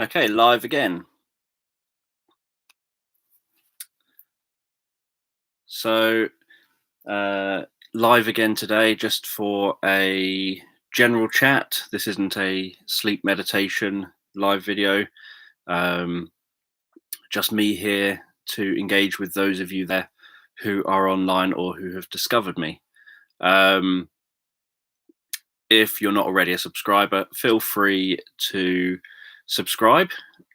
Okay, live again. So, uh, live again today just for a general chat. This isn't a sleep meditation live video. Um, just me here to engage with those of you there who are online or who have discovered me. Um, if you're not already a subscriber, feel free to subscribe.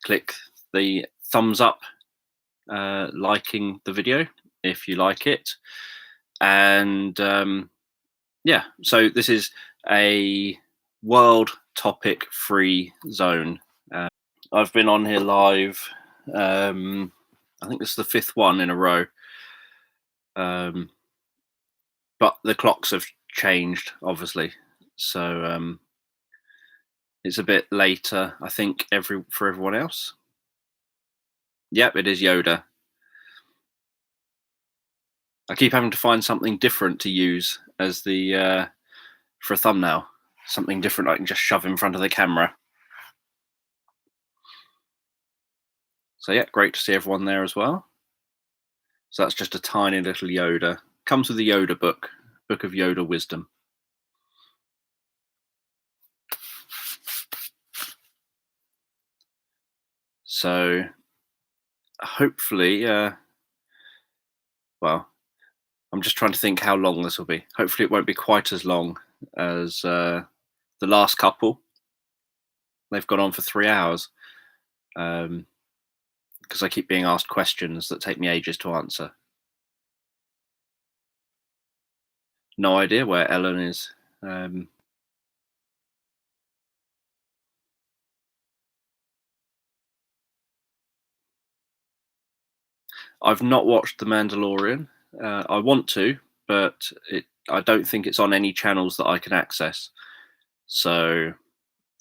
Click the thumbs up, liking the video if you like it. And yeah, so this is a world topic free zone. I've been on here live. I think this is the fifth one in a row. But the clocks have changed, obviously. So it's a bit later, I think, for everyone else. Yep, it is Yoda. I keep having to find something different to use as the for a thumbnail. Something different I can just shove in front of the camera. So yeah, great to see everyone there as well. So that's just a tiny little Yoda. Comes with the Yoda book of Yoda wisdom. So hopefully, well, I'm just trying to think how long this will be. Hopefully it won't be quite as long as the last couple. They've gone on for 3 hours. Because I keep being asked questions that take me ages to answer. No idea where Ellen is. I've not watched The Mandalorian. I want to, but I don't think it's on any channels that I can access. So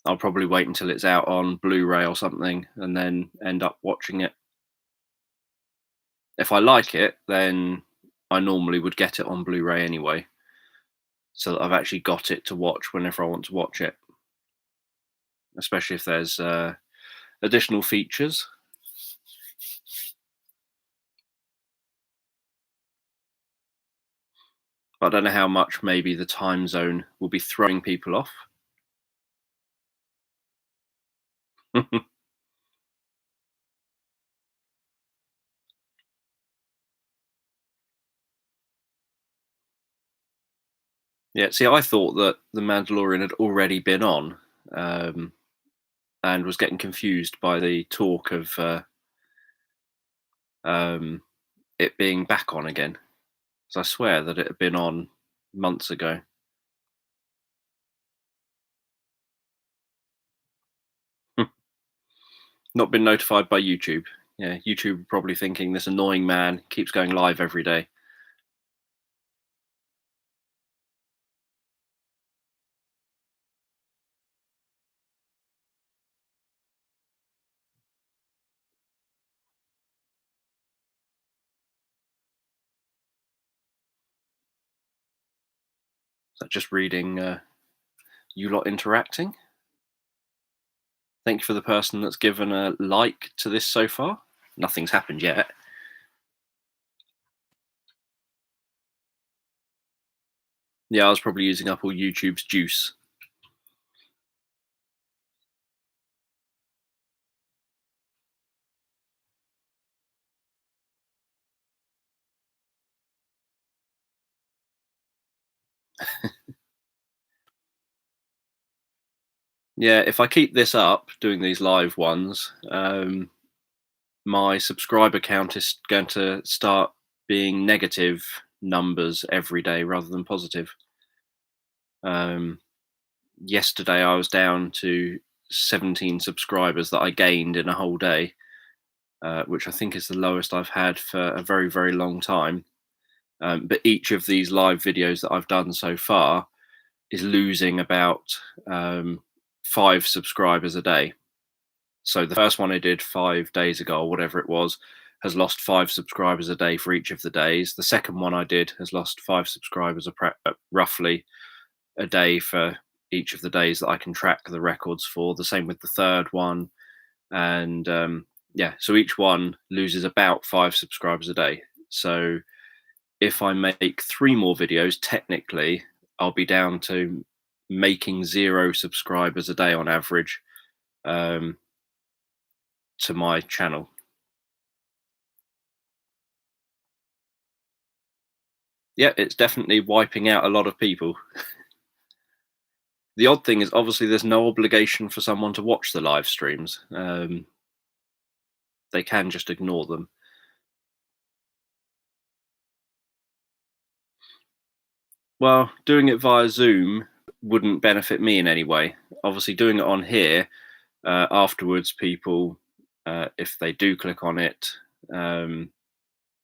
I'll probably wait until it's out on Blu-ray or something and then end up watching it. If I like it, then I normally would get it on Blu-ray anyway, so that I've actually got it to watch whenever I want to watch it, especially if there's additional features. I don't know how much maybe the time zone will be throwing people off. Yeah, see, I thought that The Mandalorian had already been on, and was getting confused by the talk of it being back on again. So I swear that it had been on months ago. Not been notified by YouTube. Yeah, YouTube probably thinking this annoying man keeps going live every day. So just reading you lot interacting. Thank you for the person that's given a like to this so far. Nothing's happened yet. Yeah, I was probably using up all YouTube's juice. Yeah, if I keep this up, doing these live ones, my subscriber count is going to start being negative numbers every day rather than positive. Yesterday I was down to 17 subscribers that I gained in a whole day, which I think is the lowest I've had for a very, very long time. But each of these live videos that I've done so far is losing about 5 subscribers a day. So the first one I did 5 days ago, or whatever it was, has lost 5 subscribers a day for each of the days. The second one I did has lost 5 subscribers roughly a day for each of the days that I can track the records for. The same with the third one, and yeah, so each one loses about 5 subscribers a day. So if I make 3 more videos, technically I'll be down to making 0 subscribers a day on average, um, to my channel. Yeah, it's definitely wiping out a lot of people. The odd thing is obviously there's no obligation for someone to watch the live streams. They can just ignore them. Well, doing it via Zoom wouldn't benefit me in any way. Obviously, doing it on here, afterwards, people, if they do click on it, um,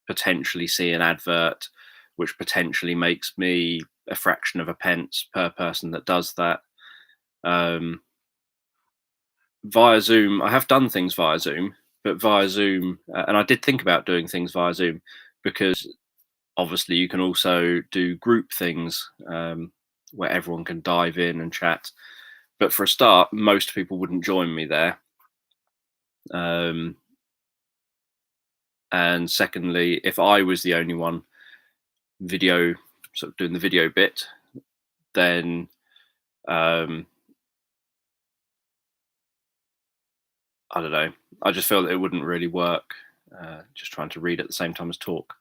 potentially see an advert, which potentially makes me a fraction of a pence per person that does that. Um, Via Zoom, I have done things via Zoom, but via Zoom, and I did think about doing things via Zoom because obviously you can also do group things, where everyone can dive in and chat. But for a start, most people wouldn't join me there. Um, and secondly, if I was the only one video, sort of doing the video bit, then I don't know. I just feel that it wouldn't really work. Just trying to read at the same time as talk.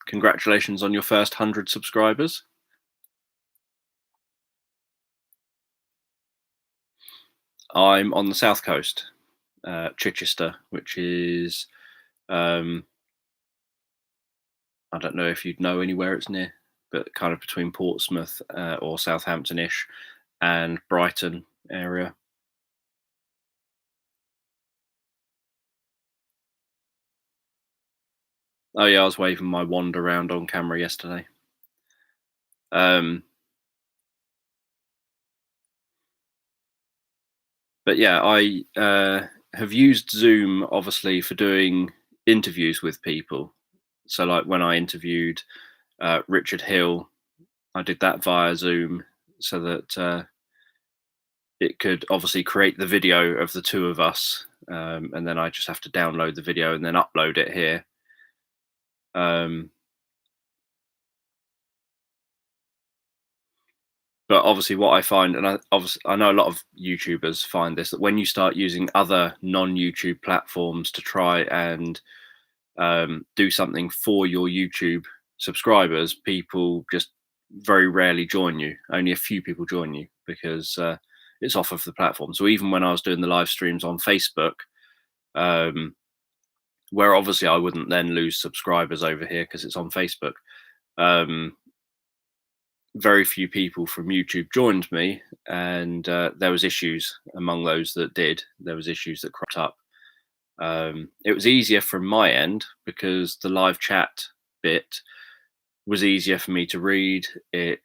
Congratulations on your first 100 subscribers. I'm on the south coast, Chichester, which is, um, I don't know if you'd know anywhere it's near, but kind of between Portsmouth, or Southampton-ish, and Brighton area. Oh yeah, I was waving my wand around on camera yesterday. Um, but yeah, I have used Zoom obviously for doing interviews with people. So like when I interviewed Richard Hill, I did that via Zoom so that it could obviously create the video of the two of us, and then I just have to download the video and then upload it here. Um, but obviously, what I find, and I know a lot of YouTubers find this, that when you start using other non-YouTube platforms to try and do something for your YouTube subscribers, people just very rarely join you. Only a few people join you because it's off of the platform. So even when I was doing the live streams on Facebook, um, where obviously I wouldn't then lose subscribers over here because it's on Facebook, um, very few people from YouTube joined me, and there was issues among those that did. There was issues that cropped up. It was easier from my end because the live chat bit was easier for me to read. It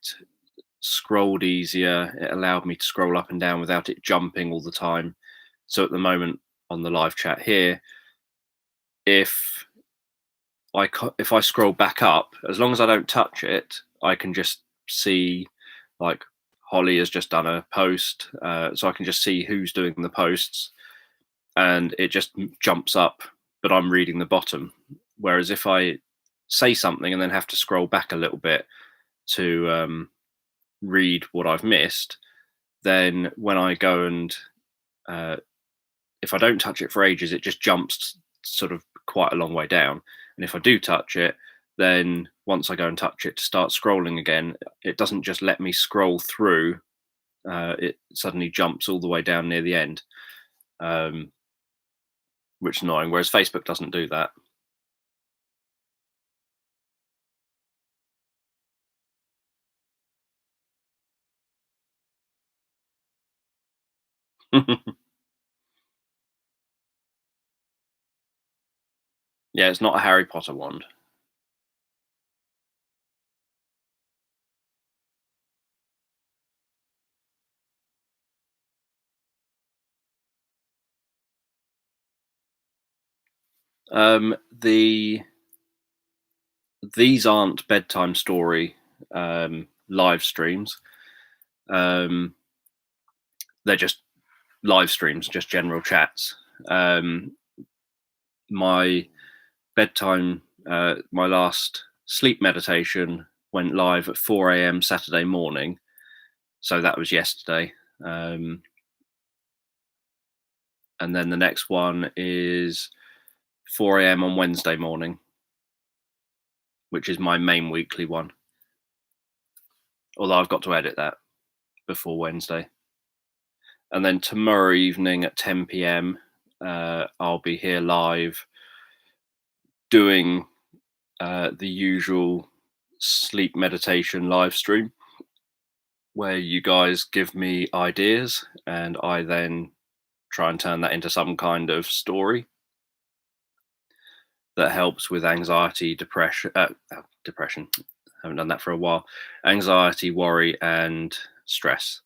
scrolled easier. It allowed me to scroll up and down without it jumping all the time. So at the moment on the live chat here, if if I scroll back up, as long as I don't touch it, I can just see, like, Holly has just done a post, so I can just see who's doing the posts, and it just jumps up, but I'm reading the bottom. Whereas if I say something and then have to scroll back a little bit to read what I've missed, then when I go and uh, if I don't touch it for ages, it just jumps sort of quite a long way down. And if I do touch it, then once I go and touch it to start scrolling again, it doesn't just let me scroll through. It suddenly jumps all the way down near the end, um, which is annoying. Whereas Facebook doesn't do that. Yeah, it's not a Harry Potter wand. The These aren't bedtime story live streams. Um, they're just live streams, just general chats. My bedtime, my last sleep meditation went live at 4 a.m. Saturday morning. So that was yesterday. And then the next one is 4 a.m. on Wednesday morning, which is my main weekly one. Although I've got to edit that before Wednesday. And then tomorrow evening at 10 p.m, I'll be here live doing the usual sleep meditation live stream where you guys give me ideas and I then try and turn that into some kind of story that helps with anxiety, depression. I haven't done that for a while. Anxiety, worry, and stress.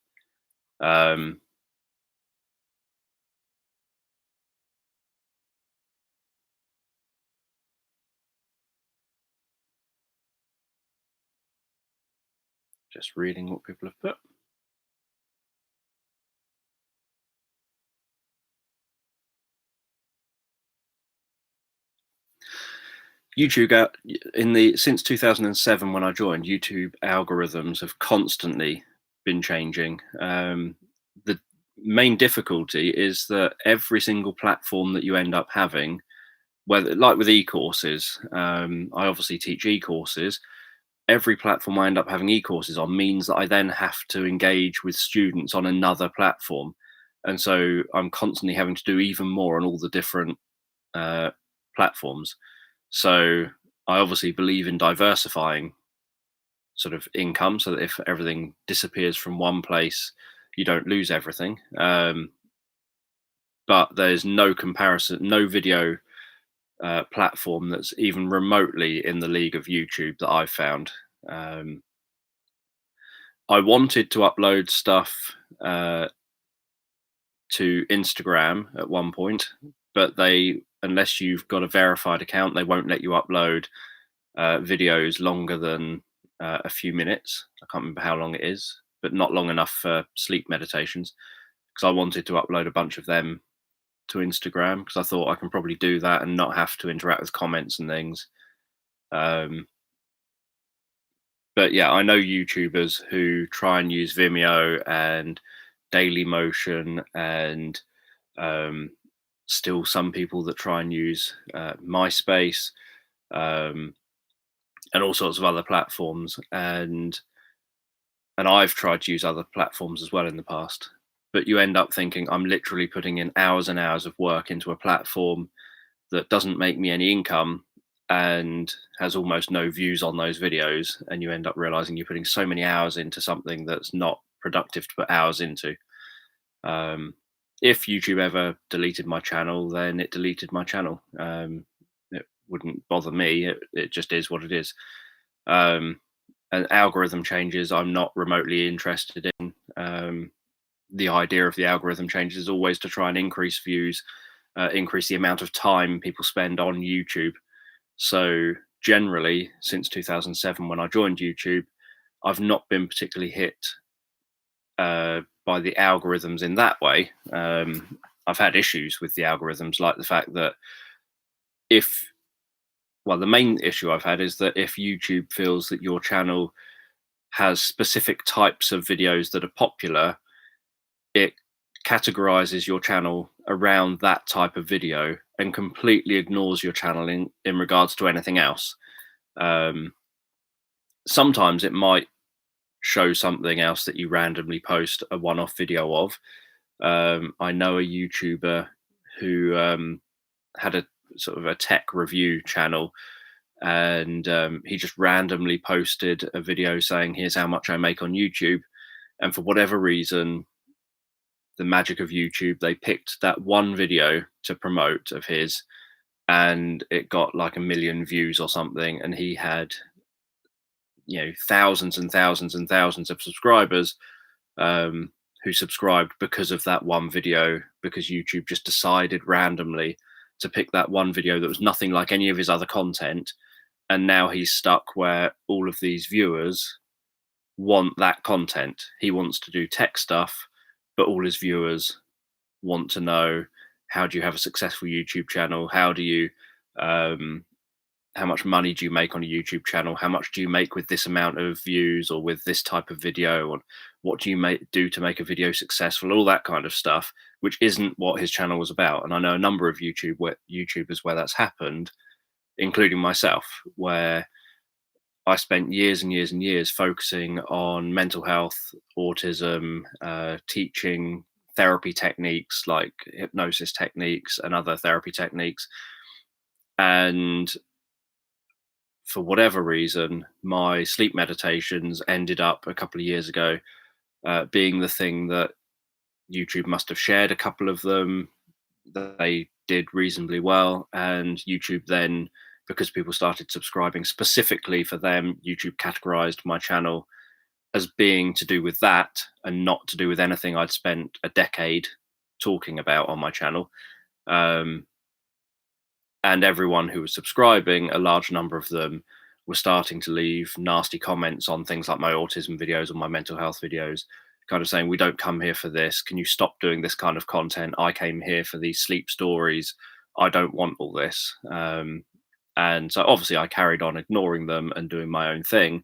Just reading what people have put. YouTube since 2007 when I joined, YouTube algorithms have constantly been changing. The main difficulty is that every single platform that you end up having, whether like with e-courses, I obviously teach e-courses. Every platform I end up having e-courses on means that I then have to engage with students on another platform, and so I'm constantly having to do even more on all the different platforms. So I obviously believe in diversifying sort of income so that if everything disappears from one place, you don't lose everything. But there's no comparison, no video platform that's even remotely in the league of YouTube that I've found. I wanted to upload stuff to Instagram at one point, but unless you've got a verified account, they won't let you upload videos longer than a few minutes. I can't remember how long it is, but not long enough for sleep meditations, because I wanted to upload a bunch of them to Instagram because I thought I can probably do that and not have to interact with comments and things. But yeah, I know YouTubers who try and use Vimeo and Dailymotion and still some people that try and use MySpace and all sorts of other platforms. And I've tried to use other platforms as well in the past. But you end up thinking, I'm literally putting in hours and hours of work into a platform that doesn't make me any income and has almost no views on those videos. And you end up realizing you're putting so many hours into something that's not productive to put hours into. If YouTube ever deleted my channel, then it deleted my channel. It wouldn't bother me. It just is what it is. And algorithm changes, I'm not remotely interested in. The idea of the algorithm changes is always to try and increase views, increase the amount of time people spend on YouTube. So generally, since 2007, when I joined YouTube, I've not been particularly hit by the algorithms in that way. I've had issues with the algorithms, like the fact that the main issue I've had is that if YouTube feels that your channel has specific types of videos that are popular, it categorizes your channel around that type of video and completely ignores your channel in regards to anything else. Sometimes it might show something else that you randomly post a one-off video of. I know a YouTuber who had a sort of a tech review channel, and he just randomly posted a video saying, here's how much I make on YouTube. And for whatever reason, the magic of YouTube, they picked that one video to promote of his, and it got like 1 million views or something. And he had, thousands and thousands and thousands of subscribers who subscribed because of that one video, because YouTube just decided randomly to pick that one video that was nothing like any of his other content. And now he's stuck where all of these viewers want that content. He wants to do tech stuff, but all his viewers want to know, how do you have a successful YouTube channel? Um, how much money do you make on a YouTube channel? How much do you make with this amount of views or with this type of video? And what do you do to make a video successful? All that kind of stuff, which isn't what his channel was about. And I know a number of YouTubers where that's happened, including myself, where I spent years and years and years focusing on mental health, autism, teaching therapy techniques like hypnosis techniques and other therapy techniques. And for whatever reason, my sleep meditations ended up a couple of years ago being the thing that YouTube must have shared a couple of them. They did reasonably well. And YouTube then, because people started subscribing specifically for them, YouTube categorized my channel as being to do with that and not to do with anything I'd spent a decade talking about on my channel. Um, and everyone who was subscribing, a large number of them were starting to leave nasty comments on things like my autism videos or my mental health videos, kind of saying, we don't come here for this. Can you stop doing this kind of content? I came here for these sleep stories. I don't want all this. And so obviously I carried on ignoring them and doing my own thing.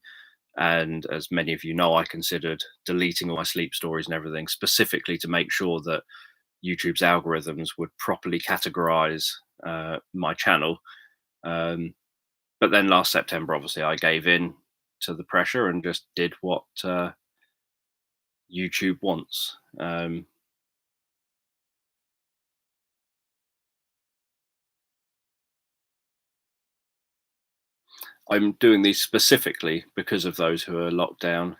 And as many of you know, I considered deleting all my sleep stories and everything specifically to make sure that YouTube's algorithms would properly categorize my channel. But then last September, obviously, I gave in to the pressure and just did what YouTube wants. I'm doing these specifically because of those who are locked down.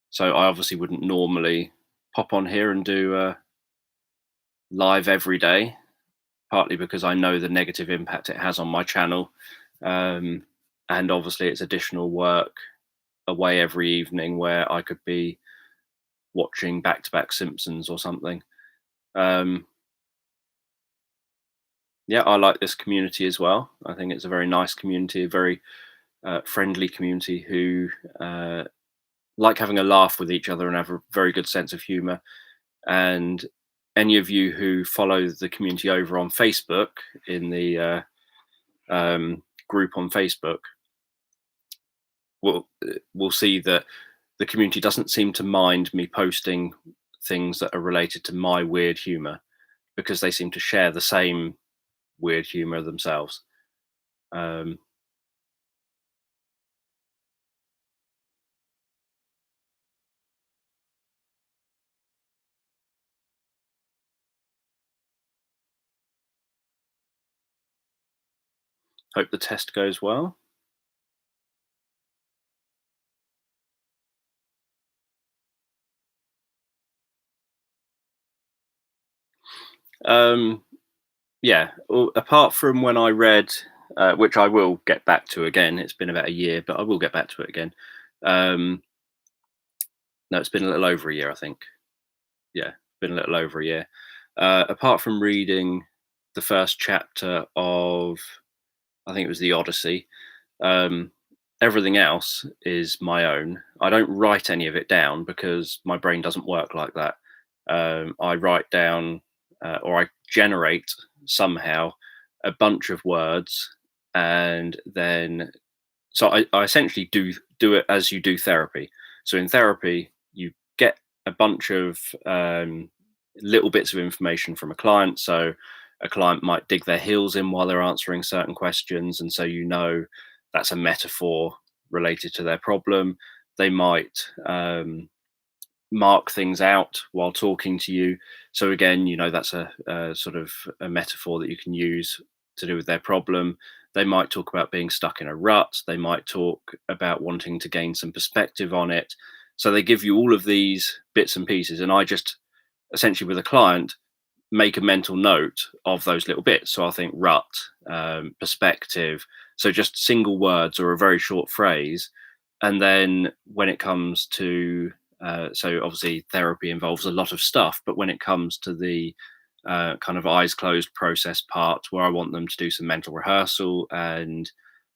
So I obviously wouldn't normally pop on here and do live every day, partly because I know the negative impact it has on my channel. And obviously it's additional work away every evening where I could be watching back-to-back Simpsons or something. Yeah, I like this community as well. I think it's a very nice community, a very friendly community who like having a laugh with each other and have a very good sense of humor. And any of you who follow the community over on Facebook in the group on Facebook will see that the community doesn't seem to mind me posting things that are related to my weird humor because they seem to share the same weird humor themselves. Um, hope the test goes well. Um, yeah, apart from when I read, which I will get back to again. It's been about a year, but I will get back to it again. Um, no, it's been a little over a year, I think. Yeah, been a little over a year. Apart from reading the first chapter of, I think it was the Odyssey, um, everything else is my own. I don't write any of it down because my brain doesn't work like that. I write down or I generate somehow a bunch of words, and then so I essentially do it as you do therapy. So in therapy, you get a bunch of little bits of information from a client. So a client might dig their heels in while they're answering certain questions, and so you know that's a metaphor related to their problem. They might mark things out while talking to you. So again, you know, that's a sort of a metaphor that you can use to do with their problem. They might talk about being stuck in a rut. They might talk about wanting to gain some perspective on it. So they give you all of these bits and pieces, and I just essentially with a client make a mental note of those little bits. So I think rut, perspective. So just single words or a very short phrase. And then when it comes to, so obviously therapy involves a lot of stuff, but when it comes to the kind of eyes closed process part where I want them to do some mental rehearsal and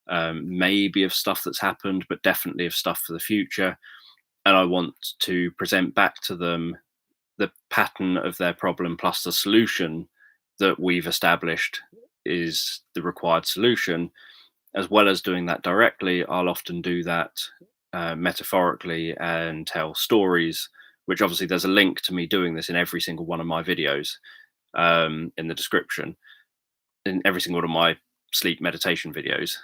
maybe of stuff that's happened, but definitely of stuff for the future. And I want to present back to them the pattern of their problem plus the solution that we've established is the required solution. As well as doing that directly, I'll often do that metaphorically and tell stories, which obviously there's a link to me doing this in every single one of my videos in the description, in every single one of my sleep meditation videos.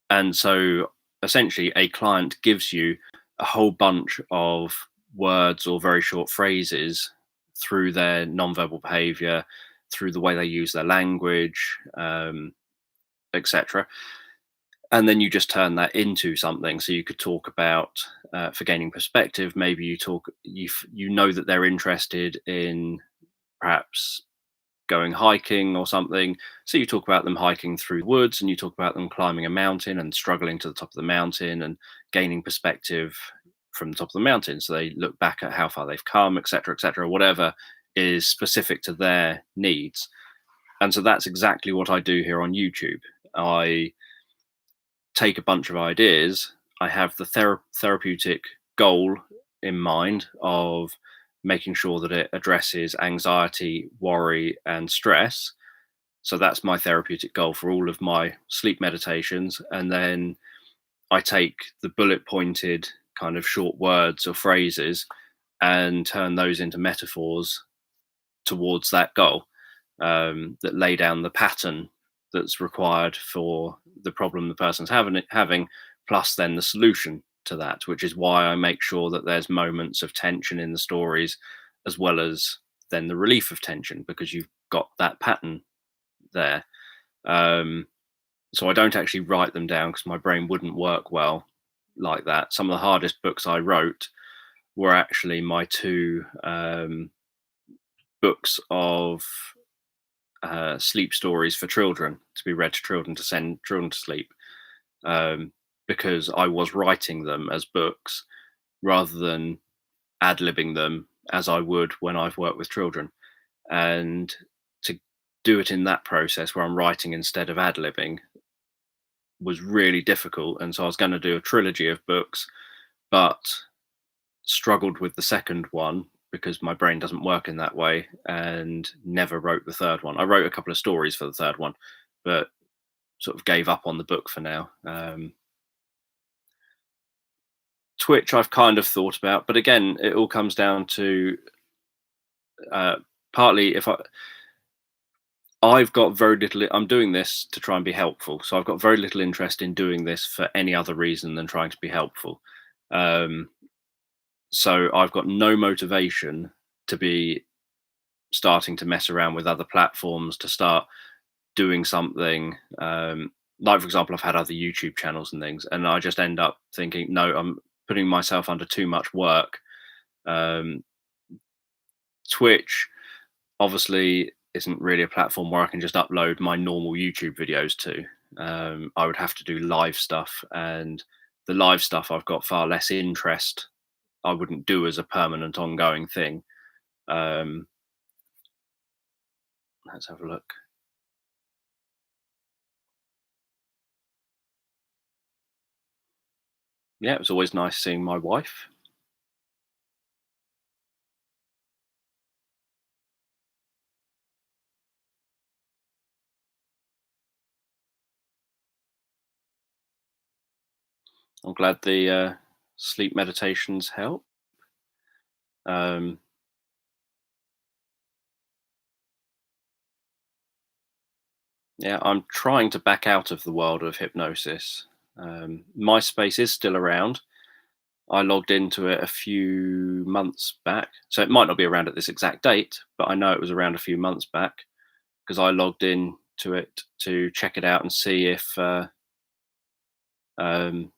And so essentially, a client gives you a whole bunch of words or very short phrases through their nonverbal behavior, through the way they use their language, etc. And then you just turn that into something. So you could talk about, for gaining perspective, maybe you know that they're interested in perhaps going hiking or something. So you talk about them hiking through woods, and you talk about them climbing a mountain and struggling to the top of the mountain and gaining perspective from the top of the mountain. So they look back at how far they've come, etc., whatever is specific to their needs. And so that's exactly what I do here on YouTube. I take a bunch of ideas. I have the therapeutic goal in mind of making sure that it addresses anxiety, worry, and stress. So that's my therapeutic goal for all of my sleep meditations. And then I take the bullet pointed kind of short words or phrases and turn those into metaphors towards that goal, that lay down the pattern that's required for the problem the person's having, plus then the solution to that, which is why I make sure that there's moments of tension in the stories, as well as then the relief of tension, because you've got that pattern there. So I don't actually write them down because my brain wouldn't work well like that. Some of the hardest books I wrote were actually my two books of sleep stories for children, to be read to children, to send children to sleep, because I was writing them as books rather than ad-libbing them as I would when I've worked with children. And to do it in that process where I'm writing instead of ad-libbing was really difficult. And so I was going to do a trilogy of books, but struggled with the second one because my brain doesn't work in that way, and never wrote the third one. I wrote a couple of stories for the third one, but sort of gave up on the book for now. Twitch I've kind of thought about, but again, it all comes down to partly if I've got very little. I'm doing this to try and be helpful, so I've got very little interest in doing this for any other reason than trying to be helpful. So I've got no motivation to be starting to mess around with other platforms, to start doing something. Like, for example, I've had other YouTube channels and things, and I just end up thinking, no, I'm putting myself under too much work. Twitch obviously isn't really a platform where I can just upload my normal YouTube videos to. I would have to do live stuff, and the live stuff I've got far less interest. I wouldn't do as a permanent ongoing thing. Let's have a look. Yeah, it was always nice seeing my wife. I'm glad the sleep meditations help. Um, yeah, I'm trying to back out of the world of hypnosis. MySpace is still around. I logged into it a few months back. So it might not be around at this exact date, but I know it was around a few months back because I logged in to it to check it out and see if um,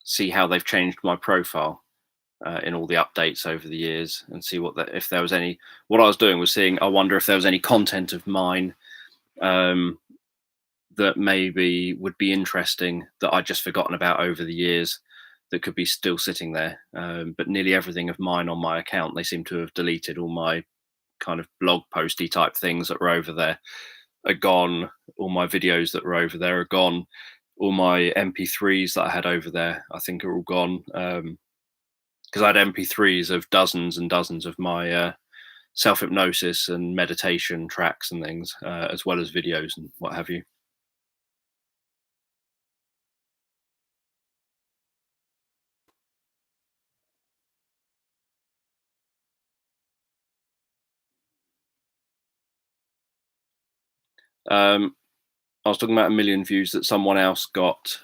see how they've changed my profile in all the updates over the years, and see if there was any. What I was doing was seeing. I wonder if there was any content of mine that maybe would be interesting that I'd just forgotten about over the years, that could be still sitting there. But nearly everything of mine on my account, they seem to have deleted all my kind of blog posty type things that were over there. are gone. All my videos that were over there are gone. All my MP3s that I had over there, I think, are all gone. Because I had MP3s of dozens and dozens of my self hypnosis and meditation tracks and things, as well as videos and what have you. Um, I was talking about a million views that someone else got,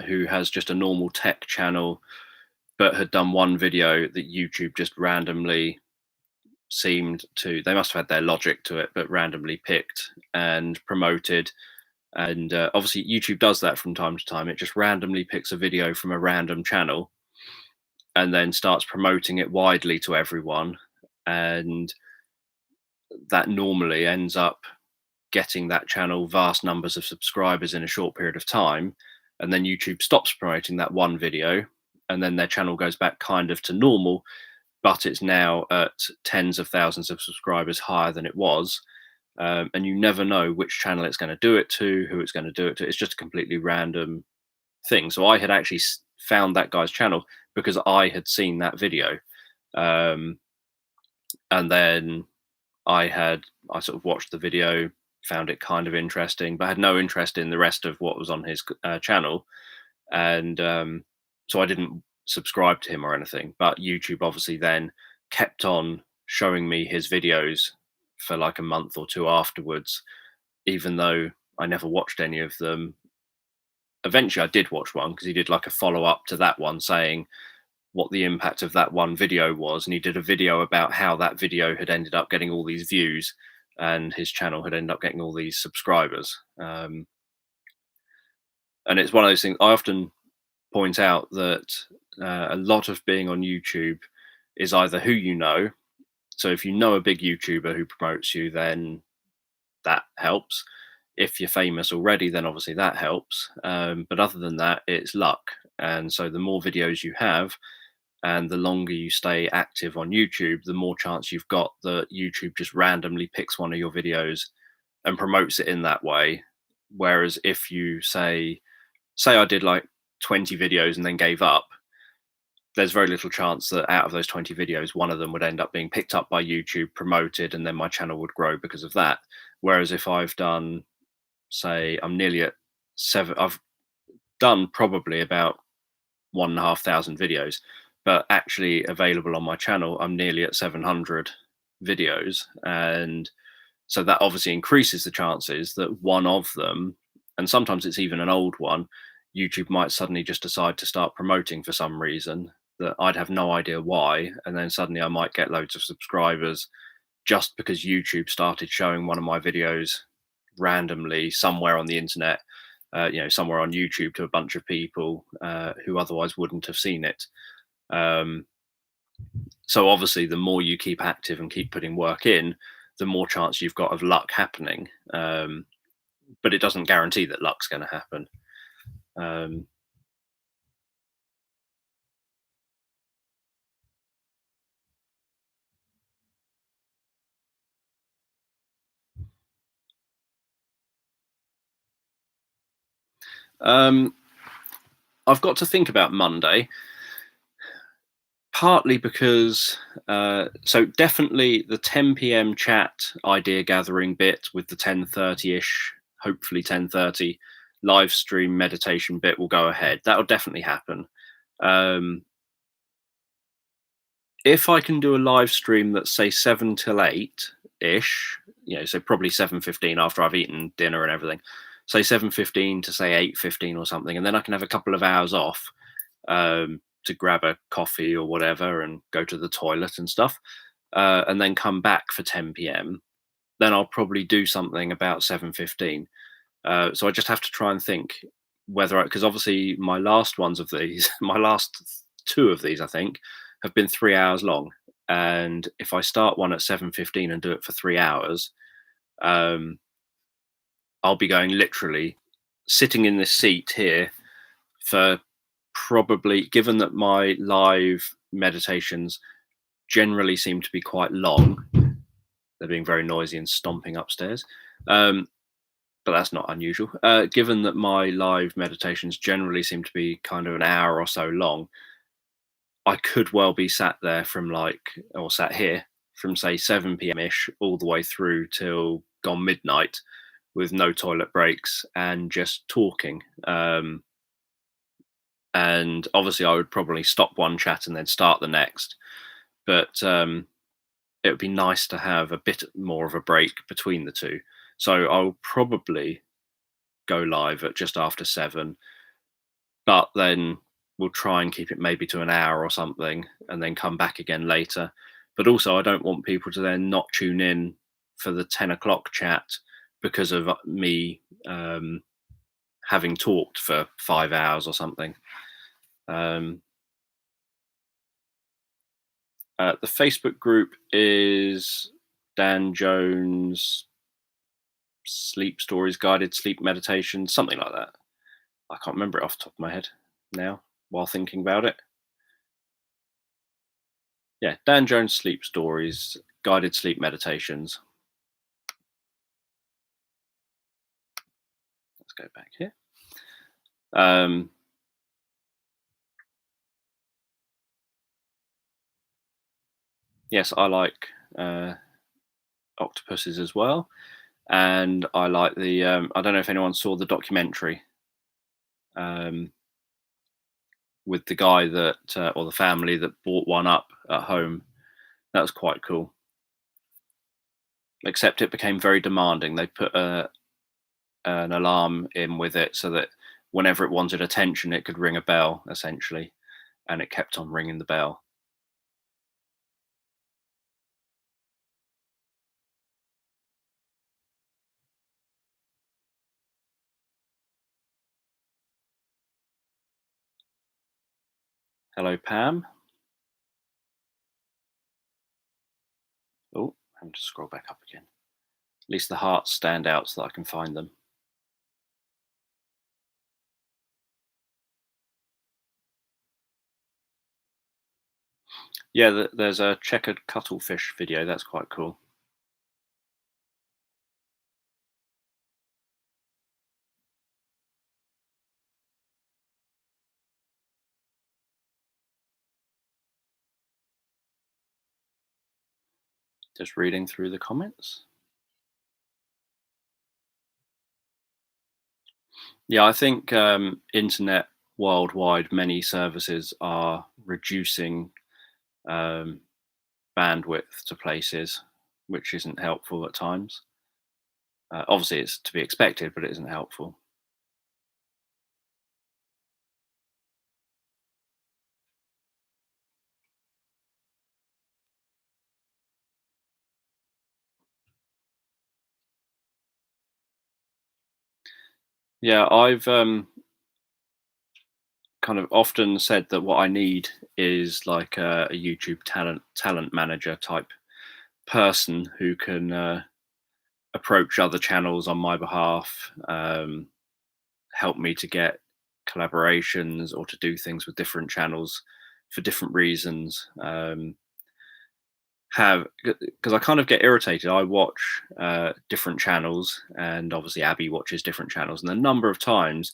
who has just a normal tech channel, but had done one video that YouTube just randomly seemed to. They must have had their logic to it, but randomly picked and promoted. And obviously, YouTube does that from time to time. It just randomly picks a video from a random channel and then starts promoting it widely to everyone. And that normally ends up getting that channel vast numbers of subscribers in a short period of time. And then YouTube stops promoting that one video, and then their channel goes back kind of to normal, but it's now at tens of thousands of subscribers higher than it was. And you never know which channel it's going to do it to, who it's going to do it to. It's just a completely random thing. So I had actually found that guy's channel because I had seen that video. Um, and then I sort of watched the video, found it kind of interesting, but had no interest in the rest of what was on his channel. And so I didn't subscribe to him or anything. But YouTube obviously then kept on showing me his videos for like a month or two afterwards, even though I never watched any of them. Eventually, I did watch one because he did like a follow up to that one saying what the impact of that one video was. And he did a video about how that video had ended up getting all these views and his channel had ended up getting all these subscribers. And it's one of those things I often point out that a lot of being on YouTube is either who you know. So if you know a big YouTuber who promotes you, then that helps. If you're famous already, then obviously that helps. But other than that, it's luck. And so the more videos you have and the longer you stay active on YouTube, the more chance you've got that YouTube just randomly picks one of your videos and promotes it in that way. Whereas if you say I did like 20 videos and then gave up, there's very little chance that out of those 20 videos, one of them would end up being picked up by YouTube, promoted, and then my channel would grow because of that. Whereas if I've done, say, I'm nearly at I've done probably about 1,500 videos, but actually available on my channel, I'm nearly at 700 videos. And so that obviously increases the chances that one of them, and sometimes it's even an old one, YouTube might suddenly just decide to start promoting for some reason that I'd have no idea why. And then suddenly I might get loads of subscribers just because YouTube started showing one of my videos randomly somewhere on the internet, somewhere on YouTube to a bunch of people who otherwise wouldn't have seen it. So obviously, the more you keep active and keep putting work in, the more chance you've got of luck happening. But it doesn't guarantee that luck's going to happen. I've got to think about Monday, partly because so definitely the 10 p.m. chat idea gathering bit with the 10:30ish, hopefully 10:30 live stream meditation bit will go ahead. That'll definitely happen. If I can do a live stream that's say 7 till 8 ish, so probably 7:15 after I've eaten dinner and everything, say 7:15 to say 8:15 or something, and then I can have a couple of hours off to grab a coffee or whatever and go to the toilet and stuff, and then come back for 10 p.m. Then I'll probably do something about 7:15. So I just have to try and think whether, because obviously my last ones of these, my last two of these, I think, have been 3 hours long. And if I start one at 7:15 and do it for 3 hours, I'll be going literally sitting in this seat here for probably, given that my live meditations generally seem to be quite long, they're being very noisy and stomping upstairs. but that's not unusual. Given that my live meditations generally seem to be kind of an hour or so long, I could well be sat there from or sat here from say 7 p.m. ish all the way through till gone midnight with no toilet breaks and just talking. And obviously, I would probably stop one chat and then start the next. But it would be nice to have a bit more of a break between the two. So I'll probably go live at just after 7, but then we'll try and keep it maybe to an hour or something and then come back again later. But also, I don't want people to then not tune in for the 10 o'clock chat because of me having talked for 5 hours or something. Um, the Facebook group is Dan Jones Sleep Stories, Guided Sleep Meditation, something like that. I can't remember it off the top of my head now while thinking about it. Yeah, Dan Jones Sleep Stories, Guided Sleep Meditations. Let's go back here. Yes, I like octopuses as well. And I like the, I don't know if anyone saw the documentary with the guy that, or the family that bought one up at home. That was quite cool. Except it became very demanding. They put an alarm in with it so that whenever it wanted attention, it could ring a bell, essentially. And it kept on ringing the bell. Hello, Pam. Oh, I'm going to scroll back up again. At least the hearts stand out so that I can find them. Yeah, there's a checkered cuttlefish video. That's quite cool. Just reading through the comments. Yeah, I think internet worldwide, many services are reducing bandwidth to places, which isn't helpful at times. Obviously, it's to be expected, but it isn't helpful. Yeah, I've kind of often said that what I need is like a YouTube talent manager type person who can approach other channels on my behalf, help me to get collaborations or to do things with different channels for different reasons. Have Because I kind of get irritated. I watch different channels, and obviously Abby watches different channels, and the number of times,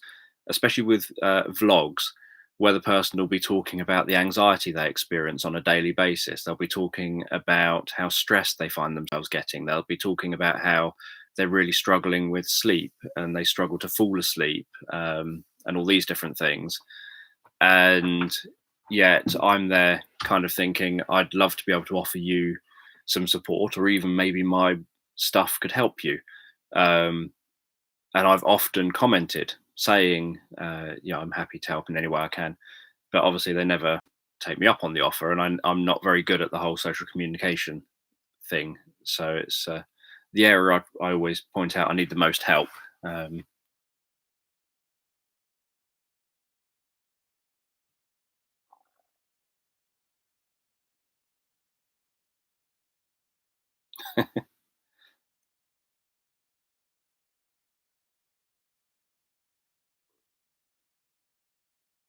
especially with vlogs, where the person will be talking about the anxiety they experience on a daily basis. They'll be talking about how stressed they find themselves getting. They'll be talking about how they're really struggling with sleep and they struggle to fall asleep, and all these different things. And yet I'm there kind of thinking I'd love to be able to offer you some support, or even maybe my stuff could help you. Um, and I've often commented saying, yeah, I'm happy to help in any way I can. But obviously, they never take me up on the offer, and I'm not very good at the whole social communication thing. So it's the area I always point out I need the most help. Um,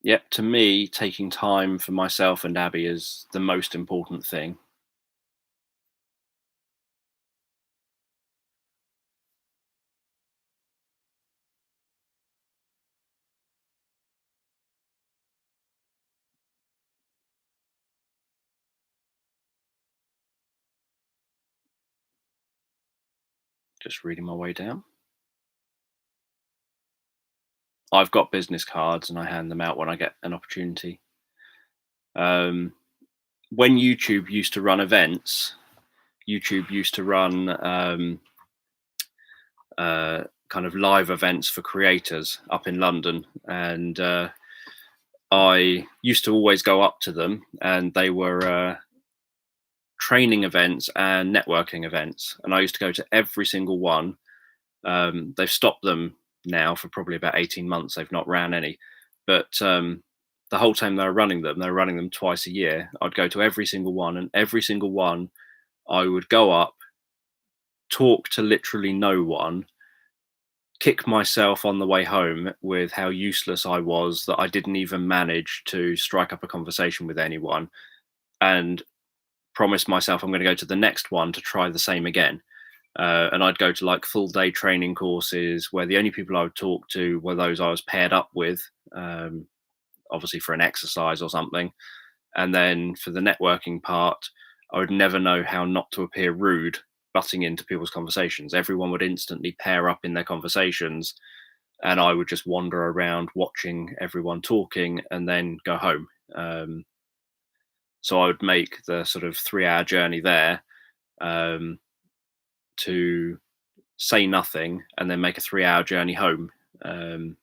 yeah, to me, taking time for myself and Abby is the most important thing. Just reading my way down. I've got business cards and I hand them out when I get an opportunity. Um, when YouTube used to run events, YouTube used to run kind of live events for creators up in London, and I used to always go up to them, and they were training events and networking events, and I used to go to every single one. They've stopped them now for probably about 18 months. They've not ran any, but the whole time they're running them twice a year. I'd go to every single one, and every single one I would go up, talk to literally no one, kick myself on the way home with how useless I was, that I didn't even manage to strike up a conversation with anyone, and promise myself I'm going to go to the next one to try the same again. And I'd go to like full day training courses where the only people I would talk to were those I was paired up with, obviously for an exercise or something. And then for the networking part, I would never know how not to appear rude butting into people's conversations. Everyone would instantly pair up in their conversations, and I would just wander around watching everyone talking and then go home. So I would make the sort of 3-hour journey there, to say nothing and then make a 3-hour journey home. But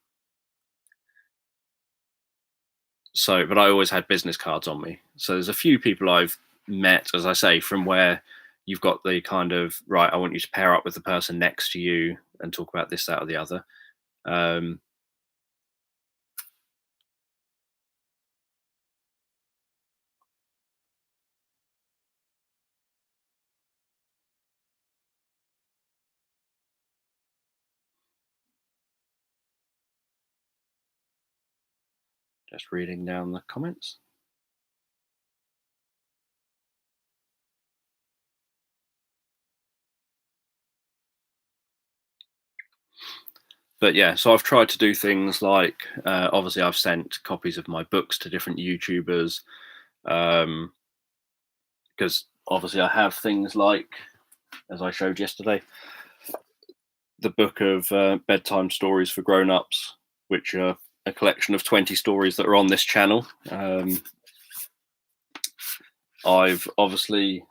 I always had business cards on me. So there's a few people I've met, as I say, from where you've got the kind of, right, I want you to pair up with the person next to you and talk about this, that, or the other. Just reading down the comments. But yeah, so I've tried to do things like, obviously I've sent copies of my books to different YouTubers, because obviously I have things like, as I showed yesterday, the book of bedtime stories for grown-ups, which are a collection of 20 stories that are on this channel. I've obviously,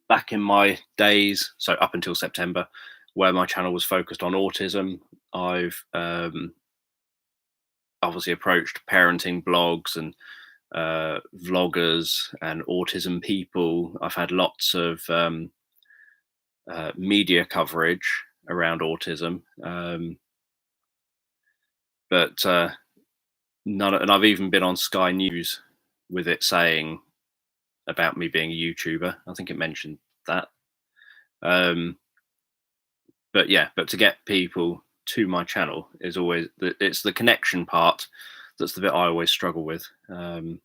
back in my days, so up until September, where my channel was focused on autism, I've obviously approached parenting blogs and vloggers and autism people. I've had lots of media coverage around autism, but none. And I've even been on Sky News with it saying about me being a YouTuber. I think it mentioned that. But yeah, but to get people to my channel is always it's the connection part that's the bit I always struggle with. I've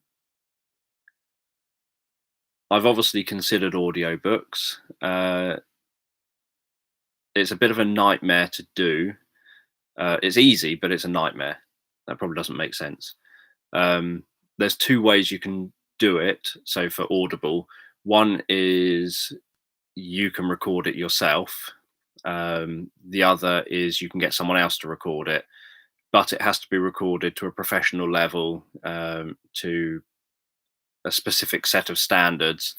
obviously considered audiobooks. It's a bit of a nightmare to do. It's easy, but it's a nightmare. That probably doesn't make sense. There's 2 ways you can do it. So for Audible, one is you can record it yourself. The other is you can get someone else to record it, but it has to be recorded to a professional level, to a specific set of standards.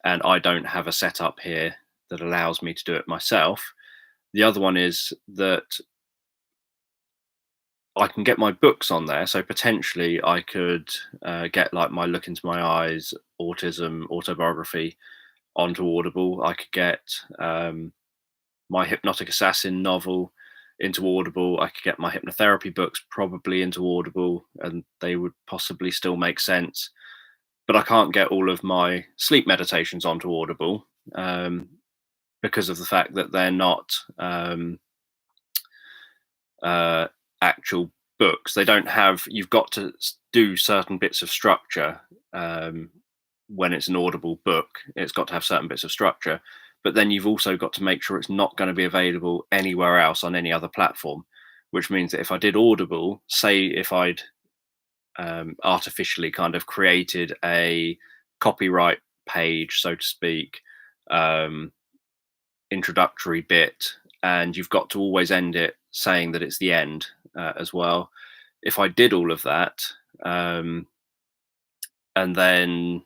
And I don't have a setup here that allows me to do it myself. The other one is that I can get my books on there. So potentially I could get like my Look Into My Eyes autism autobiography onto Audible. I could get my Hypnotic Assassin novel into Audible. I could get my hypnotherapy books probably into Audible, and they would possibly still make sense. But I can't get all of my sleep meditations onto Audible, because of the fact that they're not actual books. They don't have. You've got to do certain bits of structure. When it's an Audible book, it's got to have certain bits of structure. But then you've also got to make sure it's not going to be available anywhere else on any other platform, which means that if I did Audible, say if I'd artificially kind of created a copyright page, so to speak, introductory bit, and you've got to always end it saying that it's the end as well. If I did all of that, um, and then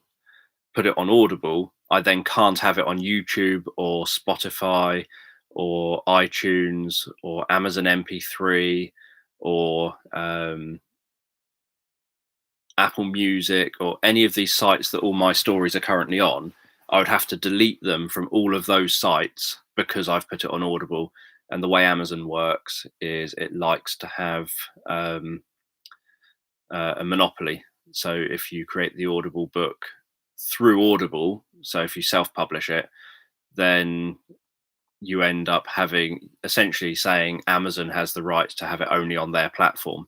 put it on Audible, I then can't have it on YouTube or Spotify or iTunes or Amazon MP3 or Apple Music or any of these sites that all my stories are currently on. I would have to delete them from all of those sites because I've put it on Audible. And the way Amazon works is it likes to have a monopoly. So if you create the Audible book through Audible, so if you self-publish it, then you end up having essentially saying Amazon has the right to have it only on their platform.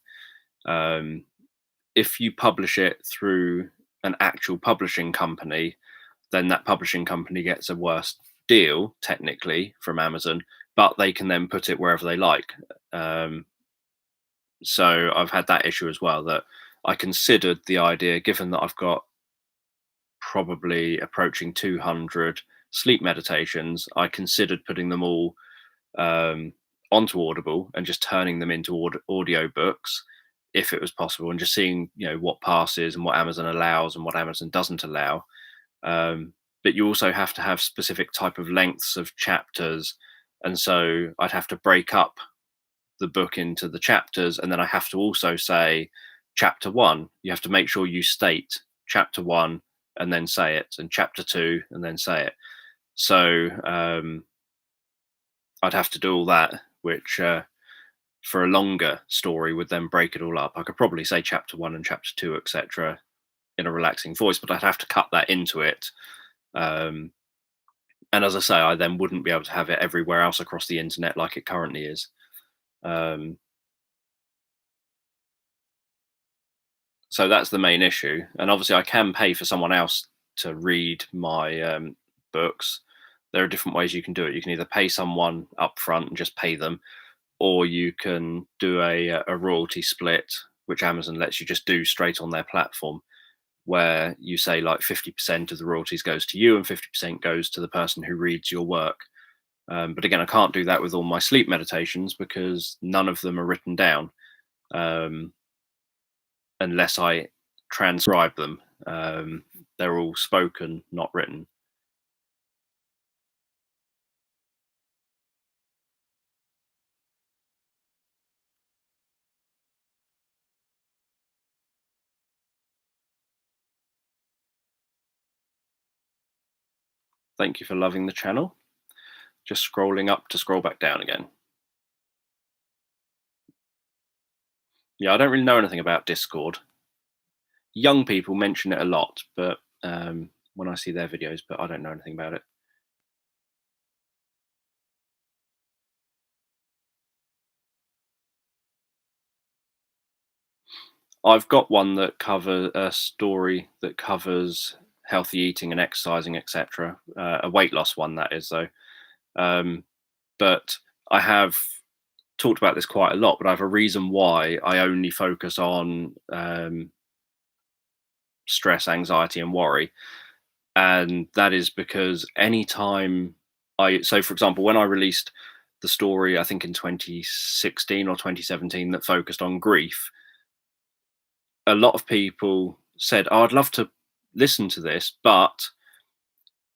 If you publish it through an actual publishing company, then that publishing company gets a worse deal technically from Amazon, but they can then put it wherever they like. So I've had that issue as well, that I considered the idea, given that I've got probably approaching 200 sleep meditations, I considered putting them all onto Audible and just turning them into audio books if it was possible, and just seeing what passes and what Amazon allows and what Amazon doesn't allow. But you also have to have specific type of lengths of chapters, and so I'd have to break up the book into the chapters, and then I have to also say chapter 1, you have to make sure you state chapter 1 and then say it, and chapter 2 and then say it. So I'd have to do all that, which for a longer story would then break it all up. I could probably say chapter 1 and chapter 2, etc., in a relaxing voice, but I'd have to cut that into it. And as I say, I then wouldn't be able to have it everywhere else across the internet like it currently is. So that's the main issue. And obviously, I can pay for someone else to read my books. There are different ways you can do it. You can either pay someone up front and just pay them, or you can do a royalty split, which Amazon lets you just do straight on their platform, where you say like 50% of the royalties goes to you and 50% goes to the person who reads your work. But again, I can't do that with all my sleep meditations because none of them are written down unless I transcribe them. They're all spoken, not written. Thank you for loving the channel. Just scrolling up to scroll back down again. Yeah, I don't really know anything about Discord. Young people mention it a lot, but when I see their videos, but I don't know anything about it. I've got one that covers a story that covers healthy eating and exercising, etc. A weight loss one, that is, though. But I have talked about this quite a lot, but I have a reason why I only focus on stress, anxiety, and worry. And that is because anytime so for example, when I released the story, I think in 2016 or 2017, that focused on grief, a lot of people said, "Oh, I'd love to listen to this, but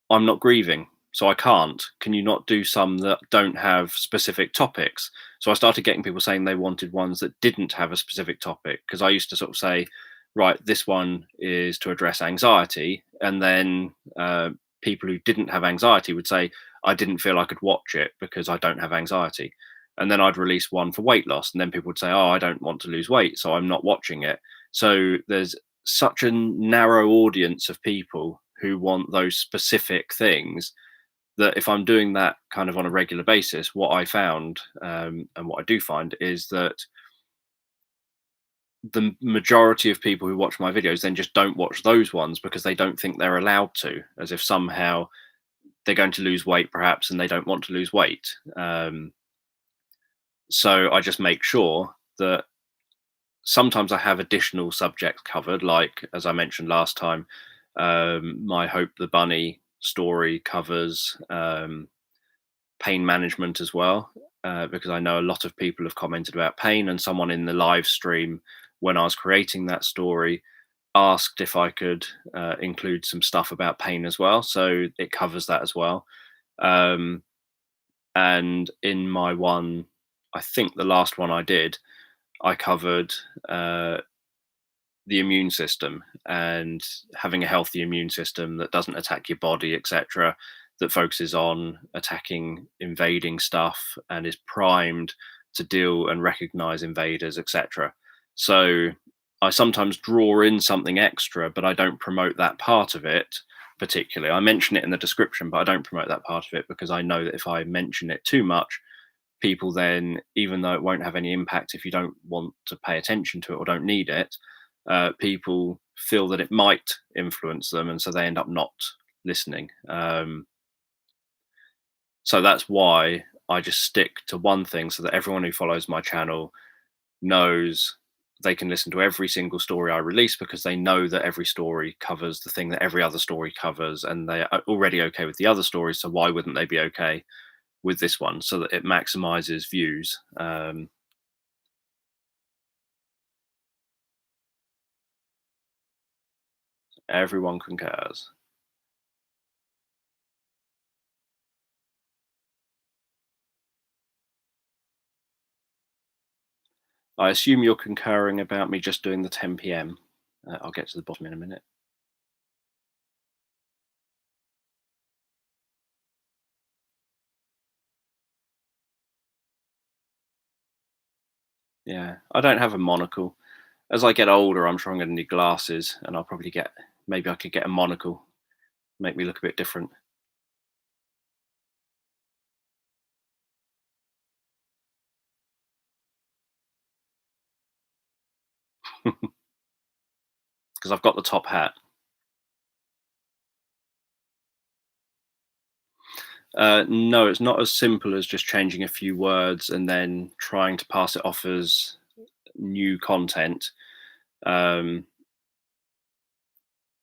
I'm not grieving, so I can't. Can you not do some that don't have specific topics?" So I started getting people saying they wanted ones that didn't have a specific topic, because I used to sort of say, right, this one is to address anxiety, and then people who didn't have anxiety would say, I didn't feel I could watch it because I don't have anxiety. And then I'd release one for weight loss, and then people would say, oh, I don't want to lose weight, so I'm not watching it. So there's such a narrow audience of people who want those specific things, that if I'm doing that kind of on a regular basis, what I found and what I do find is that the majority of people who watch my videos then just don't watch those ones because they don't think they're allowed to, as if somehow they're going to lose weight perhaps and they don't want to lose weight. So I just make sure that sometimes I have additional subjects covered, like as I mentioned last time, my Hope the Bunny story covers pain management as well, because I know a lot of people have commented about pain, and someone in the live stream when I was creating that story asked if I could include some stuff about pain as well. So it covers that as well. Um, and in my one, I think the last one I did, I covered uh, the immune system and having a healthy immune system that doesn't attack your body, etc., that focuses on attacking invading stuff and is primed to deal and recognize invaders, etc. So I sometimes draw in something extra, but I don't promote that part of it particularly. I mention it in the description, but I don't promote that part of it because I know that if I mention it too much, people then, even though it won't have any impact if you don't want to pay attention to it or don't need it, people feel that it might influence them, and so they end up not listening. So that's why I just stick to one thing, so that everyone who follows my channel knows they can listen to every single story I release, because they know that every story covers the thing that every other story covers, and they are already okay with the other stories. So why wouldn't they be okay with this one? So that it maximizes views. Everyone concurs. I assume you're concurring about me just doing the 10 p.m. I'll get to the bottom in a minute. Yeah, I don't have a monocle. As I get older, I'm sure I'm going to need glasses, and I'll probably get, maybe I could get a monocle, make me look a bit different. Because I've got the top hat. No, it's not as simple as just changing a few words and then trying to pass it off as new content. Um,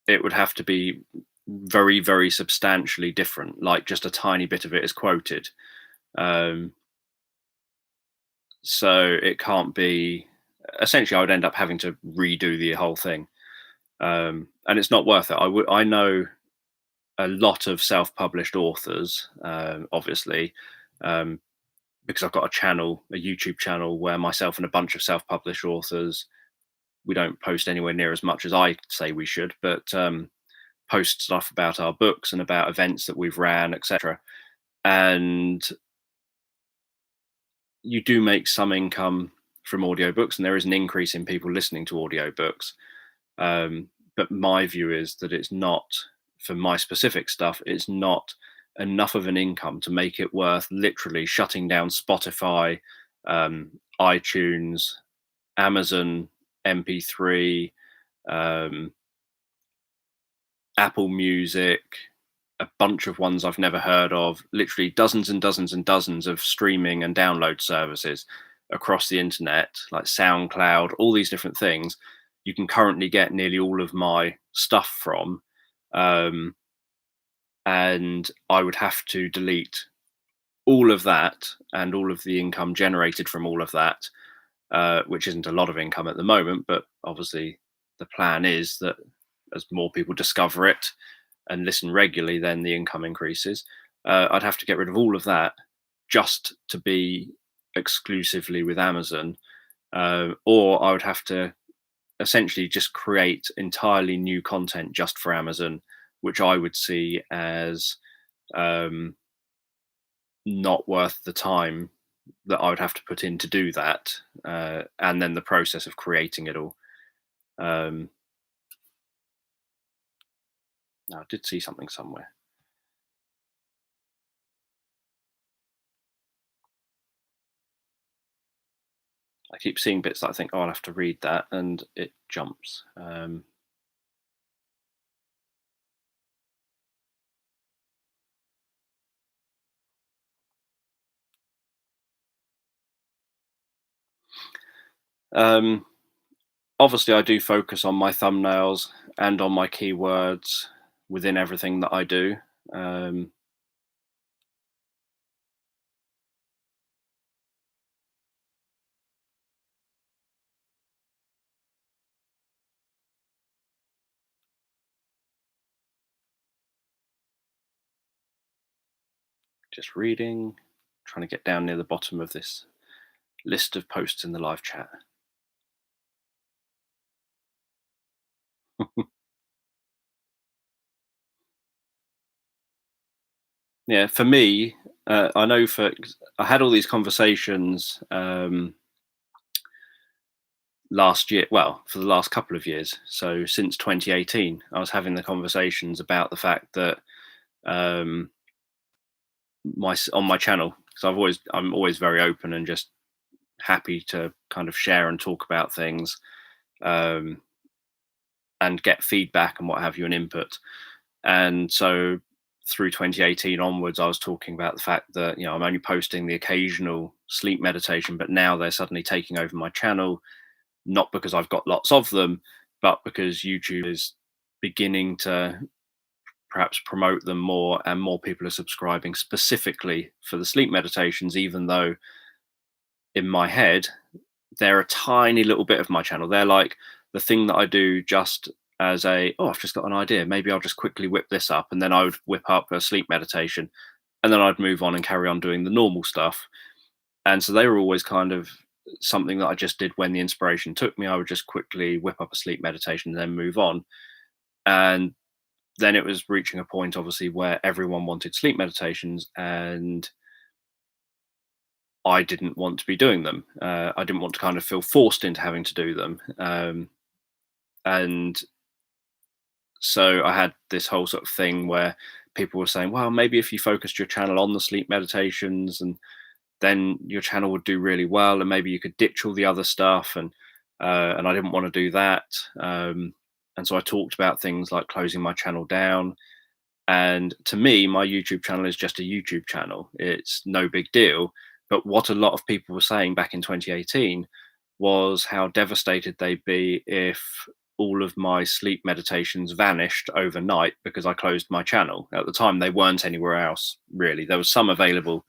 it would have to be very, very substantially different, like just a tiny bit of it is quoted. Um, so it can't be. Essentially, I would end up having to redo the whole thing, and it's not worth it. I know a lot of self-published authors, obviously, um, because I've got a channel, a YouTube channel, where myself and a bunch of self-published authors, we don't post anywhere near as much as I say we should, but post stuff about our books and about events that we've ran, etc. And you do make some income from audiobooks, and there is an increase in people listening to audiobooks. But my view is that it's not, for my specific stuff, it's not enough of an income to make it worth literally shutting down Spotify, iTunes, Amazon MP3, um, Apple Music, a bunch of ones I've never heard of, literally dozens and dozens and dozens of streaming and download services across the internet, like SoundCloud, all these different things. You can currently get nearly all of my stuff from. Um, and I would have to delete all of that and all of the income generated from all of that, which isn't a lot of income at the moment, but obviously the plan is that as more people discover it and listen regularly, then the income increases. I'd have to get rid of all of that just to be exclusively with Amazon, or I would have to essentially just create entirely new content just for Amazon, which I would see as um, not worth the time that I would have to put in to do that, and then the process of creating it all. Um, Now, I did see something somewhere. I keep seeing bits that I think, oh, I'll have to read that, and it jumps. Um, Obviously, I do focus on my thumbnails and on my keywords within everything that I do. Um, Just reading, trying to get down near the bottom of this list of posts in the live chat. Yeah, for me, I know I had all these conversations last year. Well, for the last couple of years. So since 2018, I was having the conversations about the fact that um, on my channel, because I'm always very open and just happy to kind of share and talk about things, um, and get feedback and what have you and input. And so through 2018 onwards, I was talking about the fact that I'm only posting the occasional sleep meditation, but now they're suddenly taking over my channel, not because I've got lots of them, but because YouTube is beginning to perhaps promote them more, and more people are subscribing specifically for the sleep meditations, even though in my head they're a tiny little bit of my channel. They're like the thing that I do just as I've just got an idea. Maybe I'll just quickly whip this up. And then I would whip up a sleep meditation, and then I'd move on and carry on doing the normal stuff. And so they were always kind of something that I just did when the inspiration took me. I would just quickly whip up a sleep meditation and then move on. And then it was reaching a point, obviously, where everyone wanted sleep meditations, and I didn't want to be doing them. I didn't want to kind of feel forced into having to do them. And so I had this whole sort of thing where people were saying, well, maybe if you focused your channel on the sleep meditations, and then your channel would do really well, and maybe you could ditch all the other stuff. And I didn't want to do that. And so I talked about things like closing my channel down. And to me, my YouTube channel is just a YouTube channel. It's no big deal. But what a lot of people were saying back in 2018 was how devastated they'd be if all of my sleep meditations vanished overnight because I closed my channel. At the time, they weren't anywhere else, really. There was some available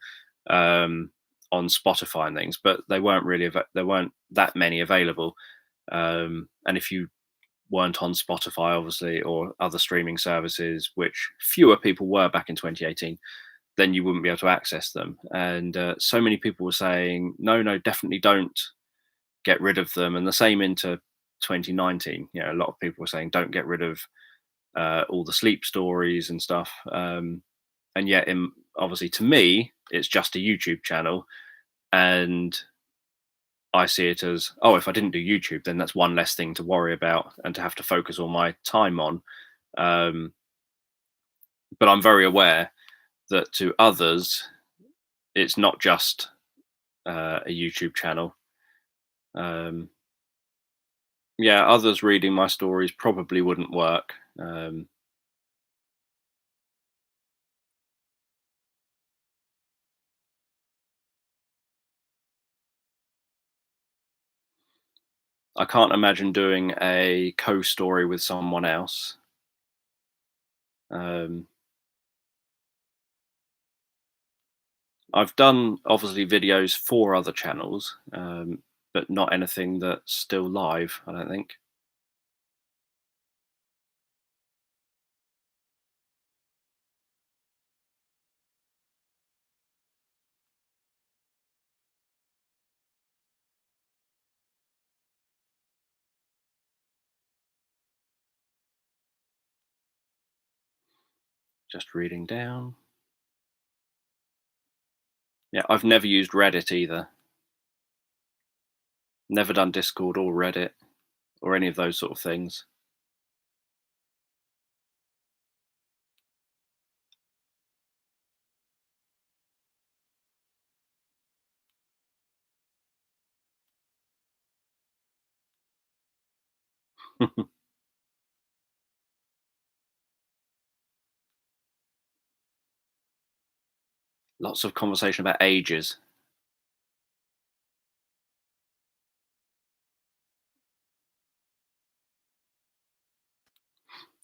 um, on Spotify and things, but they weren't really, there weren't that many available. And if you weren't on Spotify, obviously, or other streaming services, which fewer people were back in 2018, then you wouldn't be able to access them. And so many people were saying, no, no, definitely don't get rid of them. And the same into 2019. A lot of people were saying, don't get rid of all the sleep stories and stuff. And yet, obviously, to me, it's just a YouTube channel. And I see it as, oh, if I didn't do YouTube, then that's one less thing to worry about and to have to focus all my time on. Um, but I'm very aware that to others, it's not just a YouTube channel. Um, yeah, others reading my stories probably wouldn't work. I can't imagine doing a co-story with someone else. Um, I've done obviously videos for other channels, but not anything that's still live, I don't think. Just reading down. Yeah, I've never used Reddit either. Never done Discord or Reddit or any of those sort of things. Lots of conversation about ages.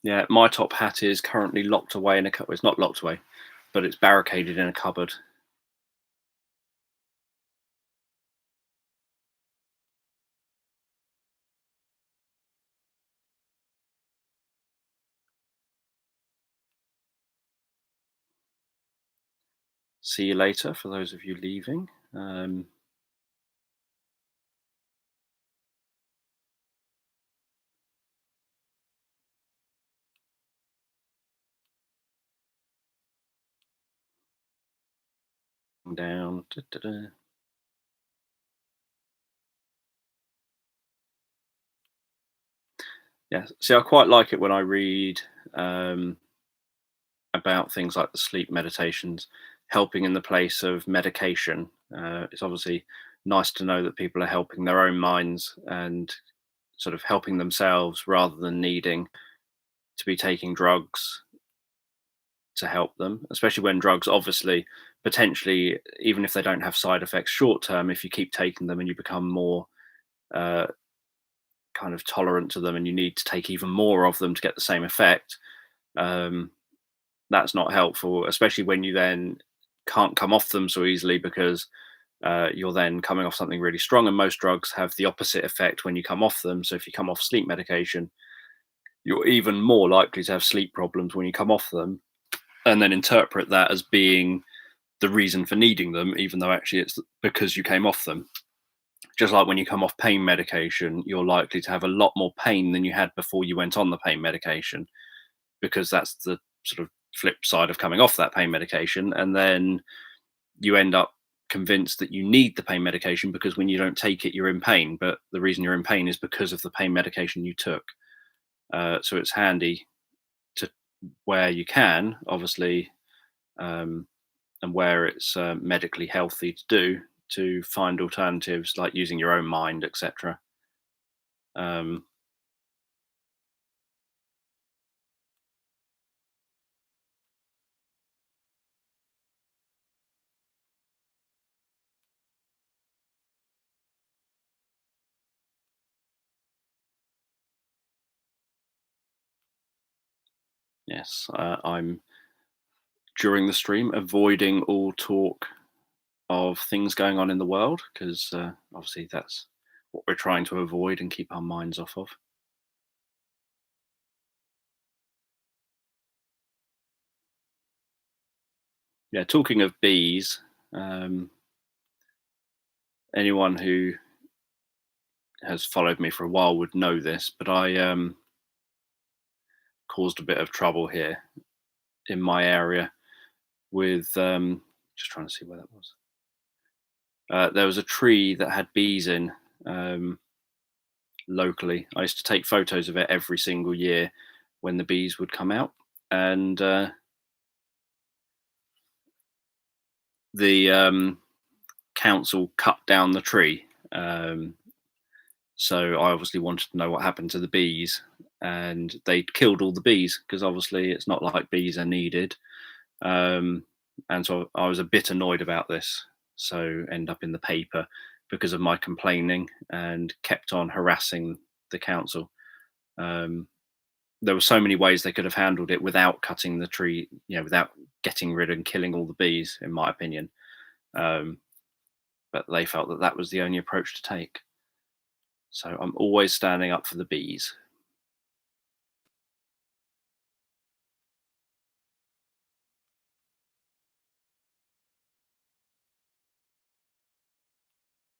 Yeah, my top hat is currently locked away in a cupboard. It's not locked away, but it's barricaded in a cupboard. See you later for those of you leaving. Down. Da, da, da. Yeah. See, I quite like it when I read um, about things like the sleep meditations helping in the place of medication. It's obviously nice to know that people are helping their own minds and sort of helping themselves rather than needing to be taking drugs to help them, especially when drugs obviously potentially, even if they don't have side effects short term, if you keep taking them and you become more uh, kind of tolerant to them and you need to take even more of them to get the same effect, um, that's not helpful, especially when you then can't come off them so easily because you're then coming off something really strong. And most drugs have the opposite effect when you come off them. So if you come off sleep medication, you're even more likely to have sleep problems when you come off them, and then interpret that as being the reason for needing them, even though actually it's because you came off them. Just like when you come off pain medication, you're likely to have a lot more pain than you had before you went on the pain medication, because that's the sort of flip side of coming off that pain medication. And then you end up convinced that you need the pain medication because when you don't take it, you're in pain. But the reason you're in pain is because of the pain medication you took. So it's handy to, where you can, obviously, um, and where it's medically healthy to do, to find alternatives like using your own mind, etc. Um, yes, I'm during the stream avoiding all talk of things going on in the world because obviously that's what we're trying to avoid and keep our minds off of. Yeah, talking of bees, um, anyone who has followed me for a while would know this, but I caused a bit of trouble here in my area with just trying to see where that was. There was a tree that had bees in um, locally. I used to take photos of it every single year when the bees would come out, and the council cut down the tree. So I obviously wanted to know what happened to the bees, and they'd killed all the bees because obviously it's not like bees are needed. Um, and so I was a bit annoyed about this. So end up in the paper because of my complaining and kept on harassing the council. Um, there were so many ways they could have handled it without cutting the tree, without getting rid and killing all the bees, in my opinion. Um, but they felt that that was the only approach to take. So I'm always standing up for the bees.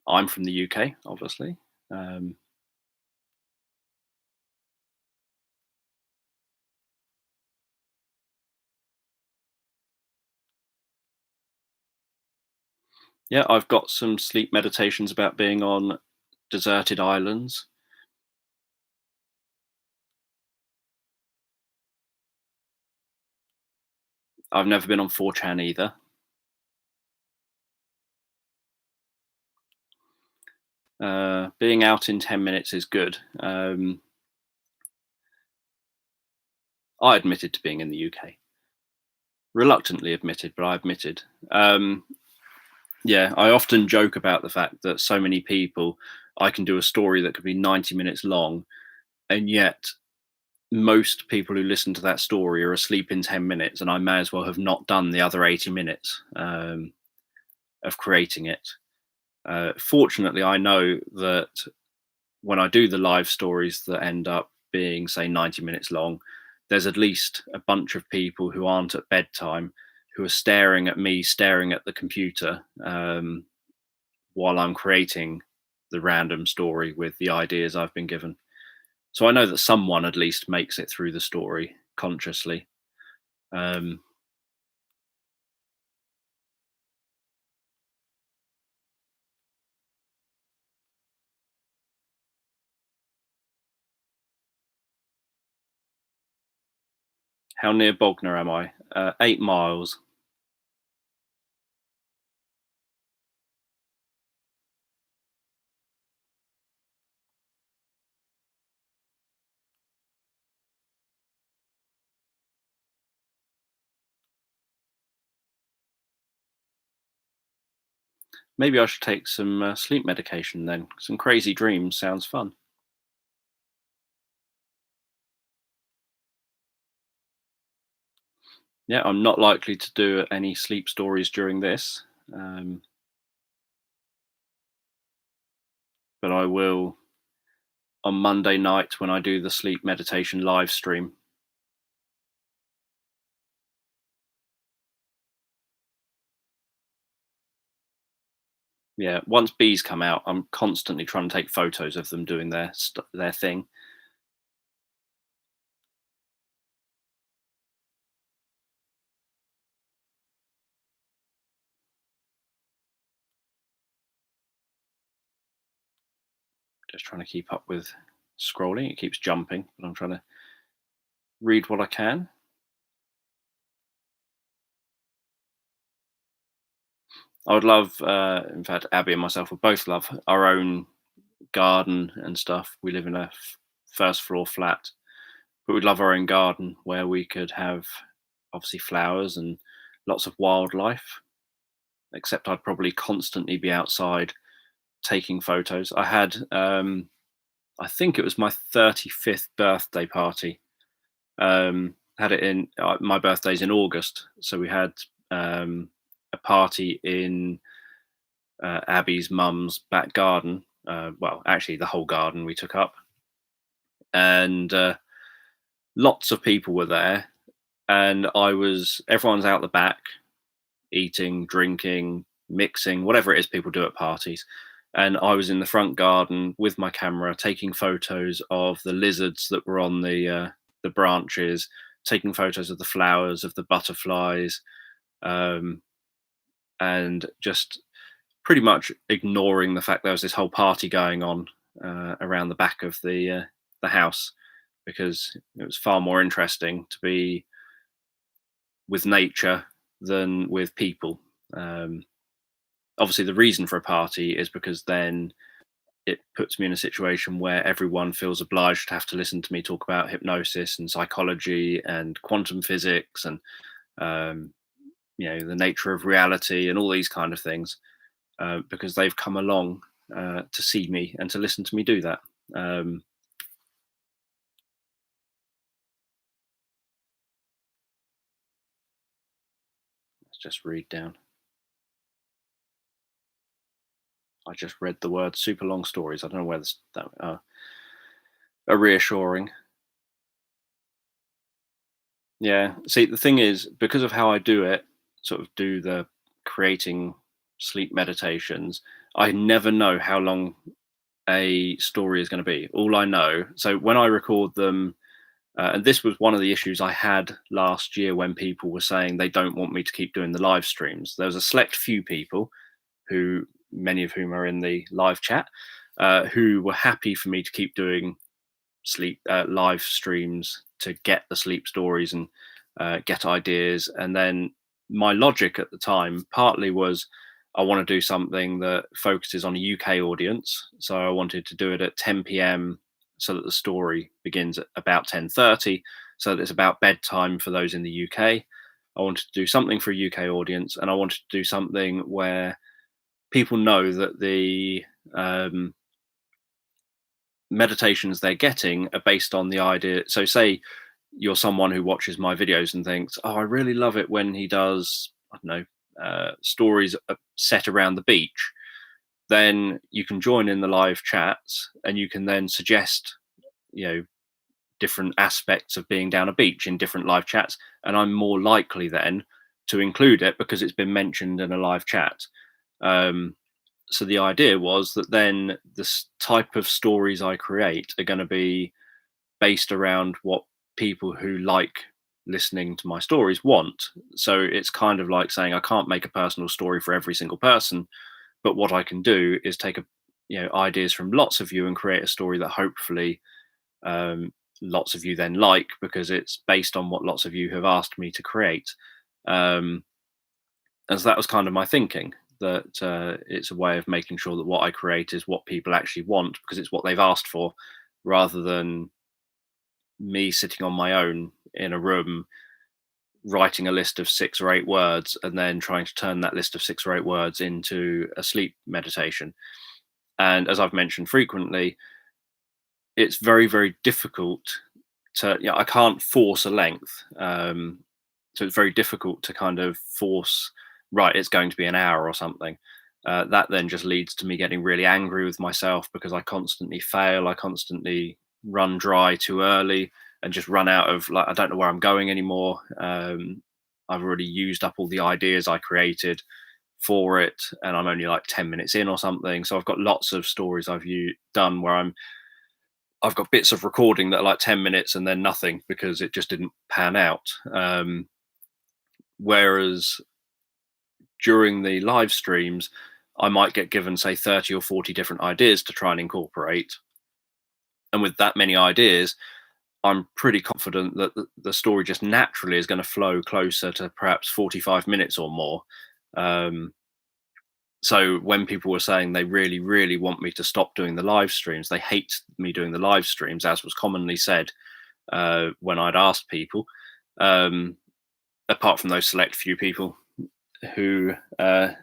I'm from the UK, obviously. Um, yeah, I've got some sleep meditations about being on deserted islands. I've never been on 4chan either. Being out in 10 minutes is good. I admitted to being in the UK. Reluctantly admitted, but I admitted. Yeah, I often joke about the fact that so many people, I can do a story that could be 90 minutes long, and yet most people who listen to that story are asleep in 10 minutes, and I may as well have not done the other 80 minutes of creating it. Fortunately, I know that when I do the live stories that end up being, say, 90 minutes long, there's at least a bunch of people who aren't at bedtime who are staring at me, staring at the computer, while I'm creating the random story with the ideas I've been given. So I know that someone at least makes it through the story consciously. Um, how near Bognor am I? 8 miles. Maybe I should take some sleep medication then. Some crazy dreams sounds fun. Yeah, I'm not likely to do any sleep stories during this, um, but I will on Monday night when I do the sleep meditation live stream. Yeah, once bees come out, I'm constantly trying to take photos of them doing their thing. Just trying to keep up with scrolling. It keeps jumping, but I'm trying to read what I can. I would love, in fact, Abby and myself would both love our own garden and stuff. We live in a first floor flat, but we'd love our own garden where we could have obviously flowers and lots of wildlife. Except I'd probably constantly be outside taking photos. I think it was my 35th birthday party. Had it in my birthday's in August, so we had a party in Abby's mum's back garden. Well, actually, the whole garden we took up, and lots of people were there. And everyone's out the back, eating, drinking, mixing, whatever it is people do at parties. And I was in the front garden with my camera, taking photos of the lizards that were on the branches, taking photos of the flowers, of the butterflies, um, and just pretty much ignoring the fact there was this whole party going on around the back of the house, because it was far more interesting to be with nature than with people. Um, Obviously, the reason for a party is because then it puts me in a situation where everyone feels obliged to have to listen to me talk about hypnosis and psychology and quantum physics and um, the nature of reality and all these kind of things, because they've come along to see me and to listen to me do that. Um, let's just read down. I just read the word super long stories. I don't know whether that are reassuring. Yeah. See, the thing is, because of how I do it, sort of do the creating sleep meditations, I never know how long a story is going to be. All I know, so when I record them, and this was one of the issues I had last year when people were saying they don't want me to keep doing the live streams. There was a select few people who, many of whom are in the live chat, who were happy for me to keep doing sleep live streams to get the sleep stories and get ideas. And then my logic at the time partly was I want to do something that focuses on a UK audience, so I wanted to do it at 10 p.m. so that the story begins at about 10:30, so that it's about bedtime for those in the UK. I wanted to do something for a UK audience, and I wanted to do something where people know that the um, meditations they're getting are based on the idea. So, say you're someone who watches my videos and thinks, "Oh, I really love it when he does, I don't know, stories set around the beach." Then you can join in the live chats, and you can then suggest, you know, different aspects of being down a beach in different live chats, and I'm more likely then to include it because it's been mentioned in a live chat. Um, so the idea was that then this type of stories I create are going to be based around what people who like listening to my stories want. So it's kind of like saying I can't make a personal story for every single person, but what I can do is take ideas from lots of you and create a story that hopefully um, lots of you then like because it's based on what lots of you have asked me to create. Um, and so that was kind of my thinking, that it's a way of making sure that what I create is what people actually want because it's what they've asked for, rather than me sitting on my own in a room writing a list of 6 or 8 words and then trying to turn that list of 6 or 8 words into a sleep meditation. And as I've mentioned frequently, it's very, very difficult to, I can't force a length. So it's very difficult to kind of force, right, it's going to be an hour or something. That then just leads to me getting really angry with myself because I constantly fail. I constantly run dry too early and just run out of, like, I don't know where I'm going anymore. I've already used up all the ideas I created for it, and I'm only like 10 minutes in or something. So I've got lots of stories done where I've got bits of recording that are like 10 minutes and then nothing because it just didn't pan out. Whereas during the live streams, I might get given, say, 30 or 40 different ideas to try and incorporate. And with that many ideas, I'm pretty confident that the story just naturally is going to flow closer to perhaps 45 minutes or more. So when people were saying they really, really want me to stop doing the live streams, they hate me doing the live streams, as was commonly said when I'd asked people, apart from those select few people who are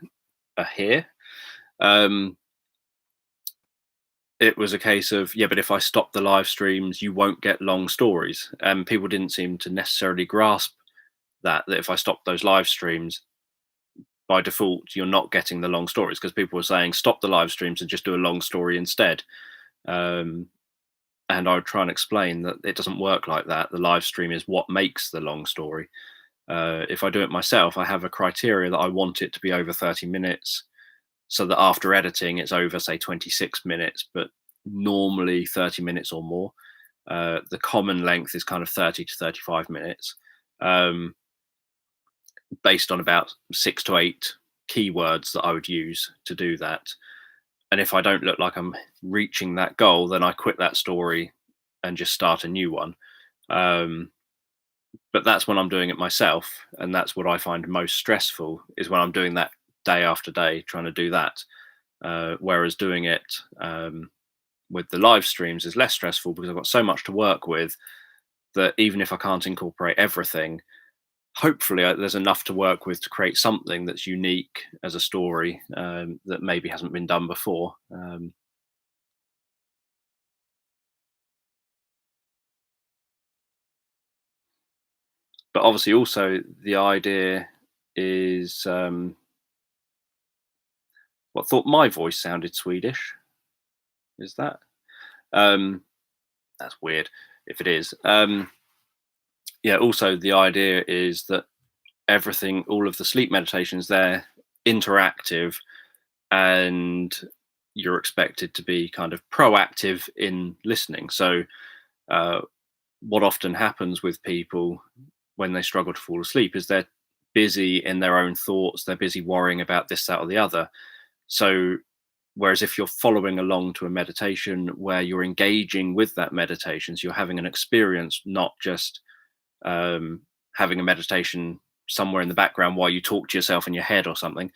here. It was a case of, yeah, but if I stop the live streams, you won't get long stories. And people didn't seem to necessarily grasp that if I stop those live streams, by default, you're not getting the long stories, because people were saying, stop the live streams and just do a long story instead. And I would try and explain that it doesn't work like that. The live stream is what makes the long story. If I do it myself, I have a criteria that I want it to be over 30 minutes, so that after editing, it's over, say, 26 minutes, but normally 30 minutes or more. The common length is kind of 30 to 35 minutes, based on about 6 to 8 keywords that I would use to do that. And if I don't look like I'm reaching that goal, then I quit that story and just start a new one. But that's when I'm doing it myself, and that's what I find most stressful, is when I'm doing that day after day, trying to do that. Whereas doing it with the live streams is less stressful because I've got so much to work with that even if I can't incorporate everything, hopefully there's enough to work with to create something that's unique as a story that maybe hasn't been done before. But obviously also the idea is, what, thought my voice sounded Swedish. Is that? That's weird if it is. Yeah, also the idea is that everything, all of the sleep meditations, they're interactive, and you're expected to be kind of proactive in listening. So what often happens with people when they struggle to fall asleep is they're busy in their own thoughts, they're busy worrying about this, that, or the other. So whereas if you're following along to a meditation where you're engaging with that meditation, so you're having an experience, not just having a meditation somewhere in the background while you talk to yourself in your head or something,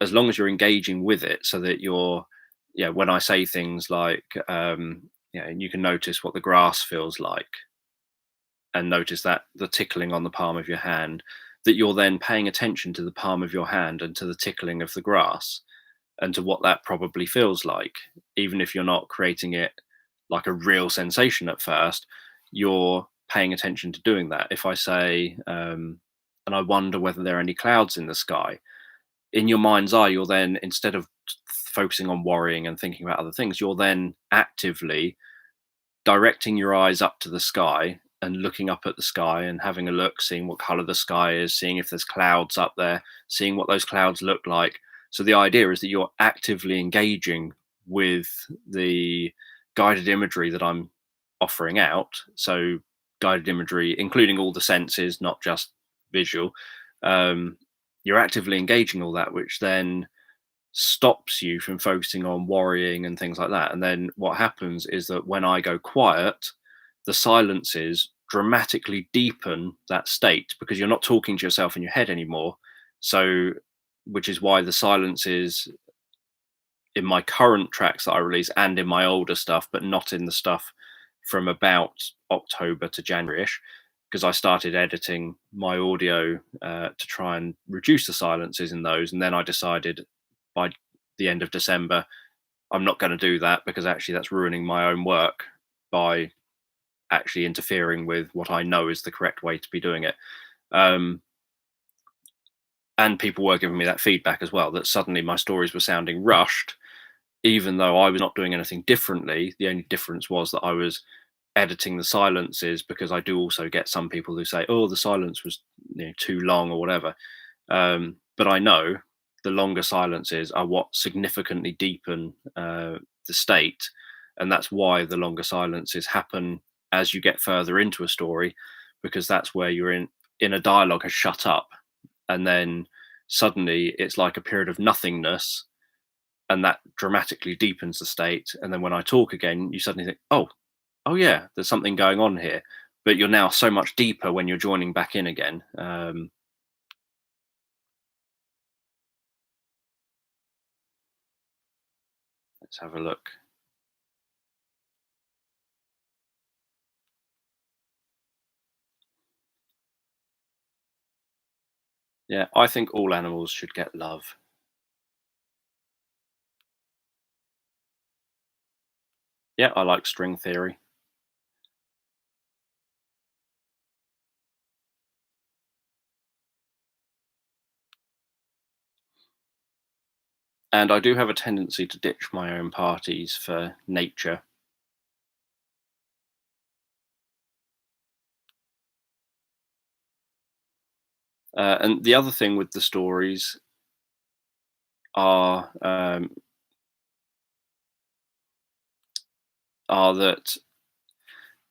as long as you're engaging with it, so that you're, when I say things like, you can notice what the grass feels like, and notice that the tickling on the palm of your hand, that you're then paying attention to the palm of your hand and to the tickling of the grass and to what that probably feels like. Even if you're not creating it like a real sensation at first, you're paying attention to doing that. If I say, and I wonder whether there are any clouds in the sky, in your mind's eye, you're then, instead of focusing on worrying and thinking about other things, you're then actively directing your eyes up to the sky and looking up at the sky and having a look, seeing what color the sky is, seeing if there's clouds up there, seeing what those clouds look like. So the idea is that you're actively engaging with the guided imagery that I'm offering out. So guided imagery, including all the senses, not just visual. Um, you're actively engaging all that, which then stops you from focusing on worrying and things like that. And then what happens is that when I go quiet, the silences dramatically deepen that state because you're not talking to yourself in your head anymore. So, which is why the silences in my current tracks that I release and in my older stuff, but not in the stuff from about October to January-ish, because I started editing my audio to try and reduce the silences in those. And then I decided by the end of December, I'm not going to do that because actually that's ruining my own work by actually interfering with what I know is the correct way to be doing it. Um, and people were giving me that feedback as well, that suddenly my stories were sounding rushed, even though I was not doing anything differently. The only difference was that I was editing the silences, because I do also get some people who say, "Oh, the silence was too long" or whatever. But I know the longer silences are what significantly deepen the state, and that's why the longer silences happen as you get further into a story, because that's where you're in a dialogue has shut up, and then suddenly it's like a period of nothingness, and that dramatically deepens the state. And then when I talk again, you suddenly think, oh yeah, there's something going on here. But you're now so much deeper when you're joining back in again. Let's have a look. Yeah, I think all animals should get love. Yeah, I like string theory. And I do have a tendency to ditch my own parties for nature. And the other thing with the stories are are that,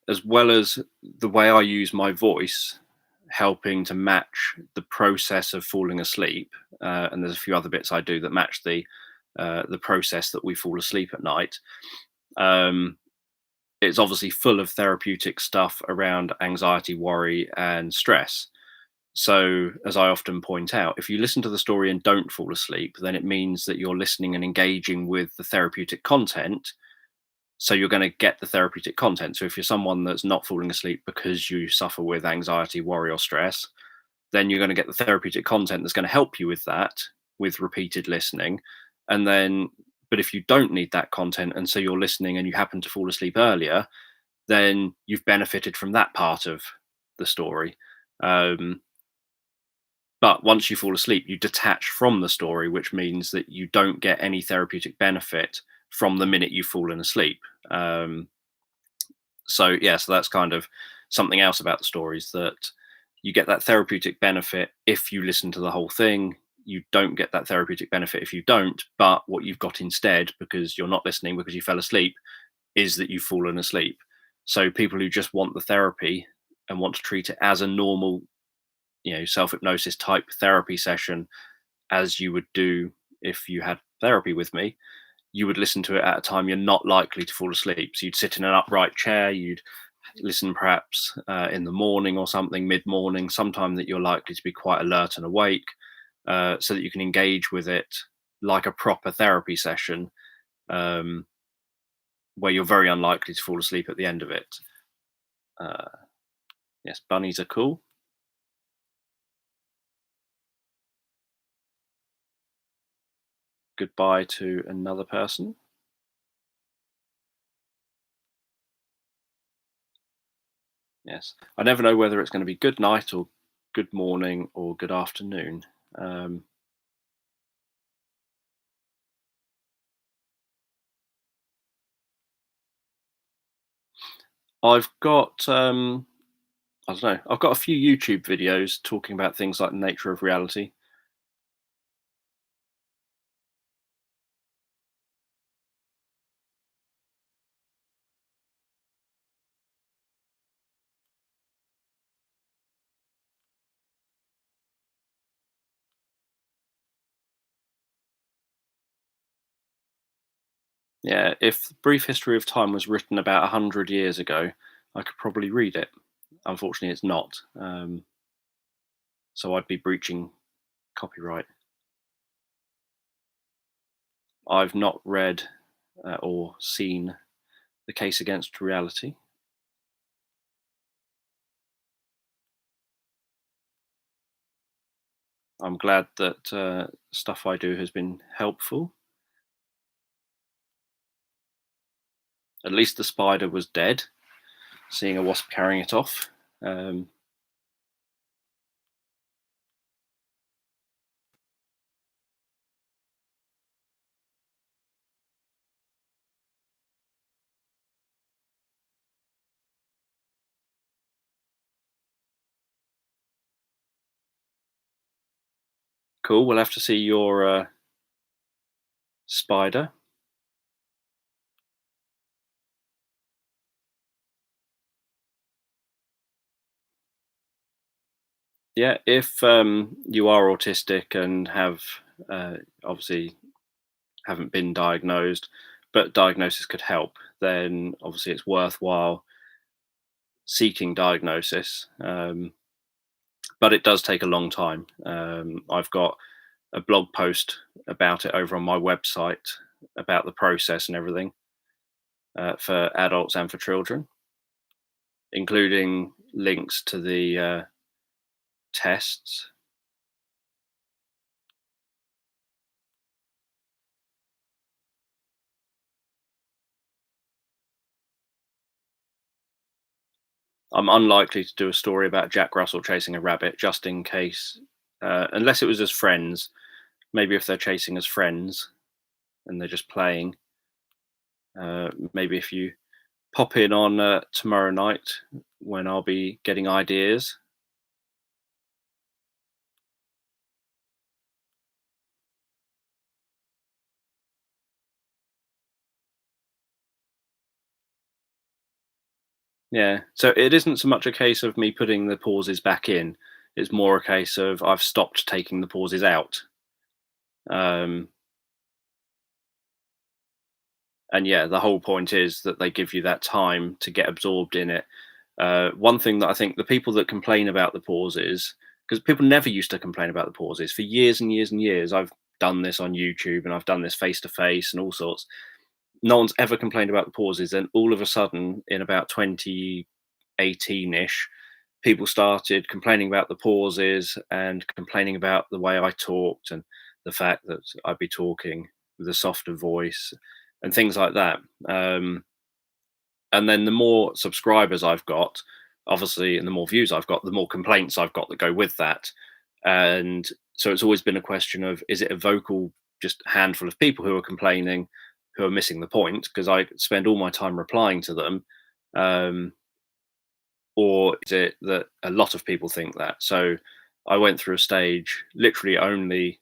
as well as the way I use my voice, helping to match the process of falling asleep, and there's a few other bits I do that match the process that we fall asleep at night. Um, it's obviously full of therapeutic stuff around anxiety, worry, and stress. So, as I often point out, if you listen to the story and don't fall asleep, then it means that you're listening and engaging with the therapeutic content. So, you're going to get the therapeutic content. So, if you're someone that's not falling asleep because you suffer with anxiety, worry, or stress, then you're going to get the therapeutic content that's going to help you with that, with repeated listening. And then, but if you don't need that content, and so you're listening and you happen to fall asleep earlier, then you've benefited from that part of the story. Um, but once you fall asleep, you detach from the story, which means that you don't get any therapeutic benefit from the minute you've fallen asleep. So yeah, so that's kind of something else about the stories, that you get that therapeutic benefit if you listen to the whole thing. You don't get that therapeutic benefit if you don't. But what you've got instead, because you're not listening because you fell asleep, is that you've fallen asleep. So people who just want the therapy and want to treat it as a normal, self hypnosis type therapy session, as you would do if you had therapy with me, you would listen to it at a time you're not likely to fall asleep. So you'd sit in an upright chair, you'd listen perhaps in the morning or something, mid morning, sometime that you're likely to be quite alert and awake, so that you can engage with it like a proper therapy session, um, where you're very unlikely to fall asleep at the end of it. Uh, yes, bunnies are cool. Goodbye to another person. Yes, I never know whether it's going to be good night or good morning or good afternoon. Um, I've got I don't know. I've got a few YouTube videos talking about things like the nature of reality. Yeah, if Brief History of Time was written about 100 years ago, I could probably read it. Unfortunately, it's not. So I'd be breaching copyright. I've not read or seen The Case Against Reality. I'm glad that stuff I do has been helpful. At least the spider was dead, seeing a wasp carrying it off. Um, cool. We'll have to see your spider. Yeah, if you are autistic and have obviously haven't been diagnosed, but diagnosis could help, then obviously it's worthwhile seeking diagnosis. But it does take a long time. I've got a blog post about it over on my website about the process and everything for adults and for children, including links to the tests. I'm unlikely to do a story about Jack Russell chasing a rabbit, just in case, unless it was as friends. Maybe if they're chasing as friends and they're just playing. Maybe if you pop in on tomorrow night when I'll be getting ideas. Yeah. So it isn't so much a case of me putting the pauses back in. It's more a case of I've stopped taking the pauses out. Um, and yeah, the whole point is that they give you that time to get absorbed in it. One thing that I think the people that complain about the pauses, because people never used to complain about the pauses for years and years and years. I've done this on YouTube and I've done this face to face and all sorts. No one's ever complained about the pauses. And all of a sudden, in about 2018 ish, people started complaining about the pauses and complaining about the way I talked and the fact that I'd be talking with a softer voice and things like that. And then the more subscribers I've got, obviously, and the more views I've got, the more complaints I've got that go with that. And so it's always been a question of, is it a vocal, just handful of people who are complaining, who are missing the point? Because I spend all my time replying to them. Um, or is it that a lot of people think that? So I went through a stage literally only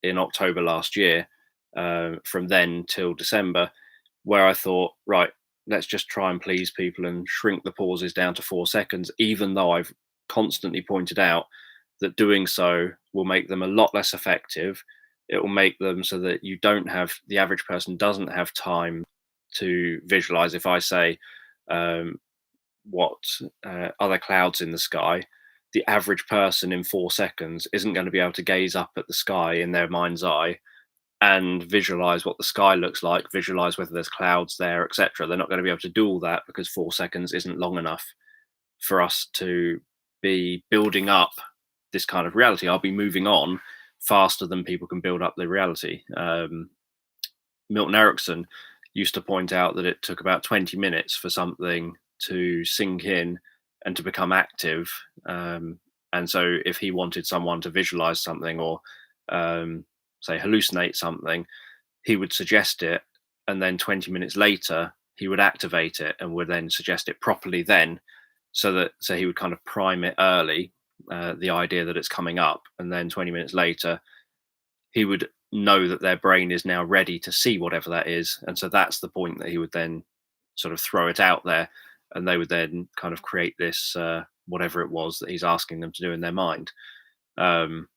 in October last year, from then till December, where I thought, right, let's just try and please people and shrink the pauses down to 4 seconds, even though I've constantly pointed out that doing so will make them a lot less effective. It will make them so that you don't have, the average person doesn't have time to visualize. If I say, um, what other clouds in the sky, the average person in 4 seconds isn't going to be able to gaze up at the sky in their mind's eye and visualize what the sky looks like, visualize whether there's clouds there, etc. They're not going to be able to do all that because 4 seconds isn't long enough for us to be building up this kind of reality. I'll be moving on faster than people can build up the reality. Milton Erickson used to point out that it took about 20 minutes for something to sink in and to become active. And so, if he wanted someone to visualize something or, say, hallucinate something, he would suggest it. And then 20 minutes later, he would activate it and would then suggest it properly then. so he would kind of prime it early, the idea that it's coming up, and then 20 minutes later he would know that their brain is now ready to see whatever that is, and so that's the point that he would then sort of throw it out there, and they would then kind of create this whatever it was that he's asking them to do in their mind. um,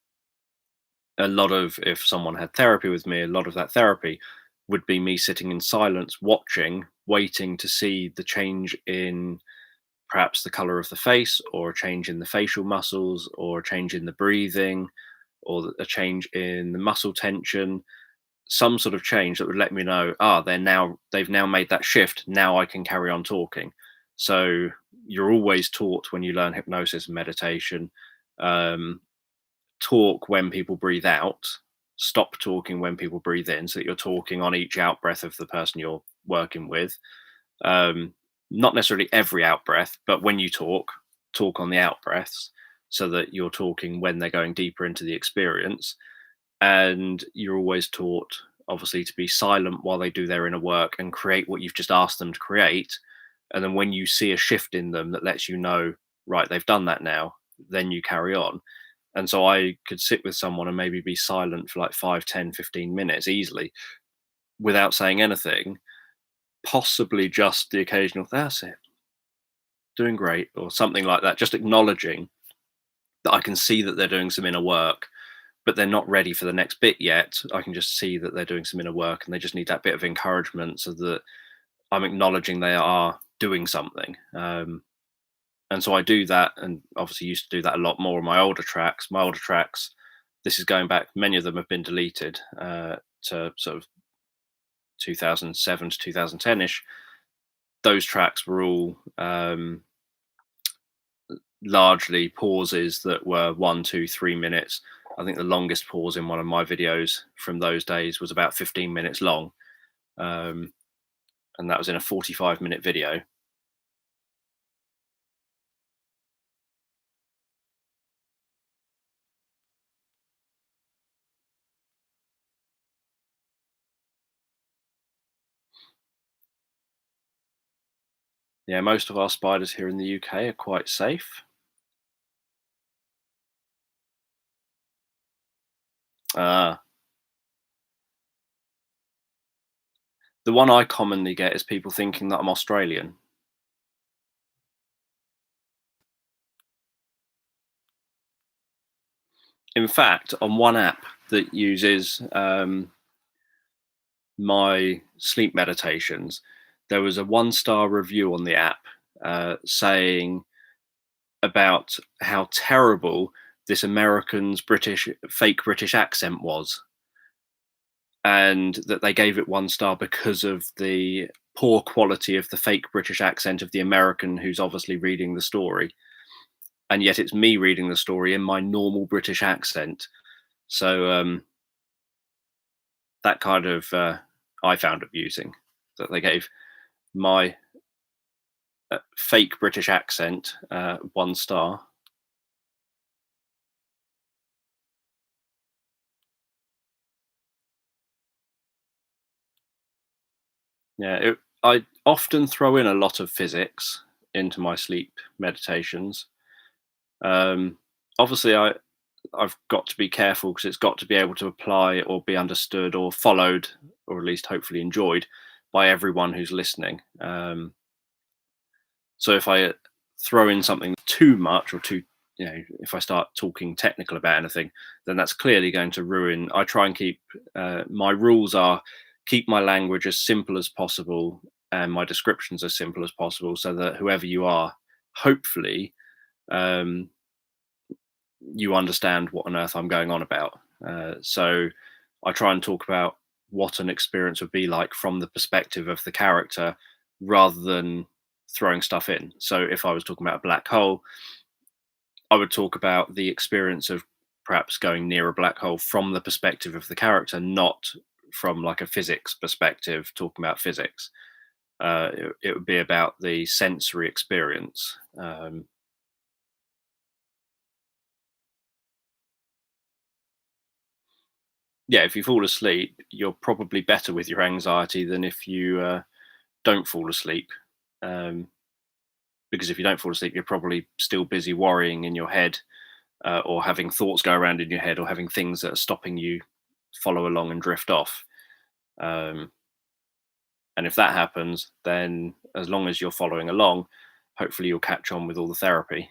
a lot of, if someone had therapy with me, a lot of that therapy would be me sitting in silence, watching, waiting to see the change in perhaps the color of the face, or a change in the facial muscles, or a change in the breathing, or a change in the muscle tension, some sort of change that would let me know, they've now made that shift, now I can carry on talking. So you're always taught, when you learn hypnosis and meditation, um, talk when people breathe out, stop talking when people breathe in, so that you're talking on each out breath of the person you're working with. um, Not necessarily every out breath, but when you talk on the out breaths, so that you're talking when they're going deeper into the experience. And you're always taught, obviously, to be silent while they do their inner work and create what you've just asked them to create. And then when you see a shift in them that lets you know, right, they've done that now, then you carry on. And so I could sit with someone and maybe be silent for like 5, 10, 15 minutes easily without saying anything, possibly just the occasional, that's it, doing great, or something like that, just acknowledging that I can see that they're doing some inner work, but they're not ready for the next bit yet. I can just see that they're doing some inner work and they just need that bit of encouragement, so that I'm acknowledging they are doing something. And so I do that, and obviously used to do that a lot more on my older tracks. My older tracks, this is going back, many of them have been deleted, to sort of 2007 to 2010 ish. Those tracks were all largely pauses that were 1, 2, 3 minutes. I think the longest pause in one of my videos from those days was about 15 minutes long. Um, and that was in a 45-minute video. Yeah, most of our spiders here in the UK are quite safe. Uh, the one I commonly get is people thinking that I'm Australian. In fact, on one app that uses my sleep meditations, there was a 1-star review on the app, saying about how terrible this American's fake British accent was, and that they gave it 1 star because of the poor quality of the fake British accent of the American who's obviously reading the story. And yet it's me reading the story in my normal British accent. So that kind of, I found amusing, that they gave my fake British accent 1 star. Yeah, I often throw in a lot of physics into my sleep meditations. Um, Obviously, I've got to be careful, because it's got to be able to apply or be understood or followed, or at least hopefully enjoyed, by everyone who's listening. So if I throw in something too much, or too, if I start talking technical about anything, then that's clearly going to ruin. I try and keep, my rules are, keep my language as simple as possible and my descriptions as simple as possible, so that whoever you are, hopefully, um, you understand what on earth I'm going on about. So I try and talk about what an experience would be like from the perspective of the character, rather than throwing stuff in. So if I was talking about a black hole, I would talk about the experience of perhaps going near a black hole from the perspective of the character, not from like a physics perspective, talking about physics. It would be about the sensory experience. Yeah, if you fall asleep, you're probably better with your anxiety than if you don't fall asleep. Um, because if you don't fall asleep, you're probably still busy worrying in your head, or having thoughts go around in your head, or having things that are stopping you follow along and drift off. Um, and if that happens, then as long as you're following along, hopefully you'll catch on with all the therapy.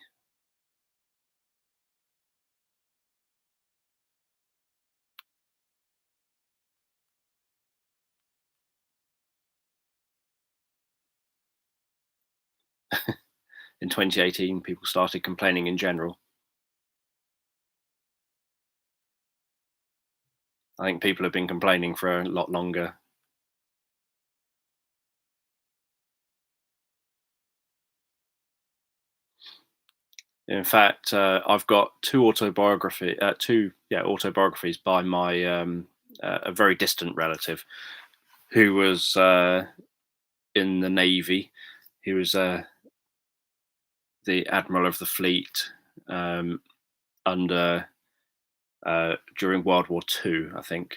In 2018, people started complaining in general. I think people have been complaining for a lot longer. In fact, I've got two autobiographies by my a very distant relative who was in the navy. He was the admiral of the fleet, um, under during World War II, I think.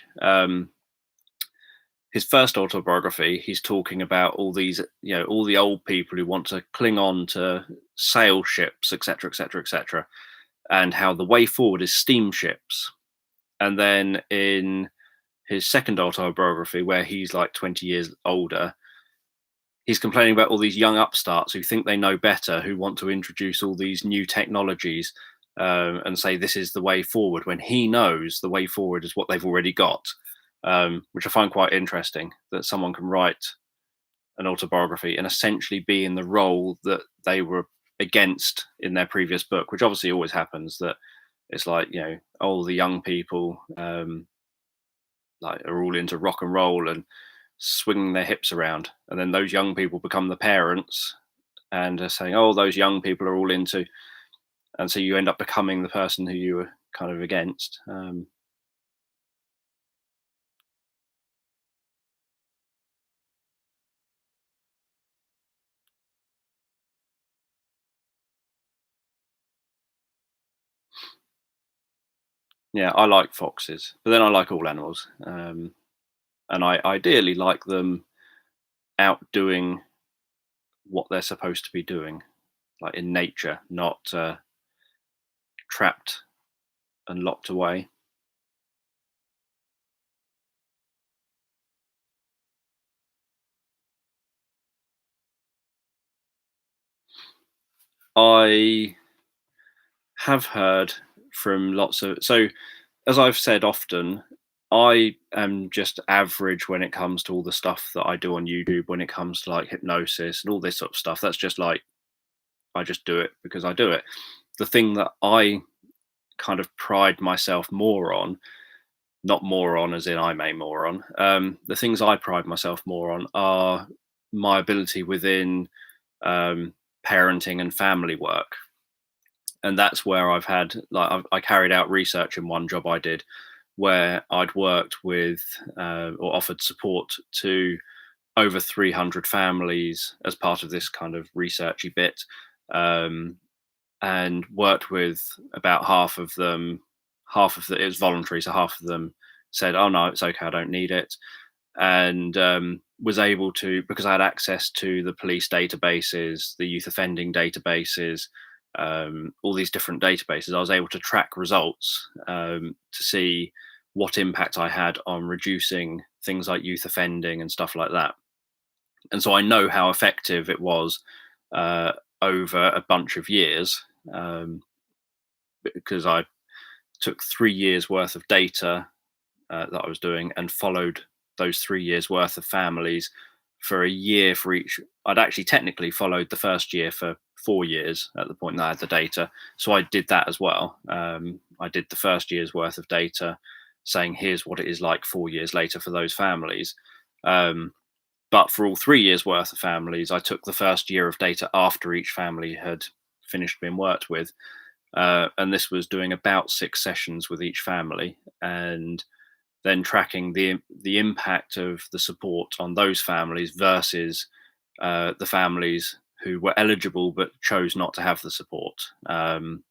His first autobiography, he's talking about all these, all the old people who want to cling on to sail ships, etc., etc., etc., and how the way forward is steamships. And then in his second autobiography, where he's like 20 years older, he's complaining about all these young upstarts who think they know better, who want to introduce all these new technologies, and say this is the way forward, when he knows the way forward is what they've already got, which I find quite interesting that someone can write an autobiography and essentially be in the role that they were against in their previous book, which obviously always happens. That it's like, all the young people, like, are all into rock and roll and swinging their hips around, and then those young people become the parents and are saying, "Oh, those young people are all into," and so you end up becoming the person who you were kind of against. Yeah, I like foxes, but then I like all animals, and I ideally like them out doing what they're supposed to be doing, like in nature, not trapped and locked away. I have heard from lots of, so, as I've said often, I am just average when it comes to all the stuff that I do on YouTube, when it comes to like hypnosis and all this sort of stuff. That's just like, I just do it because I do it. The thing that I kind of pride myself more on, not more on as in I'm a moron, the things I pride myself more on are my ability within um, parenting and family work. And that's where I've had, like, I carried out research in one job I did where I'd worked with, or offered support to over 300 families as part of this kind of researchy bit, um, and worked with about half of them. Half of it was voluntary, so half of them said, "Oh no, it's okay, I don't need it," and was able to, because I had access to the police databases, the youth offending databases, all these different databases. I was able to track results, to see what impact I had on reducing things like youth offending and stuff like that. And so I know how effective it was, uh, over a bunch of years, um, because I took 3 years worth of data that I was doing and followed those 3 years worth of families for a year for each. I'd actually technically followed the first year for 4 years at the point that I had the data. So I did that as well. I did the first year's worth of data saying, here's what it is like 4 years later for those families. Um, but for all 3 years worth of families, I took the first year of data after each family had finished being worked with. And this was doing about 6 sessions with each family, and then tracking the impact of the support on those families versus the families who were eligible but chose not to have the support. And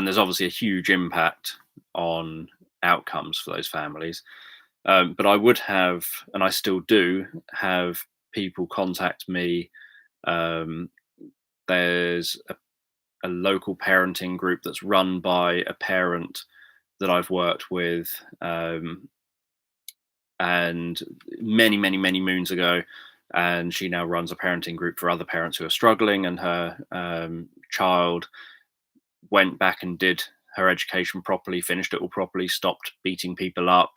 there's obviously a huge impact on outcomes for those families. But I would have, and I still do have, people contact me, um, there's a local parenting group that's run by a parent that I've worked with, and many moons ago. And she now runs a parenting group for other parents who are struggling. And her child went back and did her education properly, finished it all properly, stopped beating people up,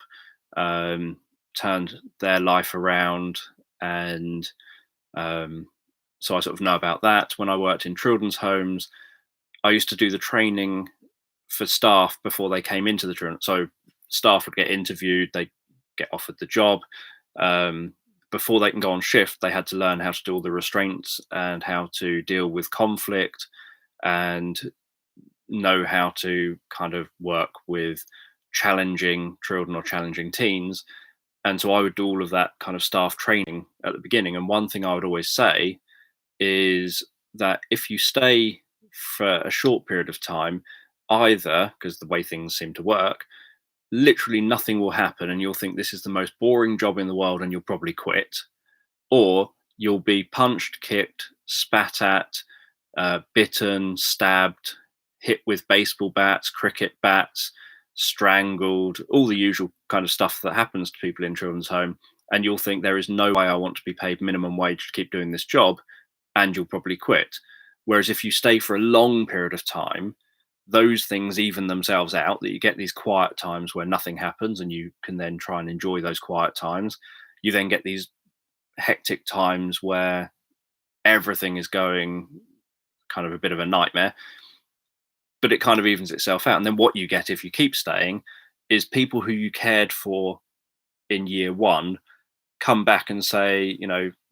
turned their life around. And so I sort of know about that. When I worked in children's homes, I used to do the training for staff before they came into the children. So staff would get interviewed, they get offered the job. Before they can go on shift, they had to learn how to do all the restraints and how to deal with conflict, and know how to kind of work with challenging children or challenging teens. And so I would do all of that kind of staff training at the beginning. And one thing I would always say is that if you stay for a short period of time, either, because the way things seem to work, literally nothing will happen and you'll think this is the most boring job in the world and you'll probably quit, or you'll be punched, kicked, spat at, bitten, stabbed, hit with baseball bats, cricket bats, strangled, all the usual kind of stuff that happens to people in children's home. And you'll think there is no way I want to be paid minimum wage to keep doing this job, and you'll probably quit. Whereas if you stay for a long period of time, those things even themselves out, that you get these quiet times where nothing happens and you can then try and enjoy those quiet times. You then get these hectic times where everything is going kind of a bit of a nightmare, but it kind of evens itself out. And then what you get if you keep staying is people who you cared for in year one come back and say,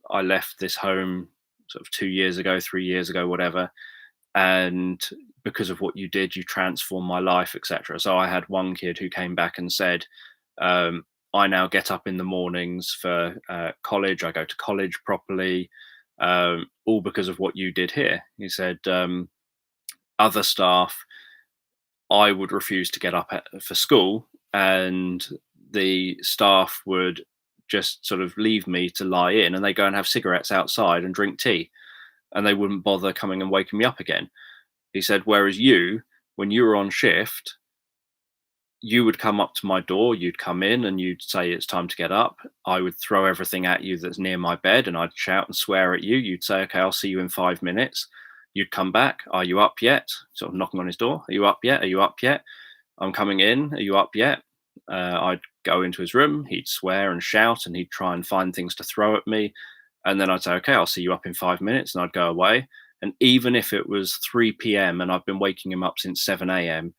I left this home sort of 2 years ago, 3 years ago, whatever, and because of what you did, you transformed my life, etc. So I had one kid who came back and said, I now get up in the mornings for college. I go to college properly, all because of what you did here. He said, other staff, I would refuse to get up for school, and the staff would just sort of leave me to lie in, and they go and have cigarettes outside and drink tea, and they wouldn't bother coming and waking me up again. He said, whereas you, when you were on shift, you would come up to my door, you'd come in and you'd say, it's time to get up. I would throw everything at you that's near my bed and I'd shout and swear at you. You'd say, okay, I'll see you in 5 minutes. You'd come back. Are you up yet? Sort of knocking on his door. Are you up yet? Are you up yet? I'm coming in. Are you up yet? I'd go into his room. He'd swear and shout and he'd try and find things to throw at me. And then I'd say, okay, I'll see you up in 5 minutes. And I'd go away. And even if it was 3 p.m. and I've been waking him up since 7 a.m.,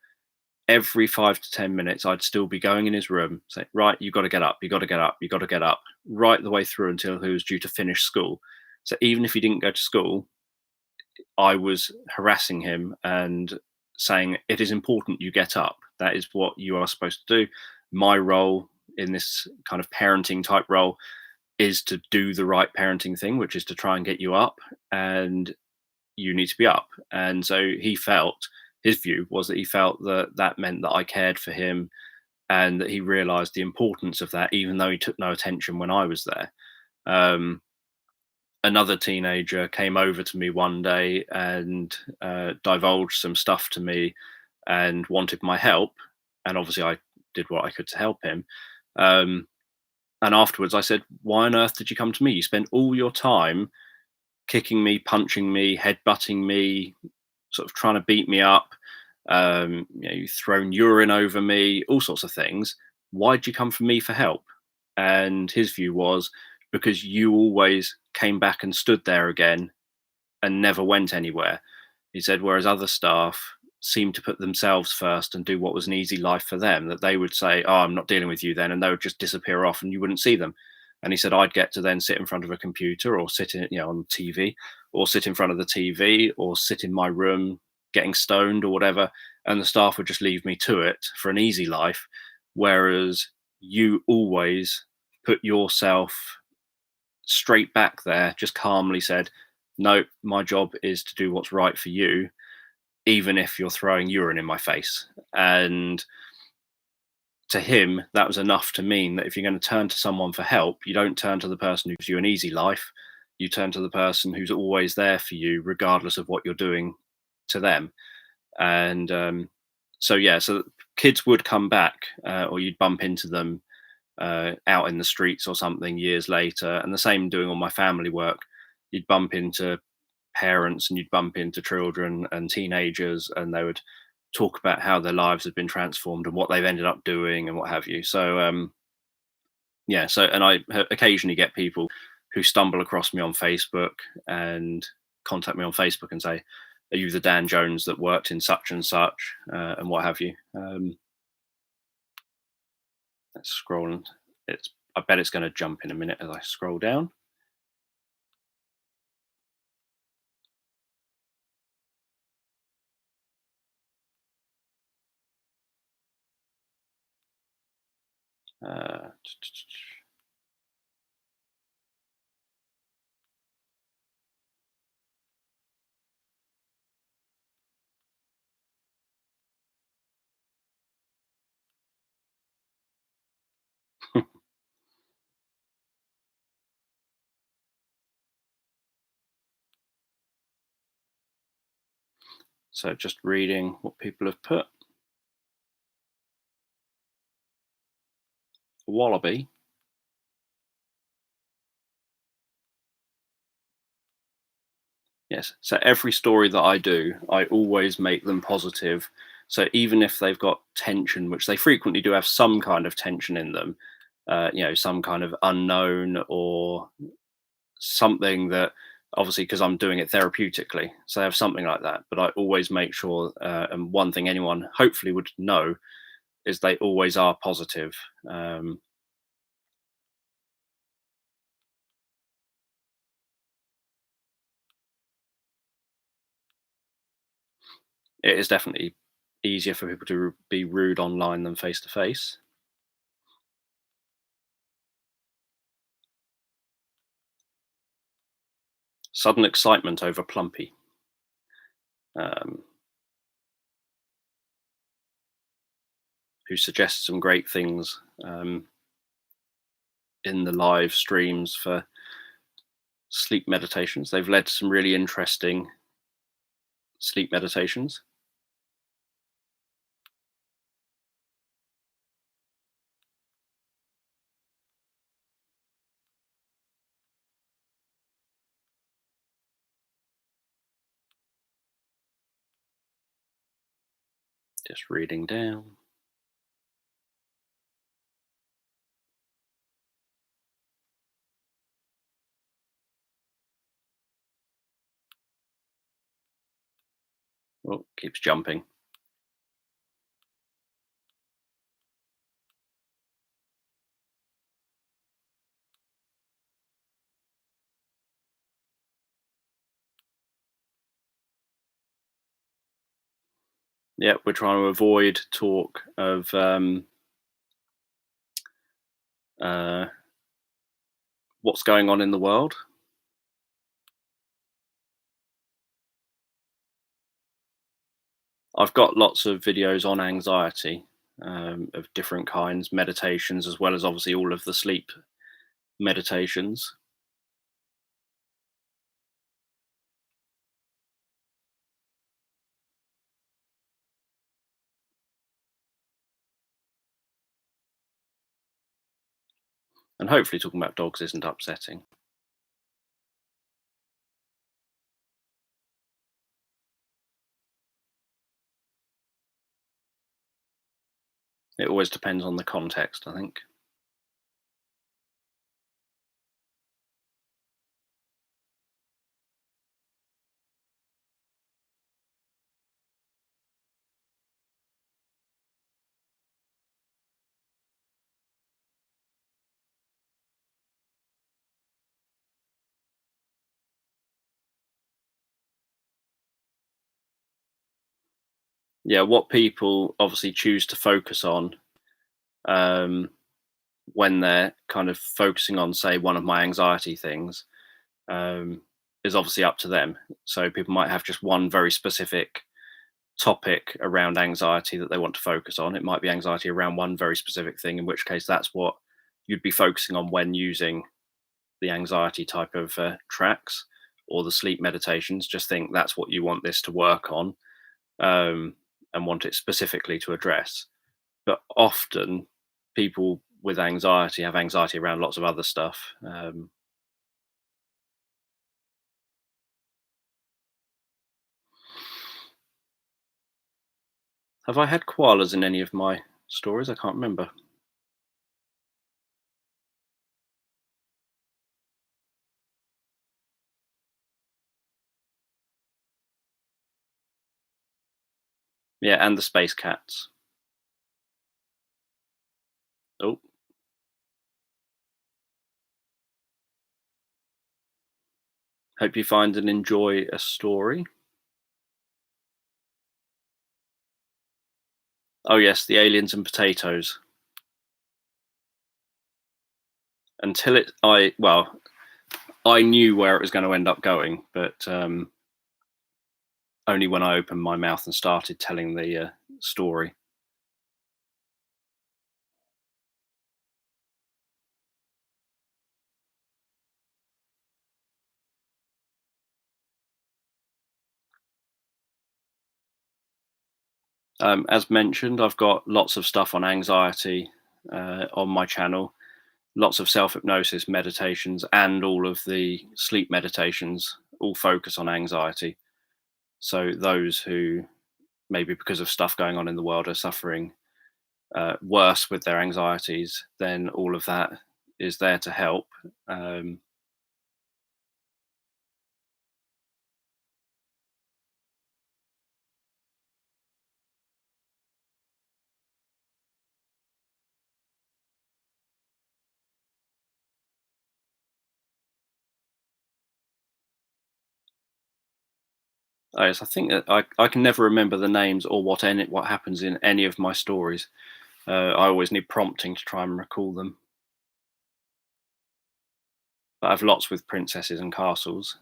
every 5 to 10 minutes, I'd still be going in his room, say, right, you got to get up, you got to get up, you got to get up, right the way through until he was due to finish school. So even if he didn't go to school, I was harassing him and saying, it is important you get up. That is what you are supposed to do. My role in this kind of parenting type role is to do the right parenting thing, which is to try and get you up, and you need to be up. And so his view was that he felt that that meant that I cared for him and that he realized the importance of that, even though he took no attention when I was there. Another teenager came over to me one day and divulged some stuff to me and wanted my help. And obviously I did what I could to help him. And afterwards I said, why on earth did you come to me? You spent all your time kicking me, punching me, headbutting me, sort of trying to beat me up. You've thrown urine over me, all sorts of things. Why'd you come for me for help? And his view was, because you always came back and stood there again and never went anywhere. He said, whereas other staff seemed to put themselves first and do what was an easy life for them, that they would say, oh, I'm not dealing with you then, and they would just disappear off and you wouldn't see them. And he said, I'd get to then sit in front of a computer or sit in, on TV, or sit in front of the TV, or sit in my room getting stoned or whatever. And the staff would just leave me to it for an easy life. Whereas you always put yourself straight back there, just calmly said, no, my job is to do what's right for you, even if you're throwing urine in my face. And to him, that was enough to mean that if you're going to turn to someone for help, you don't turn to the person who gives you an easy life. you turn to the person who's always there for you, regardless of what you're doing to them. And so, yeah, so kids would come back, or you'd bump into them out in the streets or something years later. And the same doing all my family work. You'd bump into parents and you'd bump into children and teenagers, and they would talk about how their lives had been transformed and what they've ended up doing and what have you. So, yeah, so, and I occasionally get people who stumble across me on Facebook and contact me on Facebook and say, "Are you the Dan Jones that worked in such and such?" And what have you. Let's scroll. And I bet it's going to jump in a minute as I scroll down. Uh, so just reading what people have put. Wallaby. Yes. So every story that I do, I always make them positive. So even if they've got tension, which they frequently do have some kind of tension in them, some kind of unknown or something that obviously because I'm doing it therapeutically, so I have something like that. But I always make sure, and one thing anyone hopefully would know is they always are positive. Um, it is definitely easier for people to be rude online than face to face. Sudden excitement over Plumpy. Um, who suggests some great things in the live streams for sleep meditations. They've led to some really interesting sleep meditations. Just reading down. Oh, keeps jumping. Yeah, we're trying to avoid talk of uh, what's going on in the world. I've got lots of videos on anxiety of different kinds, meditations, as well as obviously all of the sleep meditations. And hopefully, talking about dogs isn't upsetting. It always depends on the context, I think. Yeah, what people obviously choose to focus on um, when they're kind of focusing on, say, one of my anxiety things, um, is obviously up to them. So people might have just one very specific topic around anxiety that they want to focus on. It might be anxiety around one very specific thing, in which case that's what you'd be focusing on when using the anxiety type of tracks or the sleep meditations. Just think that's what you want this to work on, um, and want it specifically to address. But often, people with anxiety have anxiety around lots of other stuff. Have I had koalas in any of my stories? I can't remember. Yeah, and the space cats. Oh, hope you find and enjoy a story. Oh yes, the aliens and potatoes. Until it, I knew where it was going to end up going, but only when I opened my mouth and started telling the story. As mentioned, I've got lots of stuff on anxiety on my channel, lots of self hypnosis meditations, and all of the sleep meditations all focus on anxiety. So, those who maybe because of stuff going on in the world are suffering worse with their anxieties, then all of that is there to help. Um, yes, I think that I can never remember the names or what happens in any of my stories. I always need prompting to try and recall them. But I have lots with princesses and castles.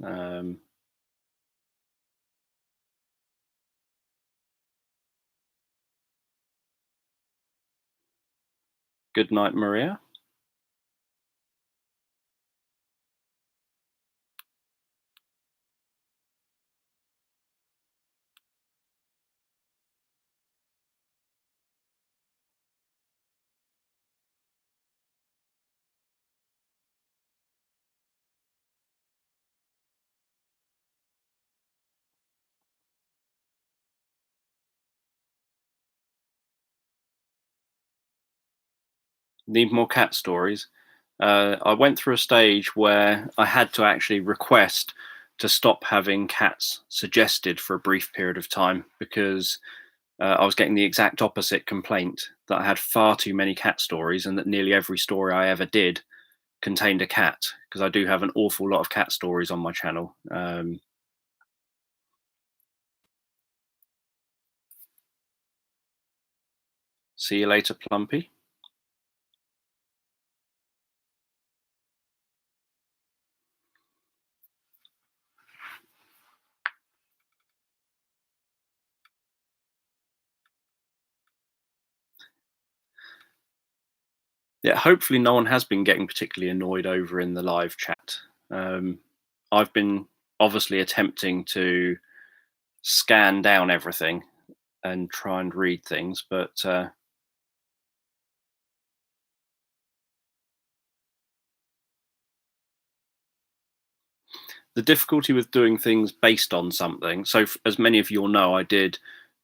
Good night, Maria. Need more cat stories. I went through a stage where I had to actually request to stop having cats suggested for a brief period of time because I was getting the exact opposite complaint that I had far too many cat stories and that nearly every story I ever did contained a cat because I do have an awful lot of cat stories on my channel. See you later, Plumpy. Yeah, hopefully no one has been getting particularly annoyed over in the live chat. Um, I've been obviously attempting to scan down everything and try and read things, but the difficulty with doing things based on something. So, as many of you will know, I did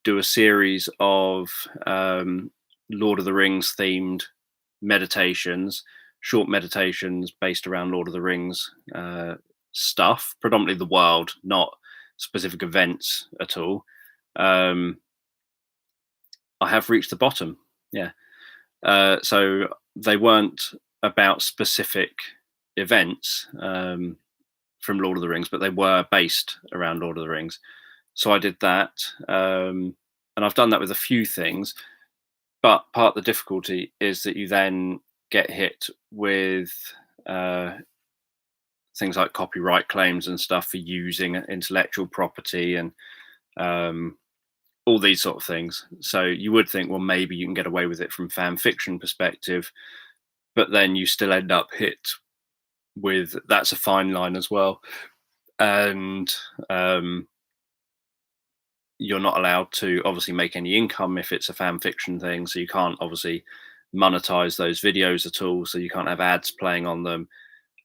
do a series of Lord of the Rings themed meditations, short meditations based around Lord of the Rings stuff, predominantly the world, not specific events at all. Um, I have reached the bottom. Yeah. So they weren't about specific events from Lord of the Rings, but they were based around Lord of the Rings. So I did that. And I've done that with a few things. But part of the difficulty is that you then get hit with uh, things like copyright claims and stuff for using intellectual property and um, all these sort of things. So you would think, well, maybe you can get away with it from fan fiction perspective, but then you still end up hit with that's a fine line as well. And you're not allowed to obviously make any income if it's a fan fiction thing, so you can't obviously monetize those videos at all, so you can't have ads playing on them.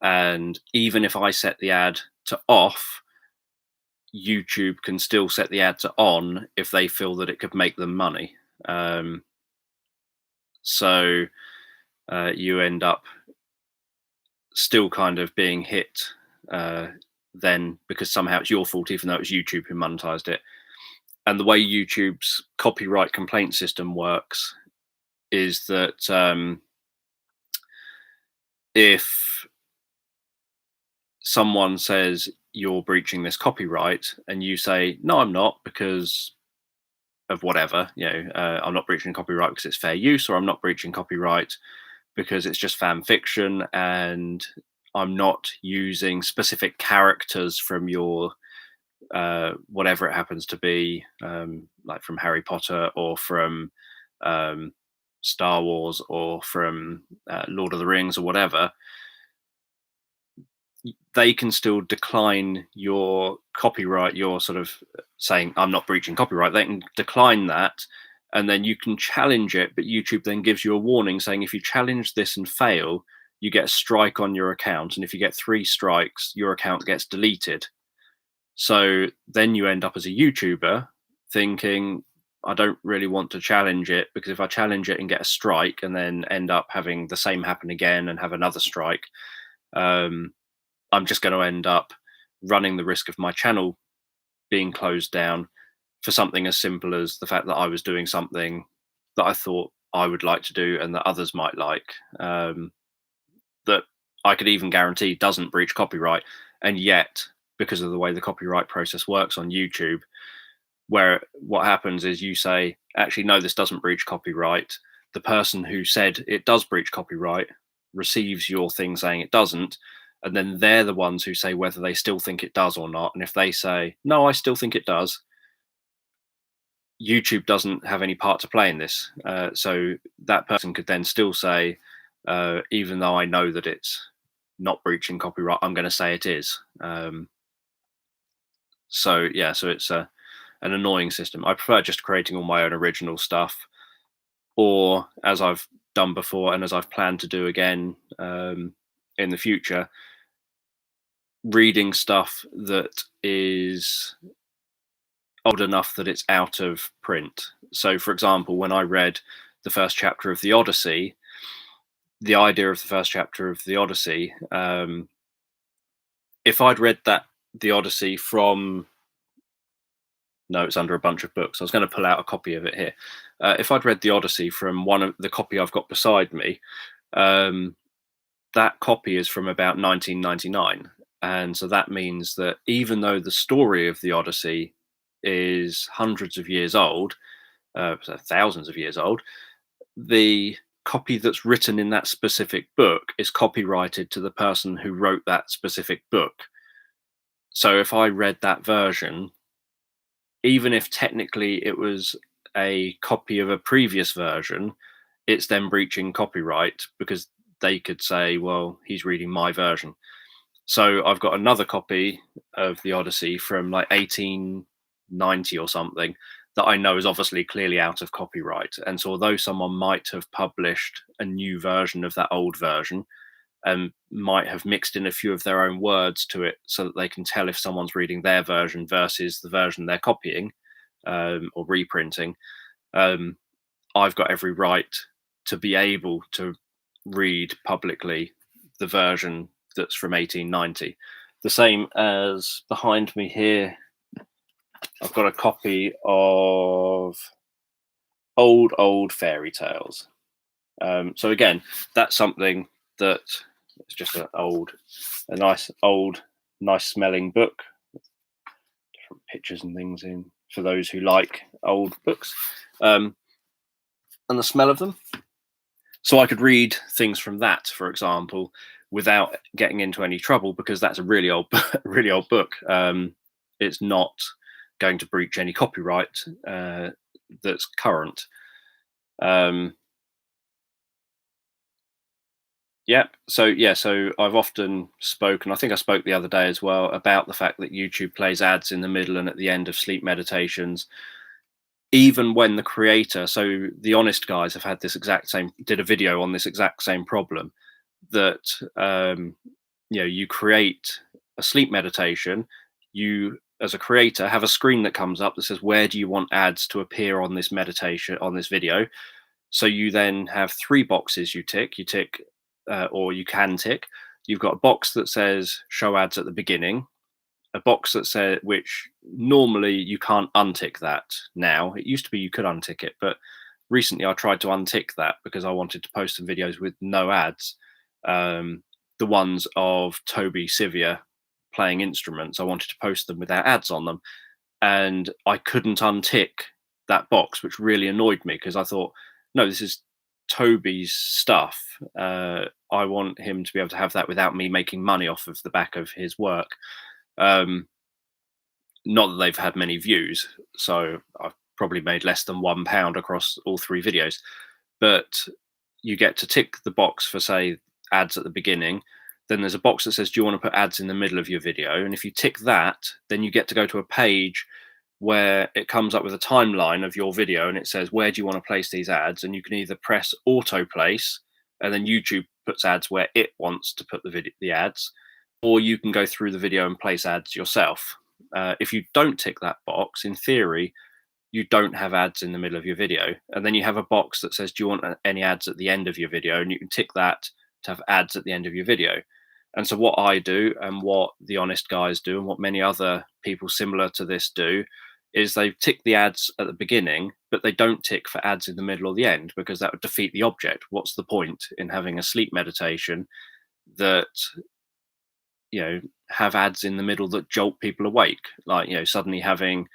And even if I set the ad to off, YouTube can still set the ad to on if they feel that it could make them money. So you end up still kind of being hit then, because somehow it's your fault, even though it's YouTube who monetized it. And the way YouTube's copyright complaint system works is that if someone says you're breaching this copyright and you say, no, I'm not, because of whatever, I'm not breaching copyright because it's fair use, or I'm not breaching copyright because it's just fan fiction and I'm not using specific characters from your whatever it happens to be, like from Harry Potter or from Star Wars or from Lord of the Rings or whatever, they can still decline your copyright. You're sort of saying, I'm not breaching copyright. They can decline that, and then you can challenge it. But YouTube then gives you a warning saying, if you challenge this and fail, you get a strike on your account. And if you get 3 strikes, your account gets deleted. So then you end up as a YouTuber thinking, I don't really want to challenge it, because if I challenge it and get a strike and then end up having the same happen again and have another strike, I'm just going to end up running the risk of my channel being closed down for something as simple as the fact that I was doing something that I thought I would like to do and that others might like, that I could even guarantee doesn't breach copyright. And yet, because of the way the copyright process works on YouTube, where what happens is you say, actually, no, this doesn't breach copyright. The person who said it does breach copyright receives your thing saying it doesn't. And then they're the ones who say whether they still think it does or not. And if they say, no, I still think it does, YouTube doesn't have any part to play in this. So that person could then still say, even though I know that it's not breaching copyright, I'm going to say it is. So it's an annoying system. I prefer just creating all my own original stuff, or as I've done before and as I've planned to do again in the future, reading stuff that is old enough that it's out of print. So, for example, when I read the first chapter of the Odyssey, the idea of the first chapter of the Odyssey, if I'd read the Odyssey from, no, it's under a bunch of books. I was going to pull out a copy of it here. If I'd read the Odyssey from one of the copy I've got beside me, that copy is from about 1999. And so that means that even though the story of the Odyssey is hundreds of years old, thousands of years old, the copy that's written in that specific book is copyrighted to the person who wrote that specific book. So if I read that version, even if technically it was a copy of a previous version, it's then breaching copyright, because they could say, well, he's reading my version. So I've got another copy of the Odyssey from like 1890 or something that I know is obviously clearly out of copyright. And so although someone might have published a new version of that old version and might have mixed in a few of their own words to it so that they can tell if someone's reading their version versus the version they're copying or reprinting, I've got every right to be able to read publicly the version that's from 1890. The same as behind me here, I've got a copy of old fairy tales. So again, that's something that it's just a nice smelling book, different pictures and things in for those who like old books, and the smell of them. So I could read things from that, for example, without getting into any trouble, because that's a really old book. It's not going to breach any copyright that's current. Yep. So yeah, so I've often spoken, I think I spoke the other day as well, about the fact that YouTube plays ads in the middle and at the end of sleep meditations, even when the creator, so the Honest guys have had this exact same, did a video on this exact same problem, that you create a sleep meditation, you as a creator have a screen that comes up that says where do you want ads to appear on this meditation, on this video. So you then have three boxes you tick, or you can tick. You've got a box that says show ads at the beginning, a box that says, which normally you can't untick that now. It used to be you could untick it, but recently I tried to untick that because I wanted to post some videos with no ads. Um, the ones of Toby Sivia playing instruments, I wanted to post them without ads on them. And I couldn't untick that box, which really annoyed me because I thought, no, this is Toby's stuff. I want him to be able to have that without me making money off of the back of his work. Um, Not that they've had many views, so I've probably made less than £1 across all three videos. But you get to tick the box for, say, ads at the beginning. Then there's a box that says, do you want to put ads in the middle of your video? And if you tick that, then you get to go to a page where it comes up with a timeline of your video and it says, where do you want to place these ads? And you can either press auto place, and then YouTube puts ads where it wants to put the ads, or you can go through the video and place ads yourself. If you don't tick that box, in theory, you don't have ads in the middle of your video. And then you have a box that says, do you want any ads at the end of your video? And you can tick that to have ads at the end of your video. And so what I do, and what the Honest guys do, and what many other people similar to this do, is they tick the ads at the beginning, but they don't tick for ads in the middle or the end, because that would defeat the object. What's the point in having a sleep meditation that, have ads in the middle that jolt people awake? Like, suddenly having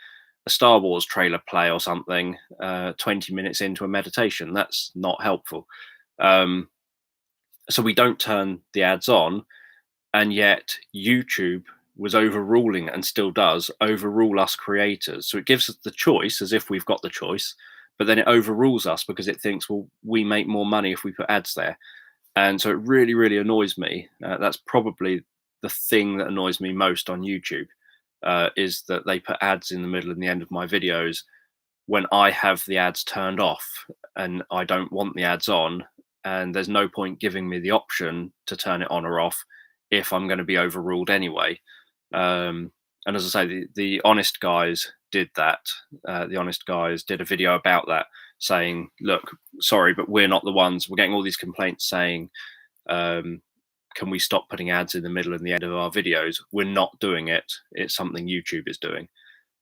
a Star Wars trailer play or something 20 minutes into a meditation. That's not helpful. Um, so we don't turn the ads on, and yet YouTube was overruling, and still does overrule, us creators. So it gives us the choice, as if we've got the choice, but then it overrules us because it thinks, well, we make more money if we put ads there. And so it really, really annoys me. That's probably the thing that annoys me most on YouTube, is that they put ads in the middle and the end of my videos when I have the ads turned off and I don't want the ads on. And there's no point giving me the option to turn it on or off if I'm going to be overruled anyway. And as I say, the Honest guys did that. The Honest guys did a video about that, saying, look, sorry, but we're not the ones. We're getting all these complaints saying, can we stop putting ads in the middle and the end of our videos? We're not doing it. It's something YouTube is doing.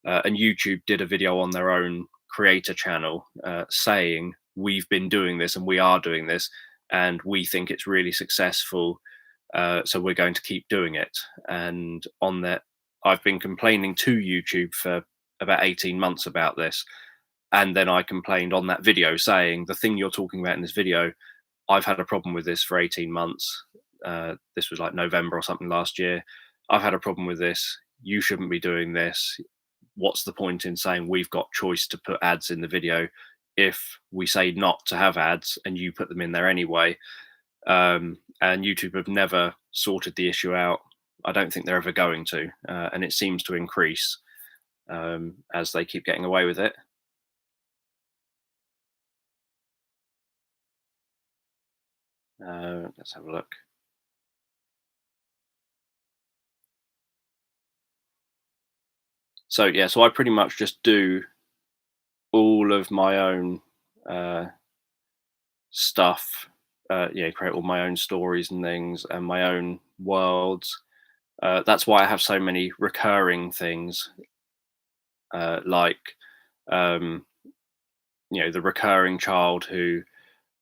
And YouTube did a video on their own creator channel saying, we've been doing this and we are doing this and we think it's really successful. So we're going to keep doing it. And on that, I've been complaining to YouTube for about 18 months about this. And then I complained on that video saying, the thing you're talking about in this video, I've had a problem with this for 18 months. This was like November or something last year. I've had a problem with this. You shouldn't be doing this. What's the point in saying we've got choice to put ads in the video if we say not to have ads and you put them in there anyway? And YouTube have never sorted the issue out. I don't think they're ever going to. And it seems to increase as they keep getting away with it. Let's have a look. So yeah, so I pretty much just do all of my own stuff. Create all my own stories and things and my own worlds. That's why I have so many recurring things, like the recurring child who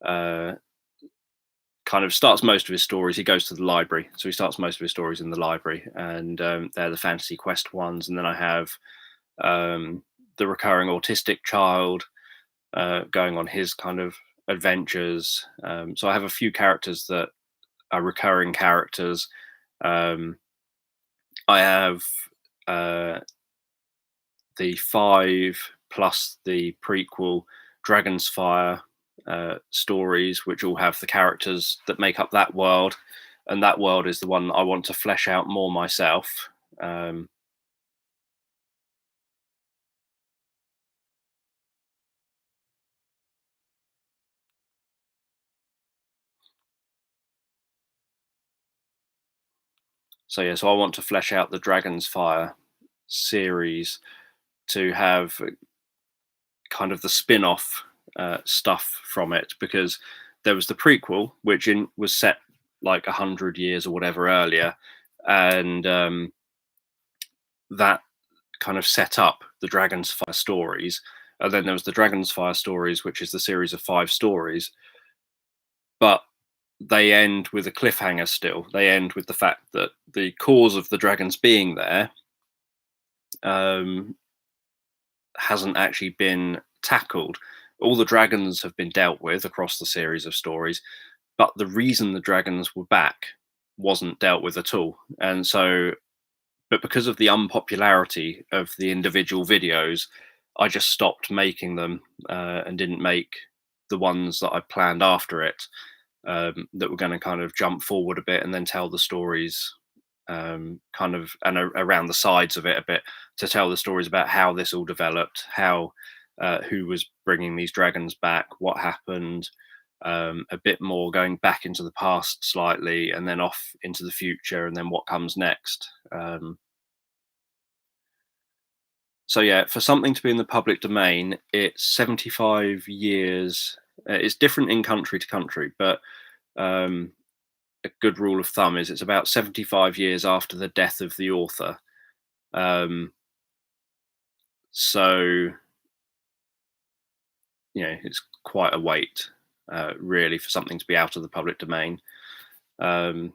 uh, kind of starts most of his stories. He goes to the library, so he starts most of his stories in the library, and they're the fantasy quest ones. And then I have the recurring autistic child going on his kind of adventures. So I have a few characters that are recurring characters. I have the 5 plus the prequel Dragon's Fire stories, which all have the characters that make up that world, and that world is the one that I want to flesh out more myself. Um, so yeah, so I want to flesh out the Dragon's Fire series to have kind of the spin-off stuff from it, because there was the prequel, which was set like 100 years or whatever earlier, and that kind of set up the Dragon's Fire stories. And then there was the Dragon's Fire stories, which is the series of 5 stories, but they end with a cliffhanger still. They end with the fact that the cause of the dragons being there um, hasn't actually been tackled. All the dragons have been dealt with across the series of stories, but the reason the dragons were back wasn't dealt with at all. And so, but because of the unpopularity of the individual videos, I just stopped making them and didn't make the ones that I planned after it, that were going to kind of jump forward a bit and then tell the stories kind of and around the sides of it a bit, to tell the stories about how this all developed, how who was bringing these dragons back, what happened, a bit more going back into the past slightly, and then off into the future, and then what comes next. So yeah, for something to be in the public domain, it's 75 years. It's different in country to country, but um, a good rule of thumb is it's about 75 years after the death of the author. Um, so it's quite a wait, really, for something to be out of the public domain. Um,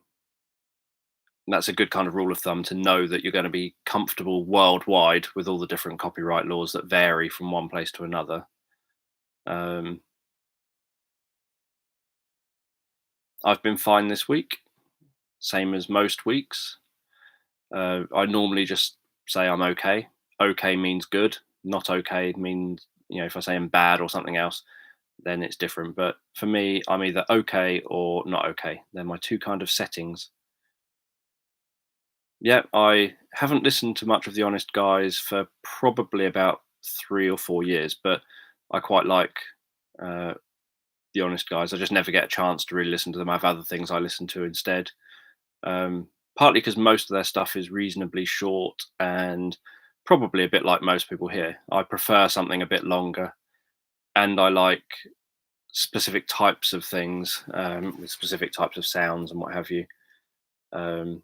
that's a good kind of rule of thumb, to know that you're going to be comfortable worldwide with all the different copyright laws that vary from one place to another. Um, I've been fine this week, same as most weeks. I normally just say I'm okay. Okay means good. Not okay means, if I say I'm bad or something else, then it's different. But for me, I'm either okay or not okay. They're my two kind of settings. Yeah, I haven't listened to much of the Honest Guys for probably about 3 or 4 years, but I quite like uh, the Honest Guys. I just never get a chance to really listen to them. I have other things I listen to instead. Partly because most of their stuff is reasonably short, and probably a bit like most people here. I prefer something a bit longer, and I like specific types of things, with specific types of sounds and what have you. Um,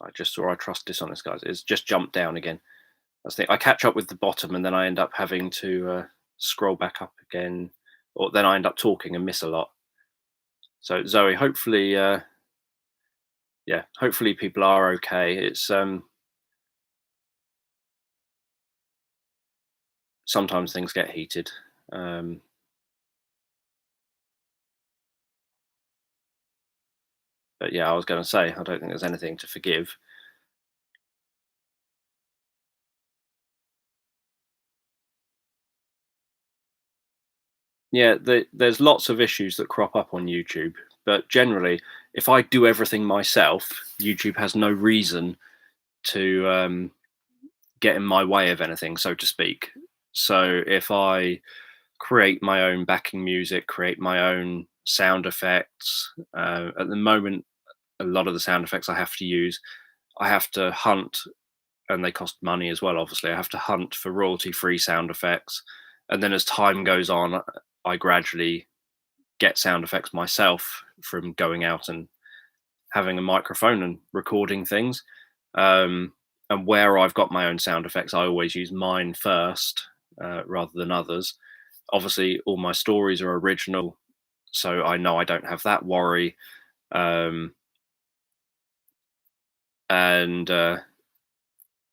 I just saw I trust dishonest guys. It's just jumped down again. That's the thing. I catch up with the bottom, and then I end up having to scroll back up again, or then I end up talking and miss a lot. So Zoe, hopefully, yeah, hopefully people are okay. It's sometimes things get heated. Um, but yeah, I was going to say I don't think there's anything to forgive. Yeah, there's lots of issues that crop up on YouTube, but generally, if I do everything myself, YouTube has no reason to get in my way of anything, so to speak. So if I create my own backing music, create my own sound effects, at the moment, a lot of the sound effects I have to use, I have to hunt, and they cost money as well. Obviously, I have to hunt for royalty-free sound effects, and then as time goes on, I gradually get sound effects myself from going out and having a microphone and recording things. And where I've got my own sound effects, I always use mine first, rather than others. Obviously, all my stories are original, so I know I don't have that worry. Um, and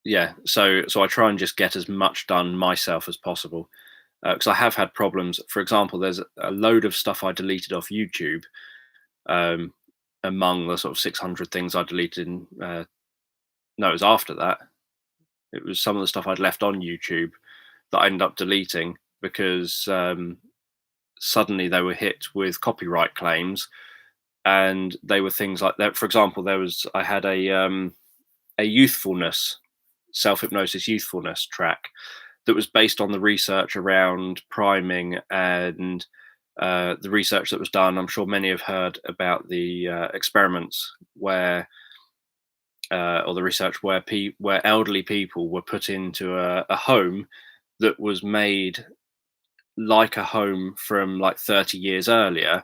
Yeah, so I try and just get as much done myself as possible, because I have had problems. For example, there's a load of stuff I deleted off YouTube, um, among the sort of 600 things I deleted in, no, it was after that. It was some of the stuff I'd left on YouTube that I ended up deleting because suddenly they were hit with copyright claims, and they were things like that. For example, I had a youthfulness, self hypnosis youthfulness track that was based on the research around priming and the research that was done. I'm sure many have heard about the experiments where, or the research where elderly people were put into a home that was made like a home from like 30 years earlier,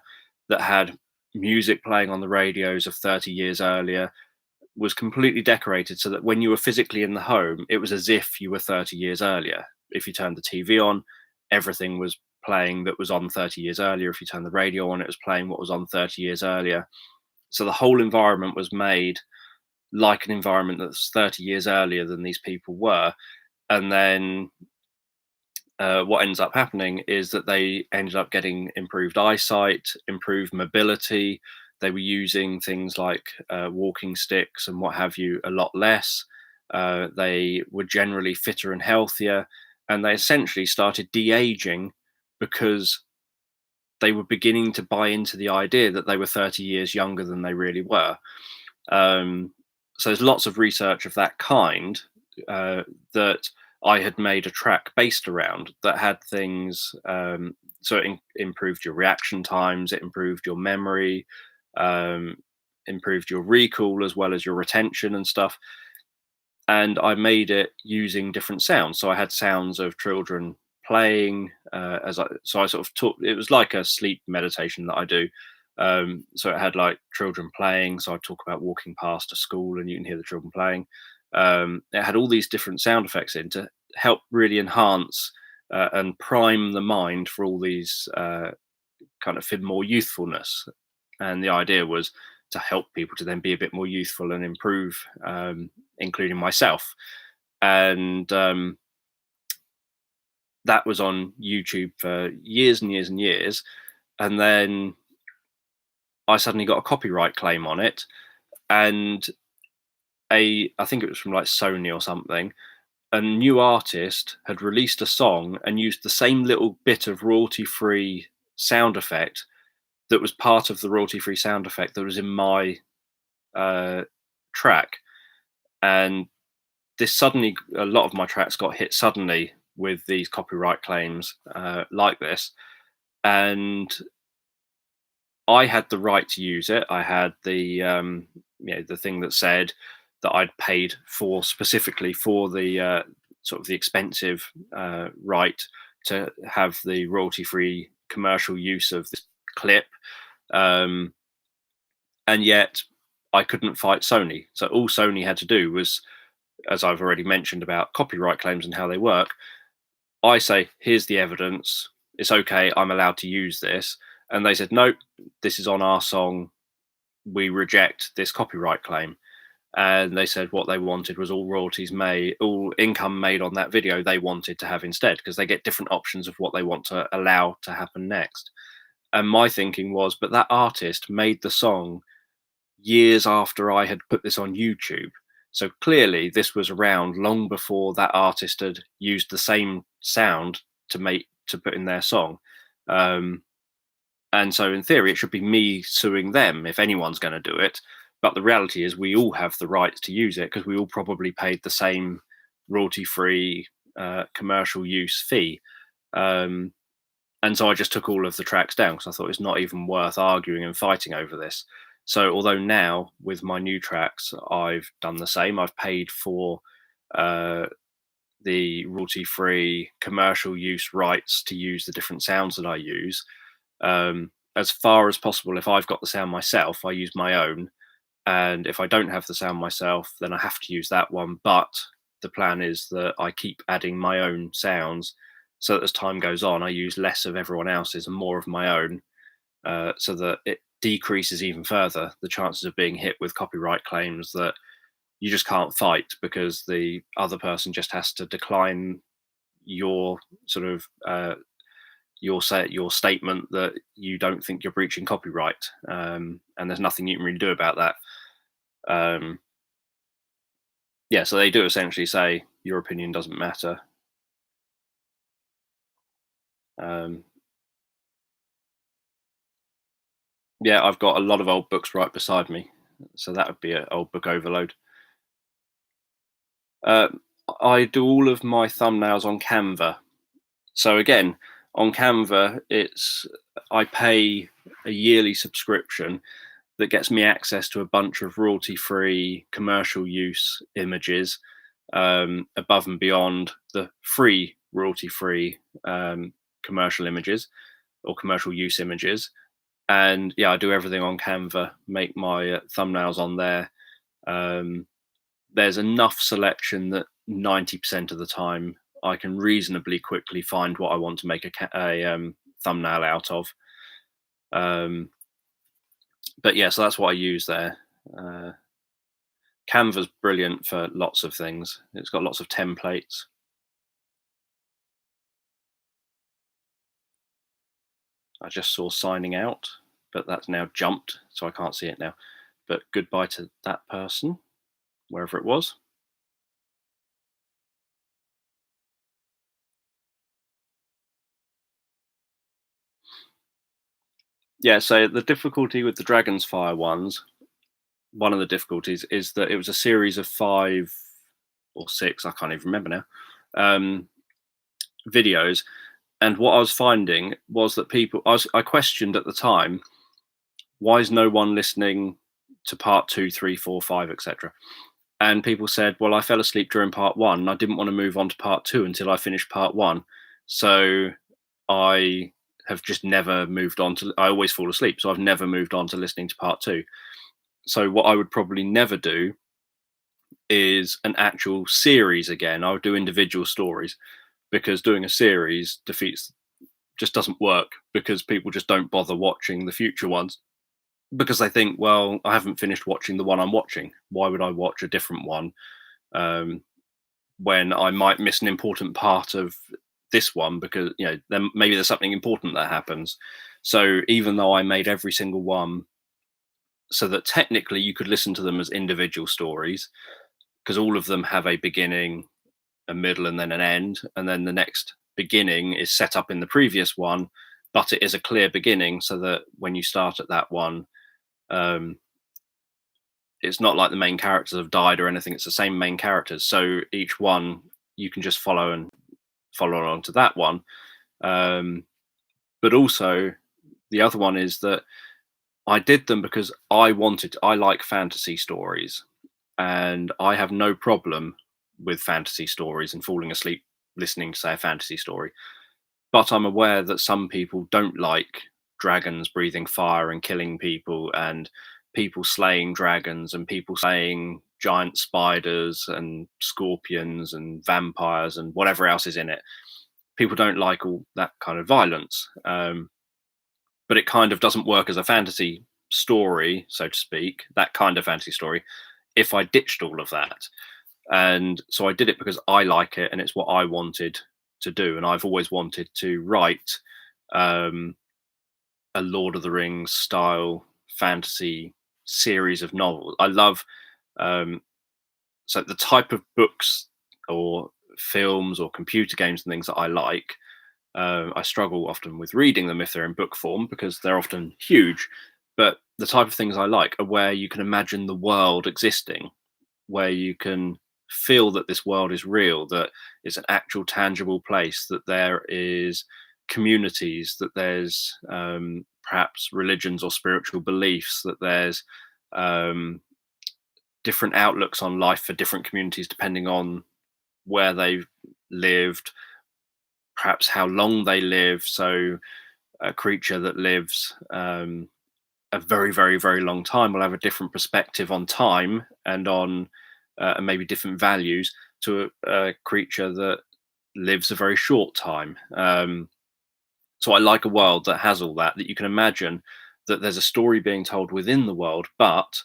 that had music playing on the radios of 30 years earlier, was completely decorated so that when you were physically in the home, it was as if you were 30 years earlier. If you turned the TV on, everything was playing that was on 30 years earlier. If you turned the radio on, it was playing what was on 30 years earlier. So the whole environment was made like an environment that's 30 years earlier than these people were. And then what ends up happening is that they ended up getting improved eyesight, improved mobility. They were using things like walking sticks and what have you a lot less. They were generally fitter and healthier, and they essentially started de-aging because they were beginning to buy into the idea that they were 30 years younger than they really were. So there's lots of research of that kind that I had made a track based around, that had things. So it improved your reaction times, it improved your memory, um, improved your recall as well as your retention and stuff. And I made it using different sounds. So I had sounds of children playing so I sort of taught. It was like a sleep meditation that I do. So it had like children playing. So I talk about walking past a school, and you can hear the children playing. It had all these different sound effects in to help really enhance and prime the mind for all these kind of more youthfulness. And the idea was to help people to then be a bit more youthful and improve, including myself. And that was on YouTube for years and years and years. And then I suddenly got a copyright claim on it. And I think it was from like Sony or something, a new artist had released a song and used the same little bit of royalty free sound effect that was part of the royalty free sound effect that was in my track. And this suddenly, a lot of my tracks got hit suddenly with these copyright claims like this. And I had the right to use it. I had the thing that said that I'd paid for specifically for the sort of the expensive right to have the royalty-free commercial use of this clip, and yet I couldn't fight Sony. So all Sony had to do was, as I've already mentioned about copyright claims and how they work, I say, here's the evidence. It's okay. I'm allowed to use this. And they said, nope, this is on our song. We reject this copyright claim. And they said what they wanted was all royalties made, all income made on that video they wanted to have instead, because they get different options of what they want to allow to happen next. And my thinking was, but that artist made the song years after I had put this on YouTube. So clearly this was around long before that artist had used the same sound to put in their song. And so in theory, it should be me suing them if anyone's going to do it. But the reality is we all have the right to use it because we all probably paid the same royalty-free commercial use fee. And so I just took all of the tracks down because I thought it's not even worth arguing and fighting over this. So although now with my new tracks, I've done the same. I've paid for the royalty-free commercial use rights to use the different sounds that I use. As far as possible, if I've got the sound myself, I use my own. And if I don't have the sound myself, then I have to use that one. But the plan is that I keep adding my own sounds so that as time goes on, I use less of everyone else's and more of my own, so that it decreases even further the chances of being hit with copyright claims that you just can't fight because the other person just has to decline your sort of your statement that you don't think you're breaching copyright, and there's nothing you can really do about that. Um, yeah, so they do essentially say your opinion doesn't matter. Um, yeah, I've got a lot of old books right beside me, so that would be an old book overload. Uh, I do all of my thumbnails on Canva. So again, on Canva, it's I pay a yearly subscription that gets me access to a bunch of royalty-free commercial use images, above and beyond the free royalty-free commercial images or commercial use images. And yeah, I do everything on Canva, make my thumbnails on there. Um, there's enough selection that 90% of the time I can reasonably quickly find what I want to make a thumbnail out of. Um, but yeah, so that's what I use there. Uh, Canva's brilliant for lots of things. It's got lots of templates. I just saw signing out, but that's now jumped, so I can't see it now. But goodbye to that person, wherever it was. Yeah, so the difficulty with the Dragon's Fire ones, one of the difficulties is that it was a series of 5 or 6, I can't even remember now, videos. And what I was finding was that I questioned at the time, why is no one listening to part 2, 3, 4, 5, etc.? And people said, well, I fell asleep during part 1 and I didn't want to move on to part 2 until I finished part 1. So I have just never moved on to, I always fall asleep. So I've never moved on to listening to part 2. So what I would probably never do is an actual series again. I would do individual stories, because doing a series just doesn't work, because people just don't bother watching the future ones because they think, well, I haven't finished watching the one I'm watching. Why would I watch a different one when I might miss an important part of this one, because then maybe there's something important that happens. So even though I made every single one so that technically you could listen to them as individual stories, because all of them have a beginning, a middle, and then an end, and then the next beginning is set up in the previous one, but it is a clear beginning, so that when you start at that one, um, it's not like the main characters have died or anything. It's the same main characters, so each one you can just follow along to that one. But also, the other one is that I did them because I like fantasy stories, and I have no problem with fantasy stories and falling asleep listening to, say, a fantasy story. But I'm aware that some people don't like dragons breathing fire and killing people, and people slaying dragons, and people slaying giant spiders and scorpions and vampires and whatever else is in it. People don't like all that kind of violence. But it kind of doesn't work as a fantasy story, so to speak, that kind of fantasy story, if I ditched all of that. And so I did it because I like it and it's what I wanted to do. And I've always wanted to write um, a Lord of the Rings style fantasy series of novels. I love so the type of books or films or computer games and things that I like. I struggle often with reading them if they're in book form, because they're often huge. But the type of things I like are where you can imagine the world existing, where you can feel that this world is real, that it's an actual tangible place, that there is communities, that there's perhaps religions or spiritual beliefs, that there's um, different outlooks on life for different communities depending on where they've lived, perhaps how long they live. So a creature that lives a very, very, very long time will have a different perspective on time and on and maybe different values to a creature that lives a very short time. So I like a world that has all that you can imagine, that there's a story being told within the world, but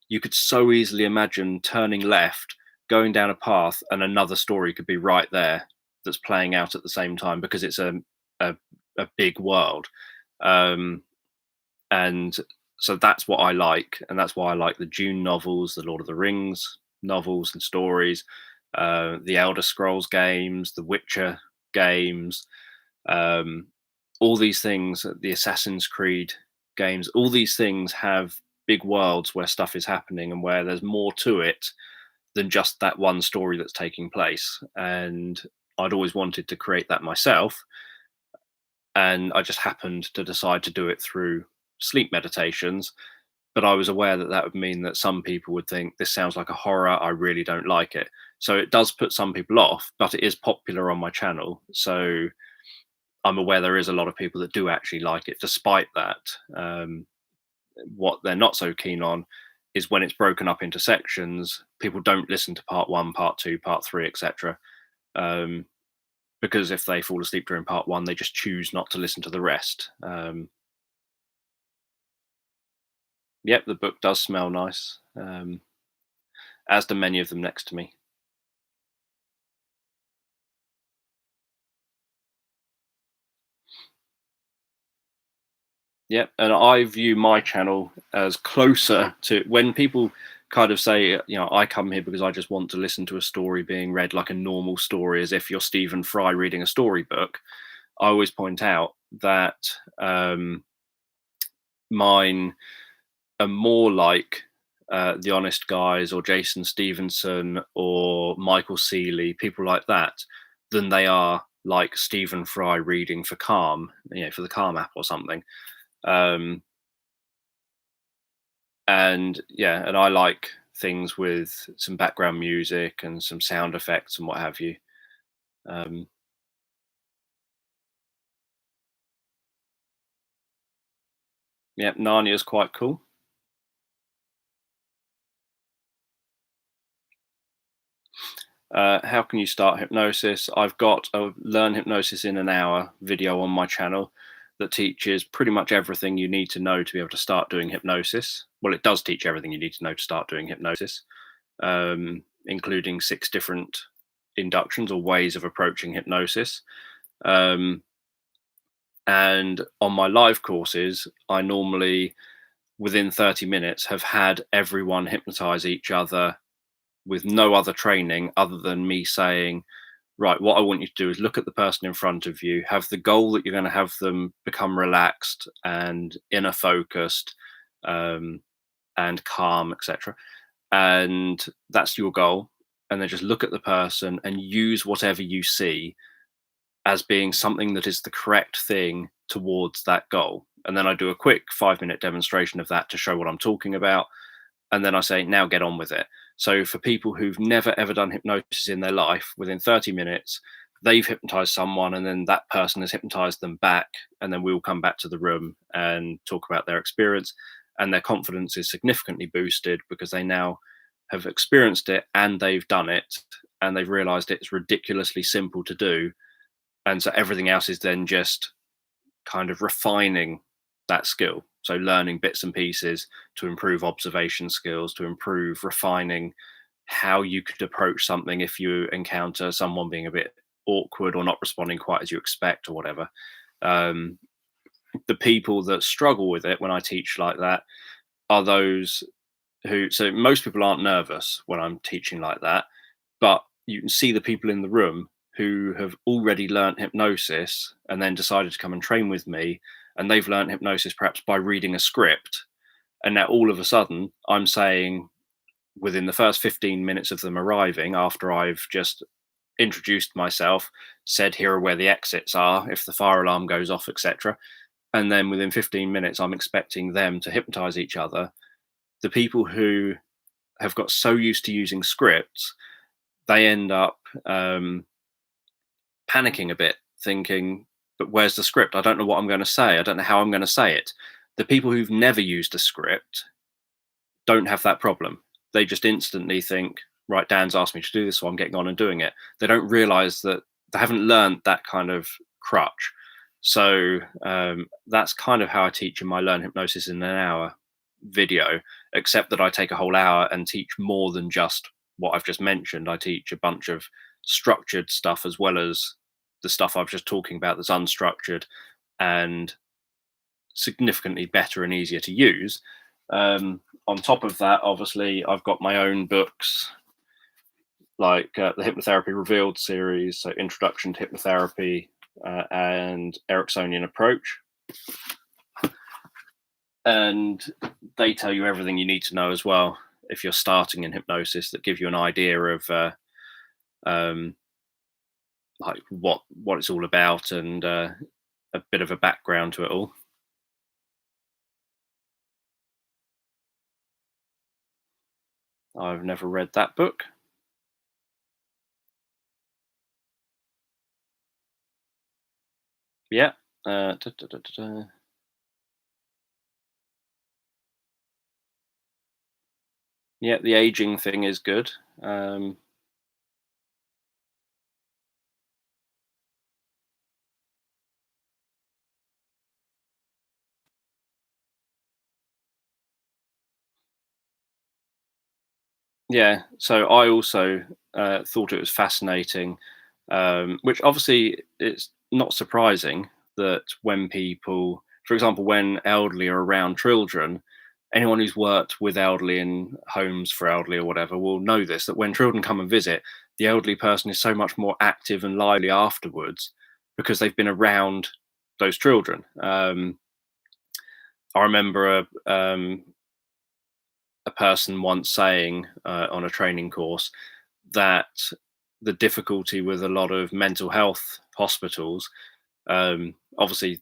you could so easily imagine turning left, going down a path, and another story could be right there that's playing out at the same time, because it's a a big world. Um, and so that's what I like, and that's why I like the Dune novels, the Lord of the Rings novels and stories, the Elder Scrolls games, the Witcher games, um, all these things, the Assassin's Creed games, all these things have big worlds where stuff is happening and where there's more to it than just that one story that's taking place. And I'd always wanted to create that myself, and I just happened to decide to do it through sleep meditations. But I was aware that that would mean that some people would think this sounds like a horror. I really don't like it. So it does put some people off, but it is popular on my channel. So I'm aware there is a lot of people that do actually like it. Despite that, what they're not so keen on is when it's broken up into sections. People don't listen to part one, part two, part three, etc. Um, because if they fall asleep during part one, they just choose not to listen to the rest. Yep, the book does smell nice, as do many of them next to me. Yep, and I view my channel as closer to when people kind of say, I come here because I just want to listen to a story being read like a normal story, as if you're Stephen Fry reading a storybook. I always point out that mine are more like the Honest Guys or Jason Stevenson or Michael Seeley, people like that, than they are like Stephen Fry reading for Calm, for the Calm app or something. Um, and yeah, and I like things with some background music and some sound effects and what have you. Um, yeah, Narnia's quite cool. How can you start hypnosis? I've got a Learn Hypnosis in an Hour video on my channel that teaches pretty much everything you need to know to be able to start doing hypnosis. Well, it does teach everything you need to know to start doing hypnosis, including 6 different inductions or ways of approaching hypnosis. Um, and on my live courses, I normally, within 30 minutes, have had everyone hypnotize each other with no other training other than me saying, right, what I want you to do is look at the person in front of you, have the goal that you're going to have them become relaxed and inner focused, and calm, etc. And that's your goal. And then just look at the person and use whatever you see as being something that is the correct thing towards that goal. And then I do a quick 5-minute demonstration of that to show what I'm talking about. And then I say, now get on with it. So for people who've never ever done hypnosis in their life, within 30 minutes, they've hypnotized someone and then that person has hypnotized them back. And then we'll come back to the room and talk about their experience. And their confidence is significantly boosted because they now have experienced it and they've done it and they've realized it's ridiculously simple to do. And so everything else is then just kind of refining that skill. So learning bits and pieces to improve observation skills, to improve refining how you could approach something if you encounter someone being a bit awkward or not responding quite as you expect or whatever. Um, the people that struggle with it when I teach like that are those who, so most people aren't nervous when I'm teaching like that, but you can see the people in the room who have already learnt hypnosis and then decided to come and train with me, and they've learnt hypnosis perhaps by reading a script, and now all of a sudden I'm saying, within the first 15 minutes of them arriving, after I've just introduced myself, said here are where the exits are if the fire alarm goes off, etc., and then within 15 minutes I'm expecting them to hypnotize each other. The people who have got so used to using scripts, they end up panicking a bit, thinking, but where's the script? I don't know what I'm going to say. I don't know how I'm going to say it. The people who've never used a script don't have that problem. They just instantly think, right, Dan's asked me to do this, so I'm getting on and doing it. They don't realize that they haven't learned that kind of crutch. So that's kind of how I teach in my Learn Hypnosis in an Hour video, except that I take a whole hour and teach more than just what I've just mentioned. I teach a bunch of structured stuff as well as the stuff I was just talking about that's unstructured, and significantly better and easier to use. On top of that, obviously, I've got my own books like the Hypnotherapy Revealed series, so Introduction to Hypnotherapy and Ericksonian Approach. And they tell you everything you need to know as well if you're starting in hypnosis, that give you an idea of um, like what it's all about and a bit of a background to it all. I've never read that book. Yeah. Da, da, da, da, da. Yeah, the aging thing is good. Yeah, so I also thought it was fascinating, which obviously it's not surprising that when people, for example, when elderly are around children, anyone who's worked with elderly in homes for elderly or whatever will know this, that when children come and visit, the elderly person is so much more active and lively afterwards because they've been around those children. I remember a person once saying on a training course that the difficulty with a lot of mental health hospitals, obviously,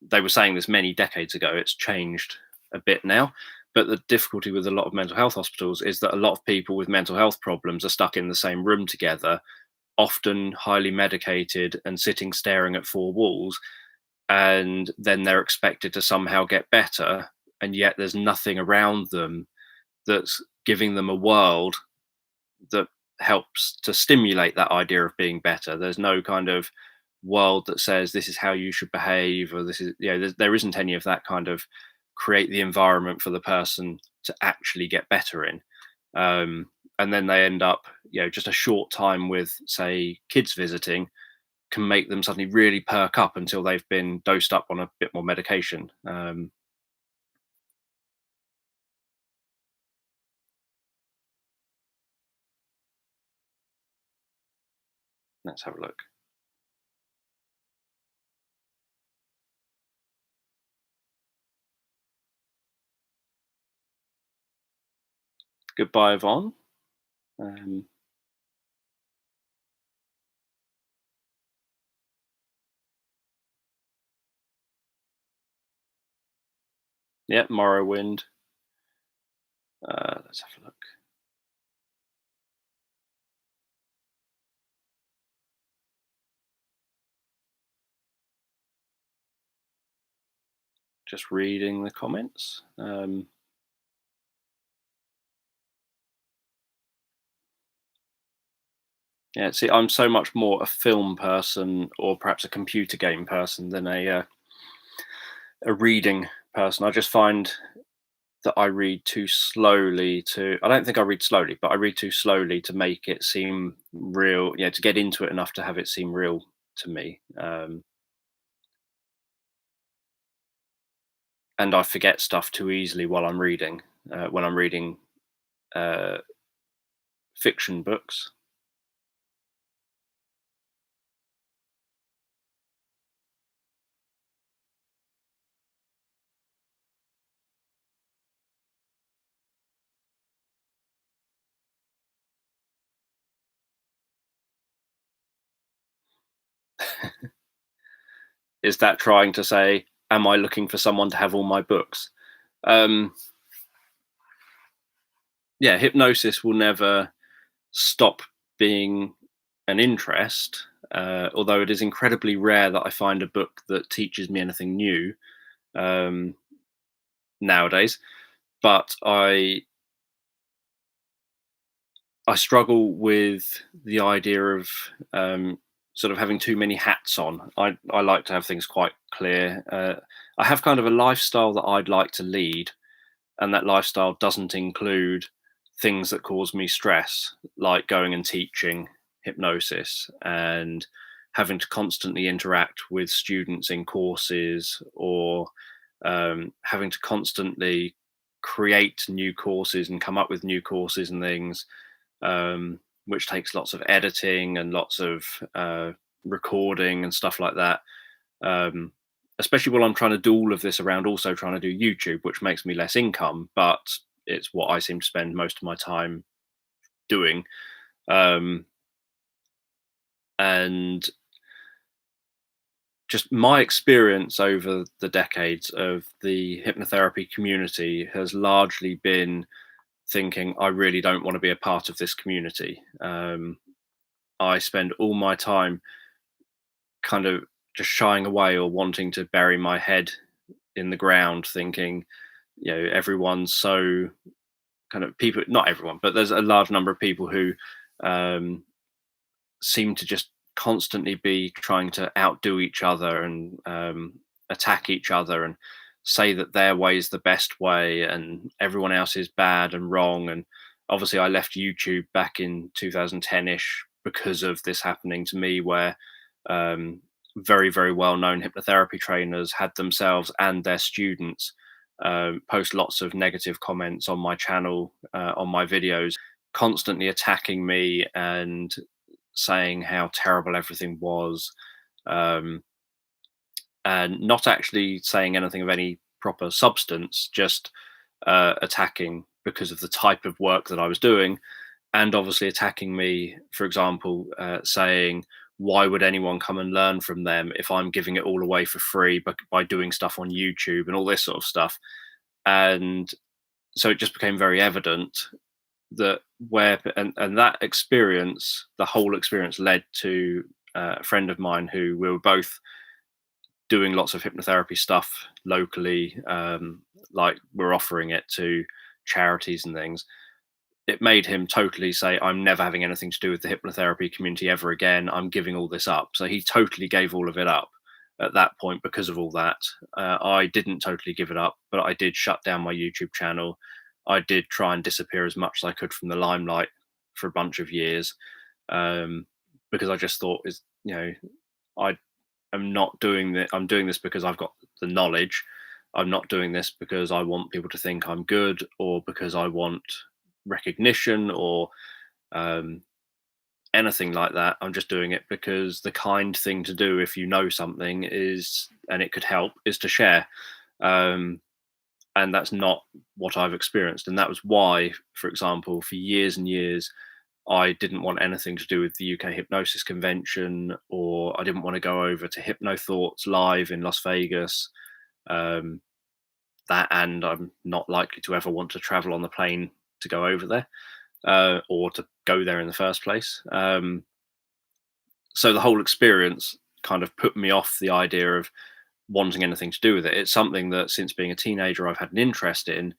they were saying this many decades ago, it's changed a bit now. But the difficulty with a lot of mental health hospitals is that a lot of people with mental health problems are stuck in the same room together, often highly medicated and sitting staring at four walls. And then they're expected to somehow get better. And yet there's nothing around them that's giving them a world that helps to stimulate that idea of being better. There's no kind of world that says this is how you should behave, or this is, there isn't any of that kind of create the environment for the person to actually get better in. And then they end up, just a short time with, say, kids visiting can make them suddenly really perk up until they've been dosed up on a bit more medication. Let's have a look. Goodbye, Yvonne. Um, yeah, Morrowind. Let's have a look. Just reading the comments. Yeah, see, I'm so much more a film person or perhaps a computer game person than a reading person. I just find that I read too slowly to. I don't think I read slowly, but I read too slowly to make it seem real. Yeah, to get into it enough to have it seem real to me. And I forget stuff too easily while I'm reading. When I'm reading uh, fiction books. Is that trying to say, am I looking for someone to have all my books? Um, yeah, hypnosis will never stop being an interest, although it is incredibly rare that I find a book that teaches me anything new um, nowadays. But I struggle with the idea of sort of having too many hats on. I like to have things quite clear. I have kind of a lifestyle that I'd like to lead, and that lifestyle doesn't include things that cause me stress, like going and teaching hypnosis and having to constantly interact with students in courses, or having to constantly create new courses and come up with new courses and things, which takes lots of editing and lots of recording and stuff like that. Um, Especially while I'm trying to do all of this around also trying to do YouTube, which makes me less income, but it's what I seem to spend most of my time doing. Um, and just my experience over the decades of the hypnotherapy community has largely been thinking, I really don't want to be a part of this community. I spend all my time kind of just shying away or wanting to bury my head in the ground, thinking, everyone's so kind of people, not everyone, but there's a large number of people who um, seem to just constantly be trying to outdo each other and attack each other and say that their way is the best way and everyone else is bad and wrong. And obviously, I left YouTube back in 2010-ish because of this happening to me, where um, very, very well known hypnotherapy trainers had themselves and their students post lots of negative comments on my channel, on my videos, constantly attacking me and saying how terrible everything was, um, and not actually saying anything of any proper substance, just attacking because of the type of work that I was doing, and obviously attacking me, for example, saying, why would anyone come and learn from them if I'm giving it all away for free by doing stuff on YouTube and all this sort of stuff? And so it just became very evident that and that experience, the whole experience led to a friend of mine who we were both doing lots of hypnotherapy stuff locally, like we're offering it to charities and things. It made him totally say, I'm never having anything to do with the hypnotherapy community ever again. I'm giving all this up. So he totally gave all of it up at that point because of all that. I didn't totally give it up, but I did shut down my YouTube channel. I did try and disappear as much as I could from the limelight for a bunch of years, um, because I just thought, I am not doing that. I'm doing this because I've got the knowledge. I'm not doing this because I want people to think I'm good or because I want recognition or um, anything like that. I'm just doing it because the kind thing to do if you know something is, and it could help, is to share. Um, and that's not what I've experienced. And that was why, for example, for years and years, I didn't want anything to do with the UK Hypnosis Convention, or I didn't want to go over to Hypno Thoughts live in Las Vegas. Um, that, and I'm not likely to ever want to travel on the plane to go over there, or to go there in the first place. So the whole experience kind of put me off the idea of wanting anything to do with it. It's something that since being a teenager I've had an interest in,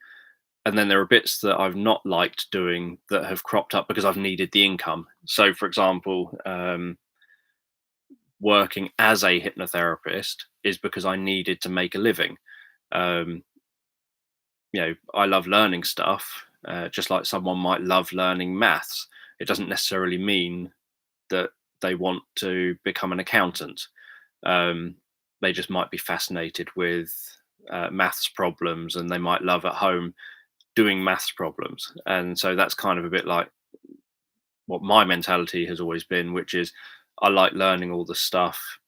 and then there are bits that I've not liked doing that have cropped up because I've needed the income. So, for example, working as a hypnotherapist is because I needed to make a living. Um, I love learning stuff, just like someone might love learning maths. It doesn't necessarily mean that they want to become an accountant. Um, they just might be fascinated with maths problems, and they might love at home doing maths problems. And so that's kind of a bit like what my mentality has always been, which is I like learning all the stuff,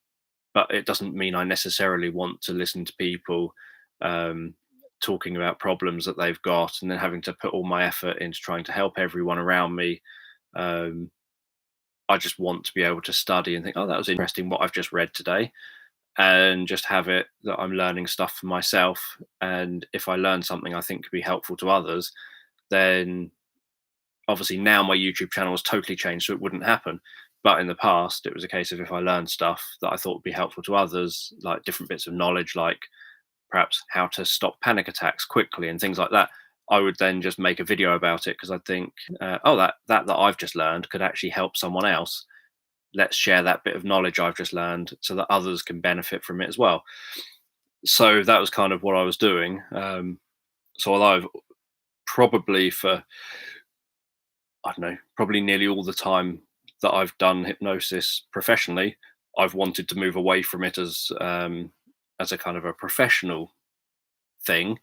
but it doesn't mean I necessarily want to listen to people um, talking about problems that they've got and then having to put all my effort into trying to help everyone around me. Um, I just want to be able to study and think, oh, that was interesting what I've just read today, and just have it that I'm learning stuff for myself. And if I learn something I think could be helpful to others, then obviously now my YouTube channel has totally changed, so it wouldn't happen. But in the past, it was a case of if I learned stuff that I thought would be helpful to others, like different bits of knowledge, like perhaps how to stop panic attacks quickly and things like that, I would then just make a video about it because I think, oh, that I've just learned could actually help someone else. Let's share that bit of knowledge I've just learned so that others can benefit from it as well. So that was kind of what I was doing. So although I've probably for, I don't know, probably nearly all the time that I've done hypnosis professionally, I've wanted to move away from it as a kind of a professional thing.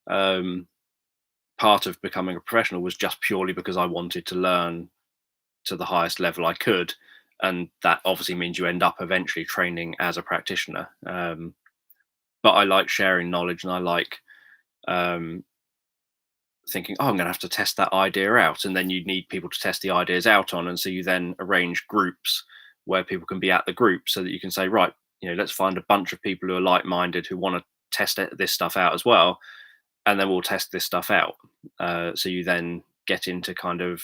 Um, Part of becoming a professional was just purely because I wanted to learn to the highest level I could, and that obviously means you end up eventually training as a practitioner. But I like sharing knowledge, and I like um, thinking, oh, I'm going to have to test that idea out, and then you need people to test the ideas out on, and so you then arrange groups where people can be at the group, so that you can say, right, let's find a bunch of people who are like-minded who want to test this stuff out as well, and then we'll test this stuff out. So you then get into kind of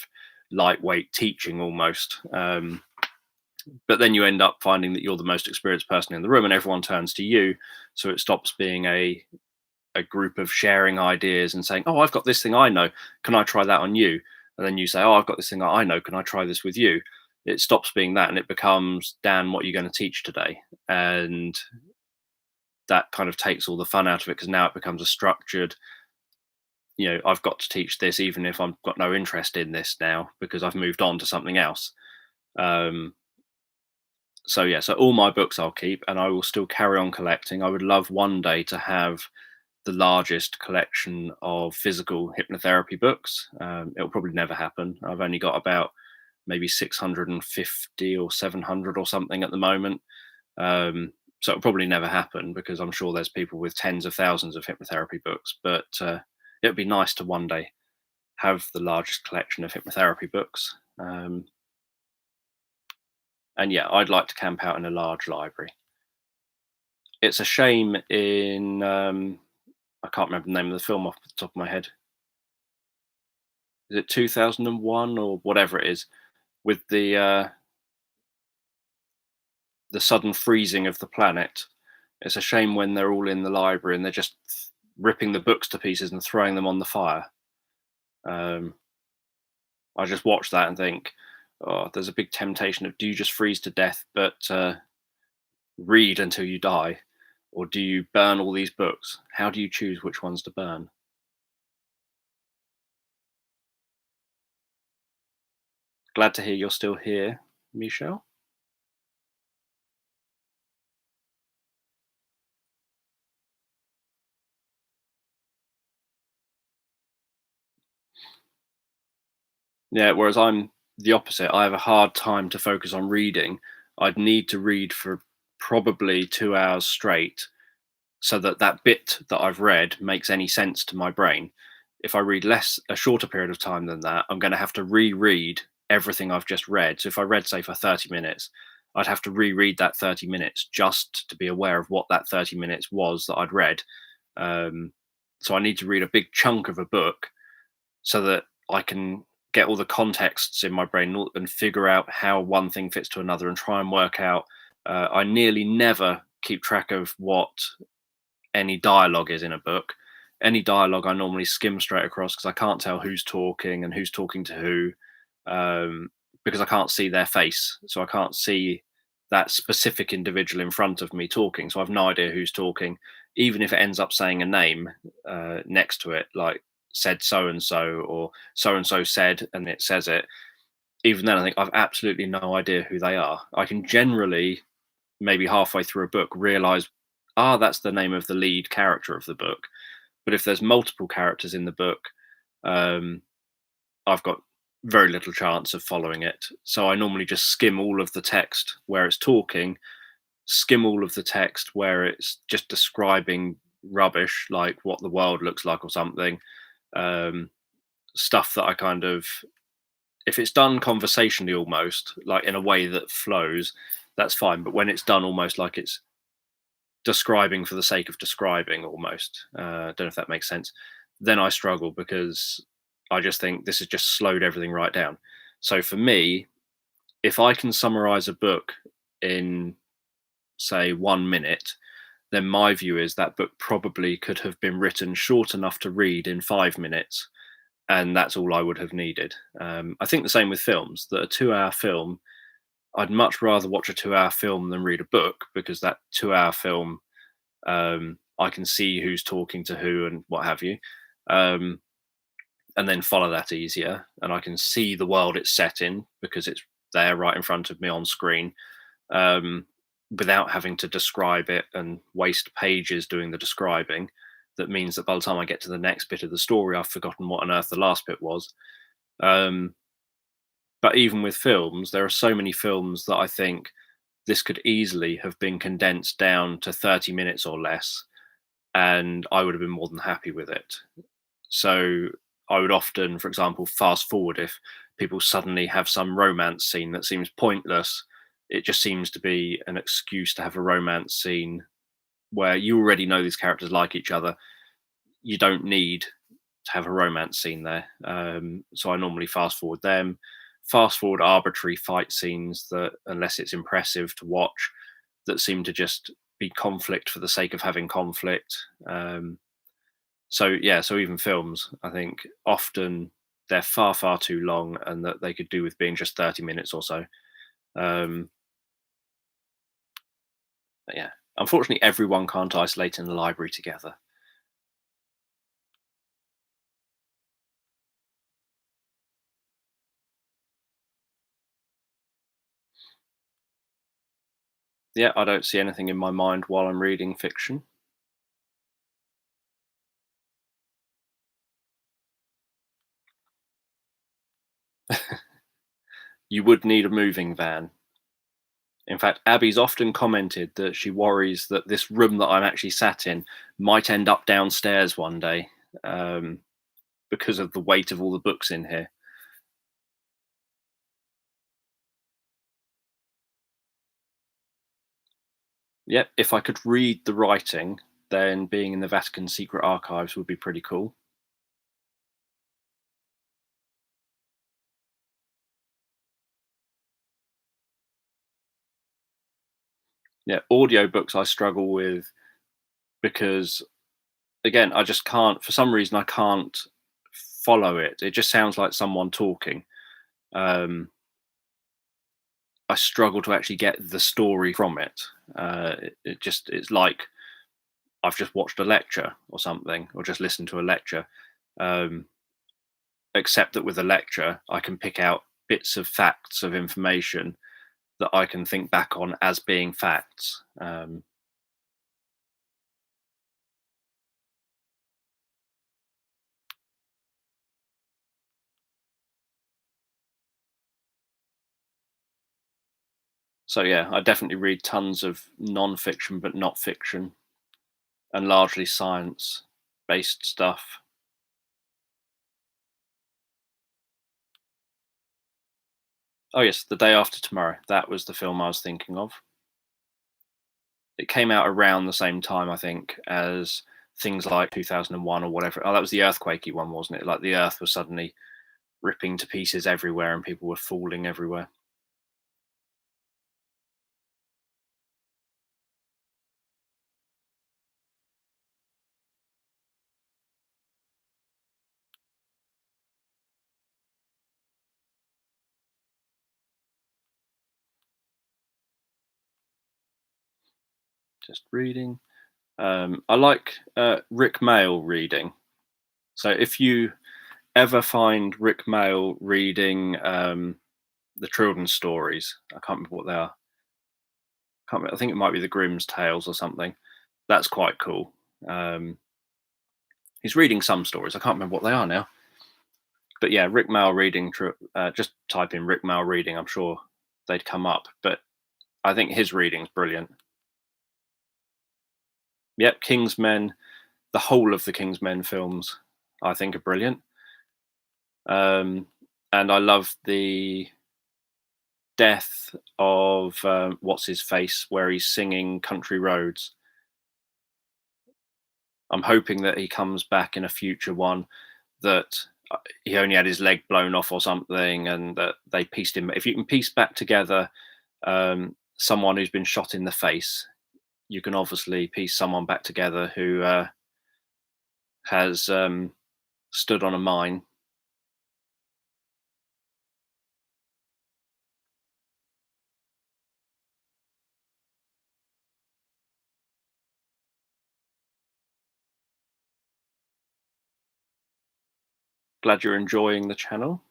lightweight teaching almost. But then you end up finding that you're the most experienced person in the room, and everyone turns to you. So it stops being a group of sharing ideas and saying, "Oh, I've got this thing I know. Can I try that on you?" And then you say, "Oh, I've got this thing I know. Can I try this with you?" It stops being that, and it becomes, "Dan, what are you going to teach today?" And that kind of takes all the fun out of it, because now it becomes a structured. I've got to teach this, even if I've got no interest in this now, because I've moved on to something else. Um, so yeah, so all my books I'll keep, and I will still carry on collecting. I would love one day to have the largest collection of physical hypnotherapy books. It'll probably never happen. I've only got about maybe 650 or 700 or something at the moment. So it'll probably never happen, because I'm sure there's people with tens of thousands of hypnotherapy books. But it would be nice to one day have the largest collection of hypnotherapy books. And yeah, I'd like to camp out in a large library. It's a shame in I can't remember the name of the film off the top of my head. Is it 2001 or whatever it is, with the sudden freezing of the planet? It's a shame when they're all in the library and they're just ripping the books to pieces and throwing them on the fire. Um, I just watch that and think, oh, there's a big temptation of, do you just freeze to death but read until you die, or do you burn all these books? How do you choose which ones to burn? Glad to hear you're still here, Michelle. Yeah, whereas I'm the opposite. I have a hard time to focus on reading. I'd need to read for probably 2 hours straight, so that that bit that I've read makes any sense to my brain. If I read a shorter period of time than that, I'm going to have to reread everything I've just read. So if I read, say, for 30 minutes, I'd have to reread that 30 minutes just to be aware of what that 30 minutes was that I'd read. Um, so I need to read a big chunk of a book, so that I can get all the contexts in my brain and figure out how one thing fits to another, and try and work out. I nearly never keep track of what any dialogue is in a book. Any dialogue I normally skim straight across, because I can't tell who's talking and who's talking to who, because I can't see their face. So I can't see that specific individual in front of me talking. So I've no idea who's talking, even if it ends up saying a name next to it, like said so and so said, and it says it. Even then, I think I've absolutely no idea who they are. I can generally, maybe halfway through a book, realize, that's the name of the lead character of the book. But if there's multiple characters in the book, um, I've got very little chance of following it. So I normally just skim all of the text where it's talking, skim all of the text where it's just describing rubbish, like what the world looks like or something. Um, Stuff that I kind of, if it's done conversationally almost, like in a way that flows, that's fine. But when it's done almost like it's describing for the sake of describing almost, don't know if that makes sense, then I struggle, because I just think this has just slowed everything right down. So for me, if I can summarize a book in, say, 1 minute, then my view is that book probably could have been written short enough to read in 5 minutes, and that's all I would have needed. I think the same with films, that a 2 hour film, I'd much rather watch a 2 hour film than read a book, because that 2 hour film, I can see who's talking to who and what have you, um, and then follow that easier. And I can see the world it's set in, because it's there right in front of me on screen. Um, without having to describe it and waste pages doing the describing. That means that by the time I get to the next bit of the story, I've forgotten what on earth the last bit was. Um, but even with films, there are so many films that I think this could easily have been condensed down to 30 minutes or less, and I would have been more than happy with it. So I would often, for example, fast forward if people suddenly have some romance scene that seems pointless. It just seems to be an excuse to have a romance scene where you already know these characters like each other. You don't need to have a romance scene there. So I normally fast forward them, fast forward arbitrary fight scenes that, unless it's impressive to watch, that seem to just be conflict for the sake of having conflict. So yeah, so even films, I think often they're far, far too long, and that they could do with being just 30 minutes or so. Um, but yeah, unfortunately, everyone can't isolate in the library together. Yeah, I don't see anything in my mind while I'm reading fiction. You would need a moving van. In fact, Abby's often commented that she worries that this room that I'm actually sat in might end up downstairs one day, um, because of the weight of all the books in here. Yep, if I could read the writing, then being in the Vatican secret archives would be pretty cool. Yeah, audiobooks I struggle with because, again, I just can't, for some reason, I can't follow it. It just sounds like someone talking. Um, I struggle to actually get the story from it. It's like I've just watched a lecture or something, or just listened to a lecture. Um, except that with a lecture, I can pick out bits of facts of information that I can think back on as being facts. So yeah, I definitely read tons of non-fiction, but not fiction, and largely science-based stuff. Oh yes, The Day After Tomorrow. That was the film I was thinking of. It came out around the same time, I think, as things like 2001 or whatever. Oh, that was the earthquakey one, wasn't it? Like the Earth was suddenly ripping to pieces everywhere, and people were falling everywhere. Just reading. I like Rick Mail reading. So if you ever find Rick Mail reading the children's stories, I can't remember what they are. Can't remember, I think it might be the Grimm's Tales or something. That's quite cool. Um, he's reading some stories. I can't remember what they are now. But yeah, Rick Mail reading. Just type in Rick Mail reading. I'm sure they'd come up. But I think his reading's brilliant. Yep, Kingsmen. The whole of the Kingsmen films, I think, are brilliant. Um, and I love the death of what's his face, where he's singing Country Roads. I'm hoping that he comes back in a future one, that he only had his leg blown off or something, and that they pieced him. If you can piece back together someone who's been shot in the face, you can obviously piece someone back together who has stood on a mine. Glad you're enjoying the channel.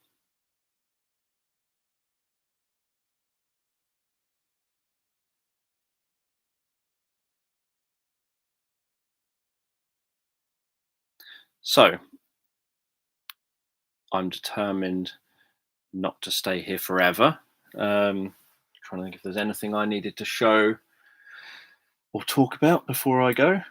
So I'm determined not to stay here forever. Trying to think if there's anything I needed to show or talk about before I go.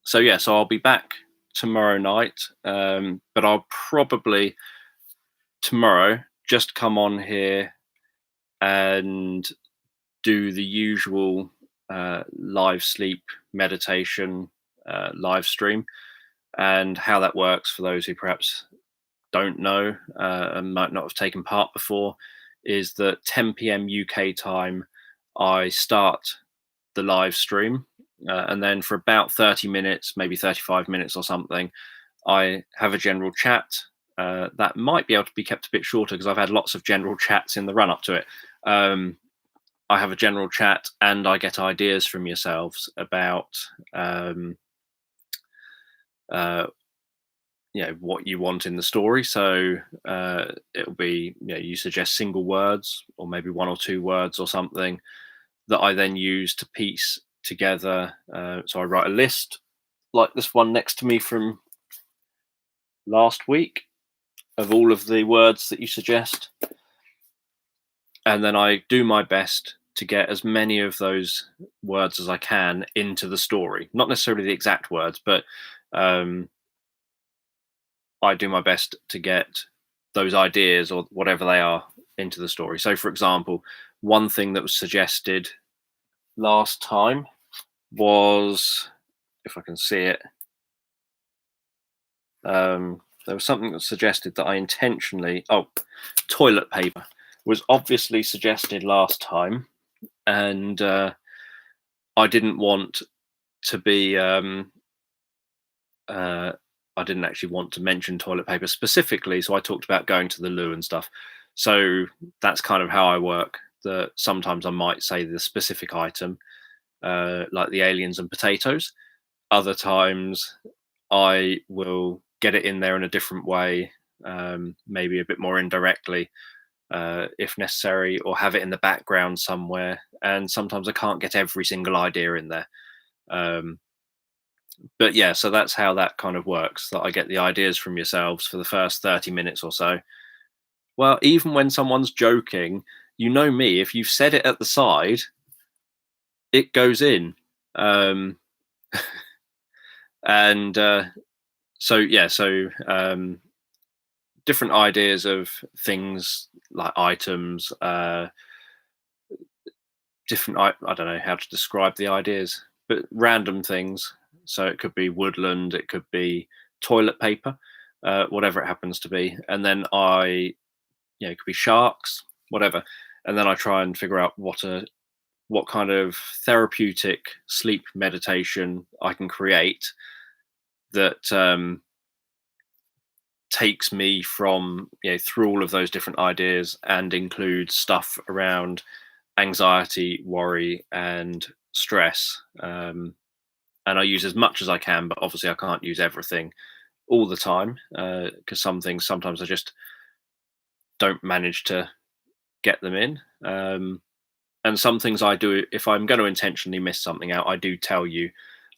So yeah, so I'll be back tomorrow night, but I'll probably tomorrow just come on here and do the usual live sleep meditation live stream. And how that works for those who perhaps don't know and might not have taken part before is that 10 p.m. UK time, I start the live stream. And then for about 30 minutes, maybe 35 minutes or something, I have a general chat. That might be able to be kept a bit shorter because I've had lots of general chats in the run up to it. I have a general chat and I get ideas from yourselves about what you want in the story. So it'll be, you suggest single words or maybe one or two words or something that I then use to piece together. So I write a list like this one next to me from last week of all of the words that you suggest, and then I do my best to get as many of those words as I can into the story. Not necessarily the exact words, but I do my best to get those ideas or whatever they are into the story. So, for example, one thing that was suggested last time was, if I can see it, there was something that suggested that I intentionally, toilet paper was obviously suggested last time, and I didn't want to be, I didn't actually want to mention toilet paper specifically, so I talked about going to the loo and stuff. So that's kind of how I work. That sometimes I might say the specific item, like the aliens and potatoes. Other times I will get it in there in a different way, maybe a bit more indirectly, if necessary, or have it in the background somewhere. And sometimes I can't get every single idea in there. But yeah, so that's how that kind of works, that I get the ideas from yourselves for the first 30 minutes or so. Well, even when someone's joking, you know me, if you've said it at the side, it goes in. And so yeah, so different ideas of things like items, different, I don't know how to describe the ideas, but random things. So it could be woodland, it could be toilet paper, whatever it happens to be. And then it could be sharks, whatever. And then I try and figure out what kind of therapeutic sleep meditation I can create that takes me from through all of those different ideas and includes stuff around anxiety, worry, and stress. And I use as much as I can, but obviously I can't use everything all the time because some things sometimes I just don't manage to get them in. And some things I do, if I'm going to intentionally miss something out, I do tell you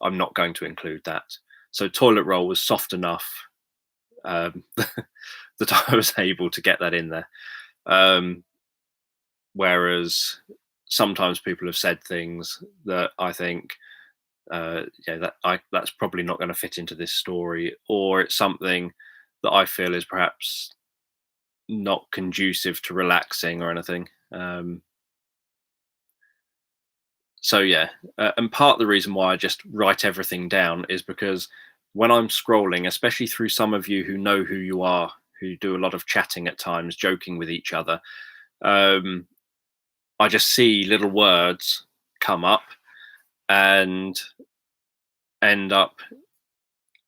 I'm not going to include that. So toilet roll was soft enough that I was able to get that in there. Whereas sometimes people have said things that I think, that's probably not going to fit into this story, or it's something that I feel is perhaps not conducive to relaxing or anything. So yeah, and part of the reason why I just write everything down is because when I'm scrolling, especially through some of you who know who you are, who do a lot of chatting at times, joking with each other, I just see little words come up and end up,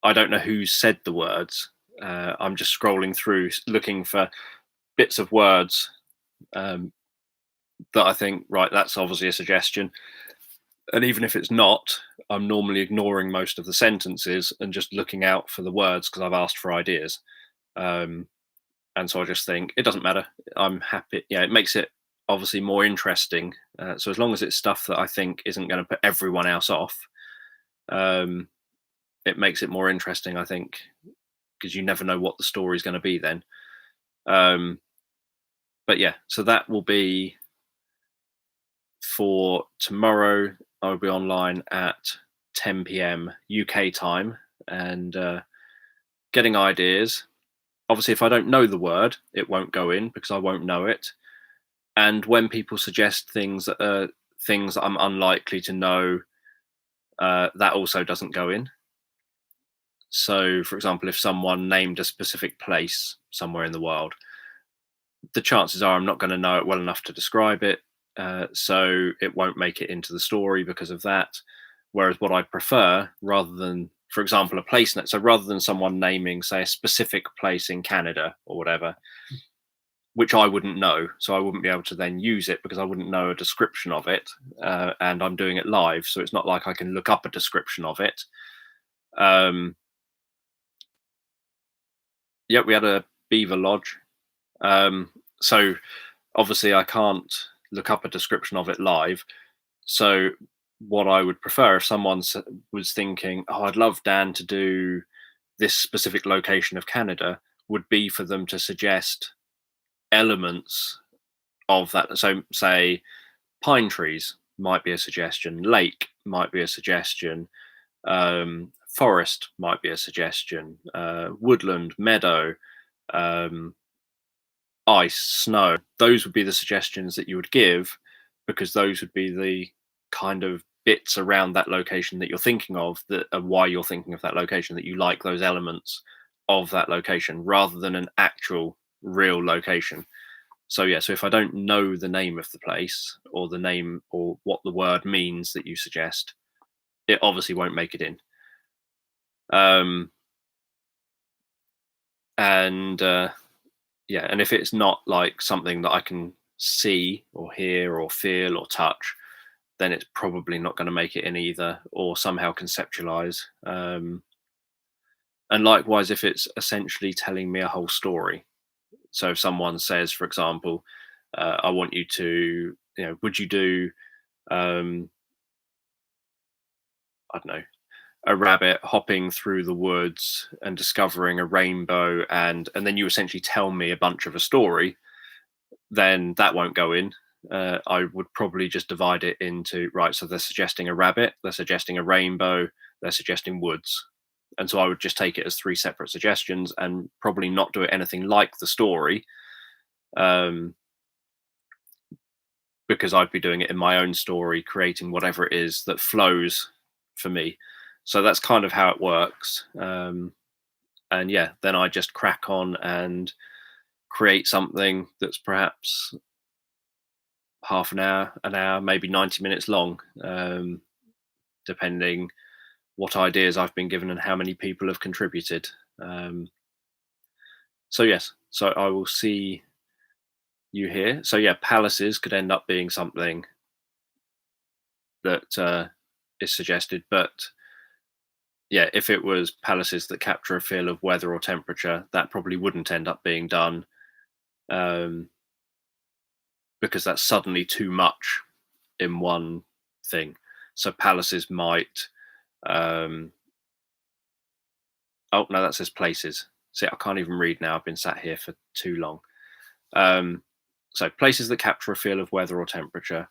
I don't know who said the words. I'm just scrolling through looking for bits of words that I think, right, that's obviously a suggestion. And even if it's not, I'm normally ignoring most of the sentences and just looking out for the words because I've asked for ideas. And so I just think it doesn't matter. I'm happy. Yeah, it makes it obviously more interesting. So as long as it's stuff that I think isn't going to put everyone else off, um, it makes it more interesting, I think, because you never know what the story is going to be then. Um, but yeah, so that will be for tomorrow. I'll be online at 10 p.m. UK time and getting ideas. Obviously, if I don't know the word, it won't go in because I won't know it. And when people suggest things that are things that I'm unlikely to know, that also doesn't go in. So, for example, if someone named a specific place somewhere in the world, the chances are I'm not going to know it well enough to describe it. So it won't make it into the story because of that. Whereas what I'd prefer, rather than, for example, a place, so rather than someone naming, say, a specific place in Canada or whatever, which I wouldn't know, so I wouldn't be able to then use it because I wouldn't know a description of it, and I'm doing it live, so it's not like I can look up a description of it. Um, yeah, we had a beaver lodge, so obviously I can't look up a description of it live. So what I would prefer if someone was thinking, "Oh, I'd love Dan to do this specific location of Canada," would be for them to suggest elements of that. So, say pine trees might be a suggestion, lake might be a suggestion, forest might be a suggestion, woodland, meadow, um, ice, snow. Those would be the suggestions that you would give because those would be the kind of bits around that location that you're thinking of, that are why you're thinking of that location, that you like those elements of that location rather than an actual real location. So yeah, so if I don't know the name of the place or the name or what the word means that you suggest, it obviously won't make it in. Um, and yeah, and if it's not like something that I can see or hear or feel or touch, then it's probably not going to make it in either, or somehow conceptualize. And likewise, if it's essentially telling me a whole story. So if someone says, for example, I want you to, would you do, um, I don't know, a rabbit hopping through the woods and discovering a rainbow, and then you essentially tell me a bunch of a story, then that won't go in. I would probably just divide it into, right, so they're suggesting a rabbit, they're suggesting a rainbow, they're suggesting woods. And so I would just take it as three separate suggestions and probably not do it anything like the story, um, because I'd be doing it in my own story, creating whatever it is that flows for me. So that's kind of how it works. And yeah, then I just crack on and create something that's perhaps half an hour, maybe 90 minutes long, depending what ideas I've been given and how many people have contributed. So yes, so I will see you here. So yeah, palaces could end up being something that is suggested, but yeah, if it was palaces that capture a feel of weather or temperature, that probably wouldn't end up being done, um, because that's suddenly too much in one thing. So palaces might. Oh no, that says places. See, I can't even read now. I've been sat here for too long. Um, so places that capture a feel of weather or temperature.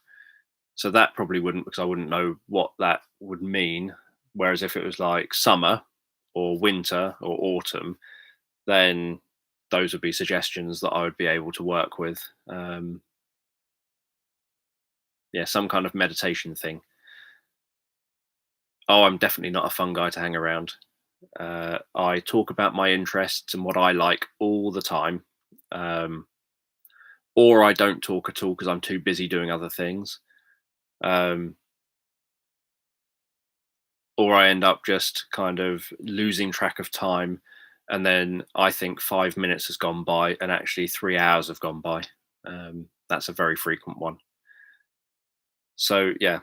So that probably wouldn't, because I wouldn't know what that would mean. Whereas if it was like summer or winter or autumn, then those would be suggestions that I would be able to work with. Yeah, some kind of meditation thing. Oh, I'm definitely not a fun guy to hang around. I talk about my interests and what I like all the time, um, or I don't talk at all because I'm too busy doing other things, um, or I end up just kind of losing track of time, and then I think 5 minutes has gone by, and actually 3 hours have gone by. That's a very frequent one. So yeah,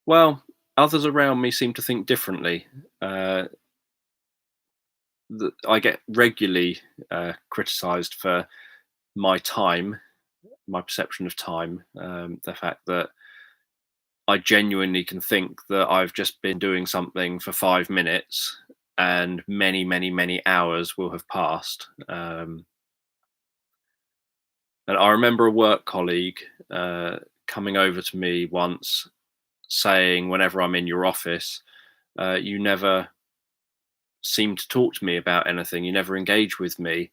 well, others around me seem to think differently. Uh, I get regularly criticised for my time, my perception of time, the fact that I genuinely can think that I've just been doing something for 5 minutes and many, many, many hours will have passed. And I remember a work colleague coming over to me once saying, whenever I'm in your office, you never seem to talk to me about anything, you never engage with me.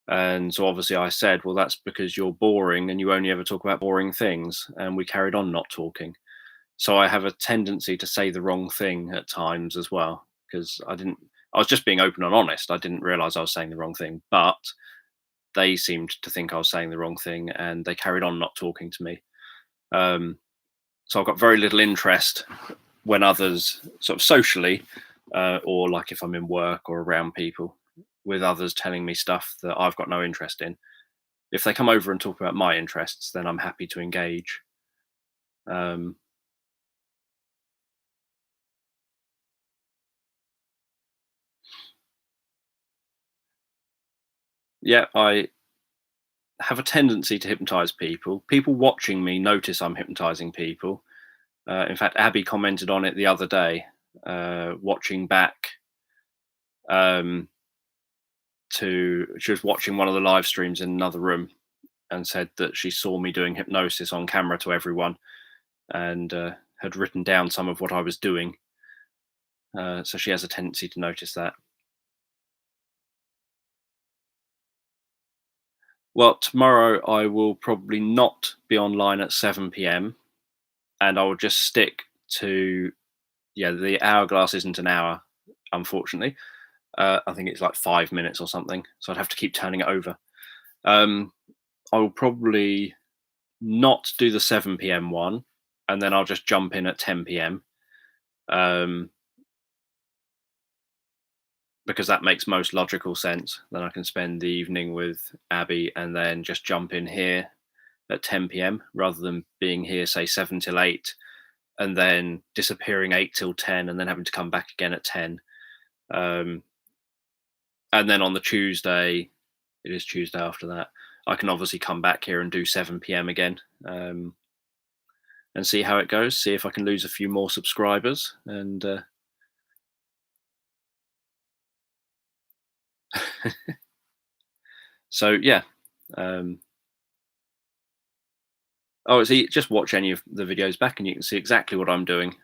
And so obviously I said, well, that's because you're boring and you only ever talk about boring things. And we carried on not talking. So I have a tendency to say the wrong thing at times as well, because I was just being open and honest. I didn't realize I was saying the wrong thing, but they seemed to think I was saying the wrong thing and they carried on not talking to me. Um, so I've got very little interest when others sort of socially, or like if I'm in work or around people, with others telling me stuff that I've got no interest in. If they come over and talk about my interests, then I'm happy to engage. Um, yeah, I have a tendency to hypnotize people. People watching me notice I'm hypnotizing people. In fact, Abby commented on it the other day, watching back um, she was watching one of the live streams in another room and said that she saw me doing hypnosis on camera to everyone and had written down some of what I was doing. So she has a tendency to notice that. Well, tomorrow I will probably not be online at 7 p.m. and I will just stick to, yeah, the hourglass isn't an hour, unfortunately. I think it's like 5 minutes or something. So I'd have to keep turning it over. I will probably not do the 7 p.m. one, and then I'll just jump in at 10 p.m. Because that makes most logical sense. Then I can spend the evening with Abby and then just jump in here at 10 p.m. rather than being here, say, 7 till 8 and then disappearing 8 till 10 and then having to come back again at 10. And then on the Tuesday, it is Tuesday after that, I can obviously come back here and do 7 p.m. again, and see how it goes, see if I can lose a few more subscribers. And so, yeah. Oh, see, just watch any of the videos back and you can see exactly what I'm doing.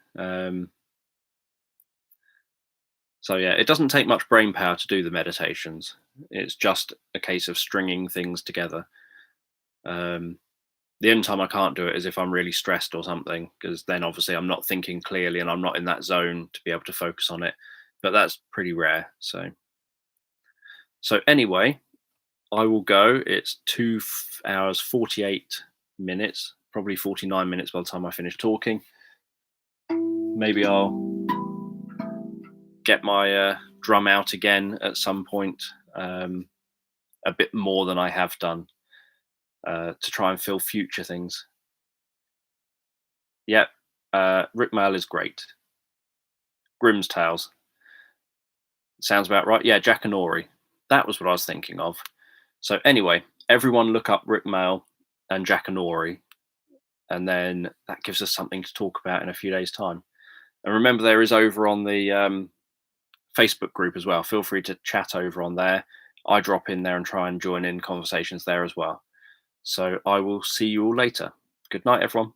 So, yeah, it doesn't take much brain power to do the meditations. It's just a case of stringing things together. The only time I can't do it is if I'm really stressed or something, because then obviously I'm not thinking clearly and I'm not in that zone to be able to focus on it. But that's pretty rare. So anyway, I will go. It's 2 hours 48 minutes, probably 49 minutes by the time I finish talking. Maybe I'll get my drum out again at some point, a bit more than I have done, to try and fill future things. Yep, Rick Mail is great. Grimm's Tales. Sounds about right. Yeah, Jack and Ori. That was what I was thinking of. So anyway, everyone look up Rick Mail and Jack and Ori, and then that gives us something to talk about in a few days' time. And remember, there is over on the Facebook group as well. Feel free to chat over on there. I drop in there and try and join in conversations there as well. So I will see you all later. Good night, everyone.